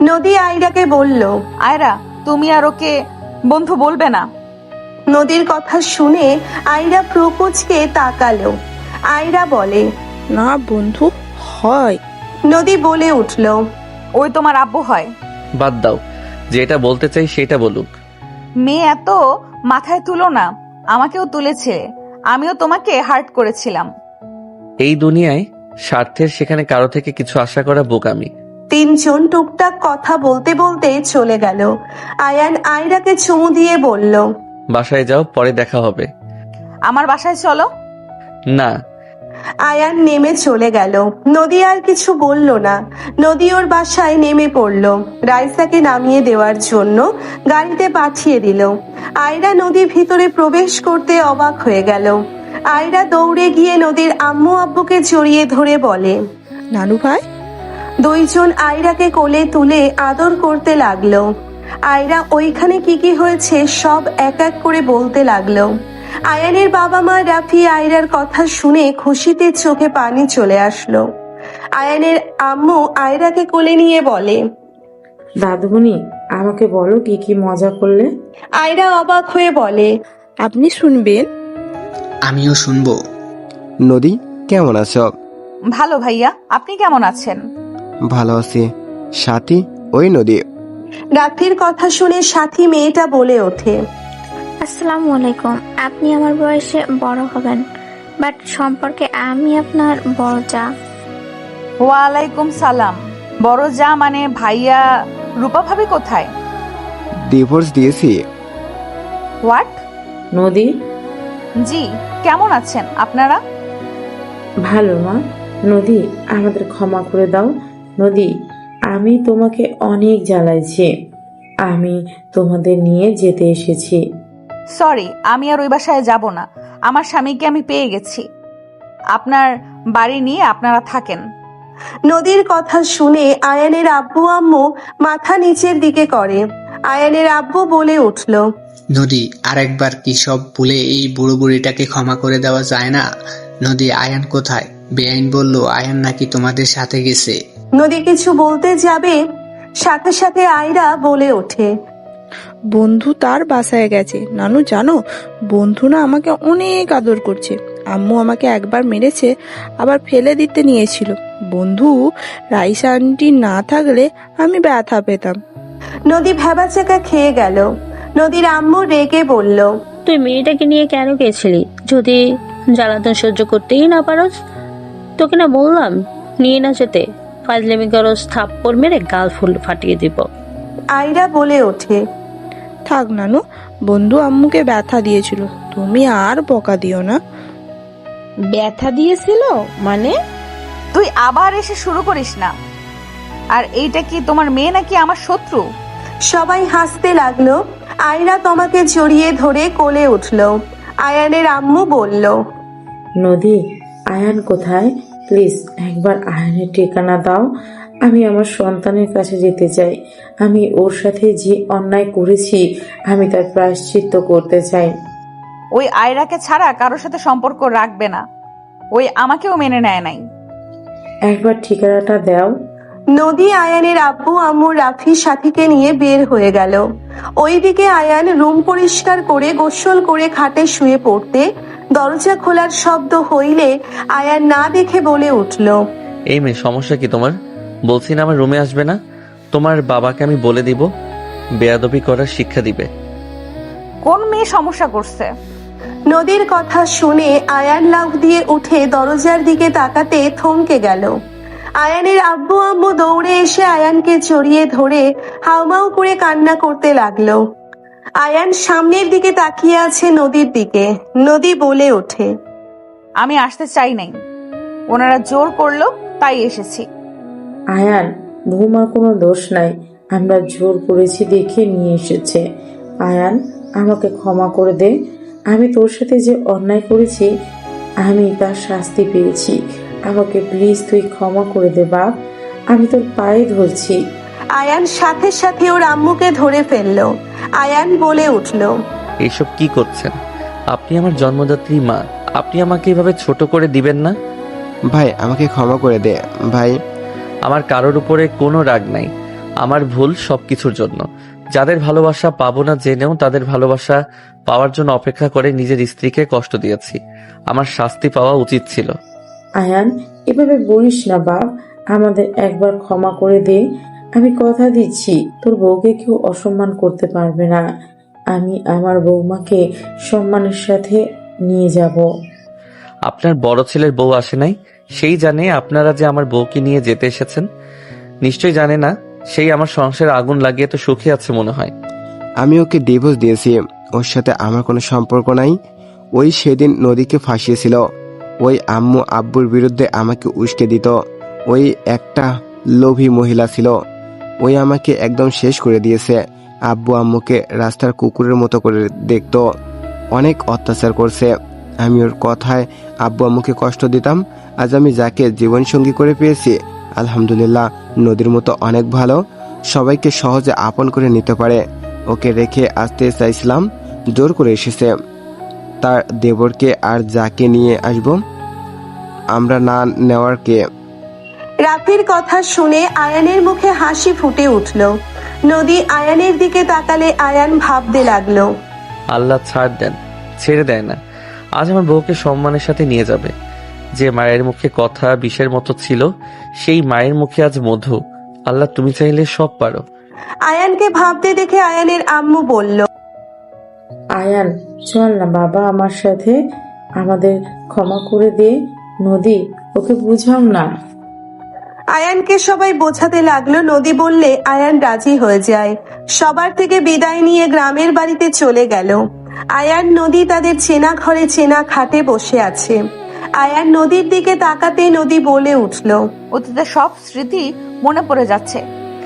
Speaker 3: নদী আয়রাকে বলল,
Speaker 1: আয়রা তুমি আর ওকে বন্ধু বলবে না।
Speaker 3: নদীর কথা শুনে আয়রা প্রপোজকে তাকালো। আয়রা বলে,
Speaker 12: না বন্ধু হয়।
Speaker 3: নদী বলে উঠল,
Speaker 1: ওই তোমার আব্বু হয়।
Speaker 2: বাদ দাও, যেটা বলতে চাই সেটা বলুক।
Speaker 1: মেয়ে এত মাথায় তুলো না, আমাকেও তুলেছে, আমিও তোমাকে হার্ট করেছিলাম।
Speaker 2: এই দুনিয়ায় স্বার্থের সেখানে কারো থেকে কিছু আশা করা বোকামি।
Speaker 3: তিনজন টুকটাক কথা বলতে বলতে চলে গেল। আয়ান আয়রাকে চুমু দিয়ে বলল,
Speaker 2: বাসায় যাও, পরে দেখা হবে।
Speaker 1: আমার বাসায় চলো।
Speaker 2: না।
Speaker 3: আয়ান নেমে চলে গেল। নদী আর কিছু বলল না। নদী ওর বাসায় নেমে পড়ল। রাইসাকে নামিয়ে দেওয়ার জন্য গাড়িতে পাঠিয়ে দিল। আয়রা নদী ভিতরে প্রবেশ করতে অবাক হয়ে গেল। আয়রা দৌড়ে গিয়ে নদীর আম্মু আব্বুকে জড়িয়ে ধরে বলে,
Speaker 12: নানু ভাই।
Speaker 3: দুইজন আয়রাকে কোলে তুলে আদর করতে লাগলো। আয়রা ওইখানে কি হয়েছে সব এক এক করে বলতে লাগলো। আয়ানের বাবা মা রাফি আয়রার কথা শুনে খুশিতে চোখে পানি চলে আসলো। আয়ানের আম্মু আয়রাকে কোলে নিয়ে বলে,
Speaker 6: দাদুমণি আমাকে বলো কি কি মজা করলে।
Speaker 3: আয়রা অবাক হয়ে বলে,
Speaker 12: আপনি শুনবেন?
Speaker 4: আমিও শুনবো।
Speaker 5: নদী কেমন আছো?
Speaker 1: ভালো ভাইয়া, আপনি কেমন আছেন?
Speaker 5: ভালো আছি। সাথী ওই নদী।
Speaker 3: রাত্রির কথা শুনে সাথী মেয়েটা বলে ওঠে,
Speaker 8: আসসালামু আলাইকুম। আপনি আমার বয়সে বড় হবেন, বাট সম্পর্কে আমি আপনার বড় যা।
Speaker 1: ওয়ালাইকুম সালাম। বড় যা মানে ভাইয়া? রূপা ভাবি কোথায়?
Speaker 5: ডিভোর্স দিয়েছি।
Speaker 1: হোয়াট?
Speaker 6: নদী
Speaker 1: জি, কেমন আছেন আপনারা?
Speaker 6: ভালো মা। নদী আমাদের ক্ষমা করে দাও। নদী আমি তোমাকে অনেক জ্বালাইছি। আমি তোমাদের নিয়ে যেতে এসেছি।
Speaker 1: সরি, আমি আর ওই বাসায় যাব না। আমার স্বামীকে আমি পেয়ে গেছি। আপনার বাড়ি নিয়ে আপনারা থাকেন।
Speaker 3: নদীর কথা শুনে আয়ানের আব্বু আম্মু মাথা নিচের দিকে করে। আয়ানের আব্বু বলে উঠল,
Speaker 4: নদী, আরেকবার কি সব ভুলে এই বুড়ো বুড়িটাকে ক্ষমা করে দেওয়া যায় না? নদী, আয়ান কোথায়? বেআইন বলল আয়ান নাকি তোমাদের সাথে গেছে।
Speaker 3: নদী কিছু বলতে যাবে, সাথে সাথে আয়রা বলে ওঠে,
Speaker 12: বন্ধু তার বাসায় গেছে। নানু জানো, বন্ধু না আমাকে অনেক আদর করছে। আম্মু আমাকে একবার মেরেছে, আবার ফেলে দিতে নিয়েছিল। বন্ধু রাইসা আন্টি না থাকলে আমি ব্যথা পেতাম।
Speaker 3: নদী ভেবাচাকা খেয়ে গেল। নদীর আম্মু রেগে বলল,
Speaker 14: তুই মেয়েটাকে নিয়ে কেন গেছিলি? যদি জ্বালাতন সহ্য করতেই না পারস, তোকে না বললাম নিয়ে না যেতে। ফাজলামি করস, থাপ্পড় মেরে গাল ফুল ফাটিয়ে দিব।
Speaker 3: আয়রা বলে ওঠে,
Speaker 12: থাক নানু, বন্ধু আম্মুকে ব্যথা দিয়েছিল, তুমি আর বকা দিও না।
Speaker 11: ব্যথা দিয়েছিল মানে?
Speaker 1: তুই আবার এসে শুরু করিস না। আর এইটা কি তোমার মেয়ে নাকি আমার শত্রু?
Speaker 3: সবাই হাসতে লাগলো। আয়রা তোমাকে জড়িয়ে ধরে কোলে উঠল। আয়ানের আম্মু বলল,
Speaker 6: নদী আয়ান কোথায়? প্লিজ একবার আয়ানের ঠিকানা দাও। আমি আমার সন্তানের কাছে যেতে চাই। আমি ওর সাথে যে অন্যায় করেছি আমি তার প্রায়শ্চিত্ত করতে চাই।
Speaker 1: ওই আয়রাকে ছাড়া কারোর সাথে সম্পর্ক রাখবে না। ওই আমাকেও মেনে নেয় নাই।
Speaker 6: একবার ঠিকানাটা দাও।
Speaker 3: নদী আয়ানের আব্বু আম্মু রাফি সাথীকে নিয়ে বের হয়ে গেল। ওইদিকে আয়ান রুম পরিষ্কার করে গোসল করে খাটে শুয়ে পড়তে দরজা খোলার শব্দ হইলে আয়ান না দেখে বলে উঠল,
Speaker 2: এই মেয়ে, সমস্যা কি তোমার? বলছি না আমার রুমে আসবে না। তোমার বাবাকে আমি বলে দিব, বেয়াদবি করার শিক্ষা দিবে।
Speaker 1: কোন মেয়ে সমস্যা করছে?
Speaker 3: নদীর কথা শুনে আয়ান লাফ দিয়ে উঠে দরজার দিকে তাকাতে থমকে গেল। আয়ানের আব্বু আম্মু দৌড়ে এসে আয়ানকে জড়িয়ে ধরে হাউমাউ করে কান্না করতে লাগলো। আয়ান সামনের দিকে তাকিয়ে আছে নদীর দিকে। নদী বলে ওঠে,
Speaker 1: আমি আসতে চাই নাই, ওনারা জোর করলো তাই এসেছি।
Speaker 6: আয়ান বৌমার কোনো দোষ নাই, আমরা জোর করেছি দেখে নিয়ে এসেছে। আয়ান আমাকে ক্ষমা করে দে। আমি তোর সাথে যে অন্যায় করেছি আমি তার শাস্তি পেয়েছি। আমাকে প্লিজ তুই ক্ষমা করে দে বাপ, আমি তোর পায়ে ধরছি।
Speaker 3: আয়ান সাথে সাথে ওর আম্মুকে ধরে ফেললো। আয়ান বলে উঠল,
Speaker 2: এইসব কি করছেন? আপনি আমার জন্মদাত্রী মা, আপনি আমাকে এভাবে ছোট করে দিবেন না।
Speaker 5: ভাই আমাকে ক্ষমা করে দে ভাই।
Speaker 2: আমার কারোর উপরে কোনো রাগ নাই। আমার ভুল সবকিছুর জন্য। যাদের ভালোবাসা পাবো না জেনেও তাদের ভালোবাসা পাওয়ার জন্য অপেক্ষা করে নিজের স্ত্রীকে কষ্ট দিয়েছি। আমার শাস্তি পাওয়া উচিত ছিল।
Speaker 6: আয়ান এভাবে বলিস না বাপ, আমাদের একবার ক্ষমা করে দে। আমি কথা দিচ্ছি তোর বউকে কেউ অসম্মান করতে পারবে না। আমি আমার বৌমাকে সম্মানের সাথে নিয়ে যাব।
Speaker 2: আপনার বড় ছেলের বউ আসে নাই, সেই জানে আপনারা যে আমার বউকে নিয়ে যেতে এসেছেন। নিশ্চয়ই জানে না সেই আমার সংসারে আগুন লাগিয়ে তো সুখী আছে মনে হয়।
Speaker 5: আমি ওকে ডিভোর্স দিয়েছি, ওর সাথে আমার কোনো সম্পর্ক নাই। ওই সেদিন নদীকে ফাঁসিয়েছিল, ওই আম্মু আব্বুর বিরুদ্ধে আমাকে উস্কে দিত। ওই একটা লোভী মহিলা ছিল, ওই আমাকে একদম শেষ করে দিয়েছে। আব্বু আম্মুকে রাস্তার কুকুরের মতো করে দেখতো, অনেক অত্যাচার করছে। আমি ওর কথায় আব্বু আম্মুকে কষ্ট দিতাম। আজ আমি যাকে জীবনসঙ্গী করে পেয়েছি, আলহামদুলিল্লাহ, নদীর মতো অনেক ভালো, সবাইকে সহজে আপন করে নিতে পারে। ওকে রেখে আসতে চাইছিলাম, জোর করে এসেছে। তার দেবরকে আর যাকে নিয়ে আসব, আমরা না নেওয়ার কে?
Speaker 3: রাফির কথা শুনে আয়ানের মুখে হাসি ফুটে উঠল। নদী আয়ানের দিকে তাকালে আয়ান ভাবতে লাগলো।
Speaker 2: আল্লাহ ছাড় দেন, ছেড়ে দেয় না। আজ আমার বউকে সম্মানের সাথে নিয়ে যাবে। যে মায়ের মুখে কথা বিষের মতো ছিল, সেই মায়ের মুখে আজ মধু। আল্লাহ তুমি চাইলে সব পারো।
Speaker 3: আয়ানকে ভাবতে দেখে আয়ানের আম্মু বলল,
Speaker 6: আয়ান চল না বাবা আমার সাথে, আমাদের ক্ষমা করে দে। নদী ওকে বুঝাও না।
Speaker 3: আয়ানকে সবাই বোঝাতে লাগলো। নদী বললে আয়ান রাজি হয়ে যায়। সবার থেকে বিদায় নিয়ে গ্রামের বাড়িতে চলে গেল। আয়ান নদী তাদের চেনা ঘরে চেনা খাটে বসে আছে। আয়ান নদীর দিকে তাকাতে নদী বলে উঠল,
Speaker 1: অতীতের সব স্মৃতি মনে পড়ে যাচ্ছে।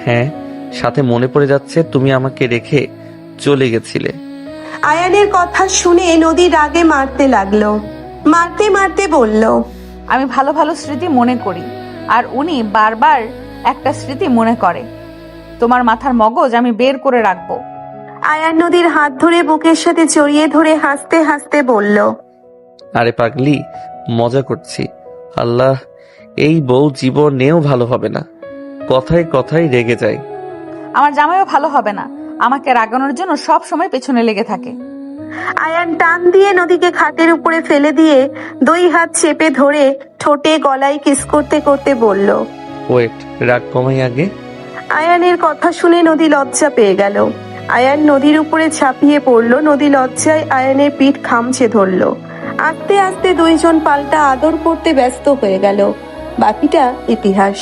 Speaker 2: হ্যাঁ, সাথে মনে পড়ে যাচ্ছে তুমি আমাকে রেখে চলে গেছিলে।
Speaker 3: আয়ানের কথা শুনে নদী রাগে মারতে লাগলো। মারতে মারতে বলল,
Speaker 1: আমি ভালো ভালো স্মৃতি মনে করি, আর উনি বারবার একটা স্মৃতি মনে করে। তোমার মাথার মগজ আমি বের করে রাখবো।
Speaker 3: আয়ান নদীর হাত ধরে বুকের সাথে জড়িয়ে ধরে হাসতে হাসতে বলল,
Speaker 2: আরে পাগলি, মজা করছি। আল্লাহ, এই বউ জীবনেও ভালো হবে না। কথায় কথায় রেগে যায়।
Speaker 1: আমার জামাইও ভালো হবে না, আমাকে রাগানোর জন্য সব সময় পেছনে লেগে থাকে।
Speaker 3: আয়ান টান দিয়ে নদীকে খাটের উপরে ফেলে দিয়ে 2 হাত চেপে ধরে ঠোঁটে গলায় কিস করতে করতে বলল,
Speaker 2: ওয়েট, রাগ কমাই আগে।
Speaker 3: আয়ানের কথা শুনে নদী লজ্জা পেয়ে গেল। আয়ান নদীর উপরে ঝাঁপিয়ে পড়ল। নদী লজ্জায় আয়ানের পিঠ খামচে ধরল। আস্তে আস্তে 2 জন পাল্টা আদর করতে ব্যস্ত হয়ে গেল। বাকিটা ইতিহাস।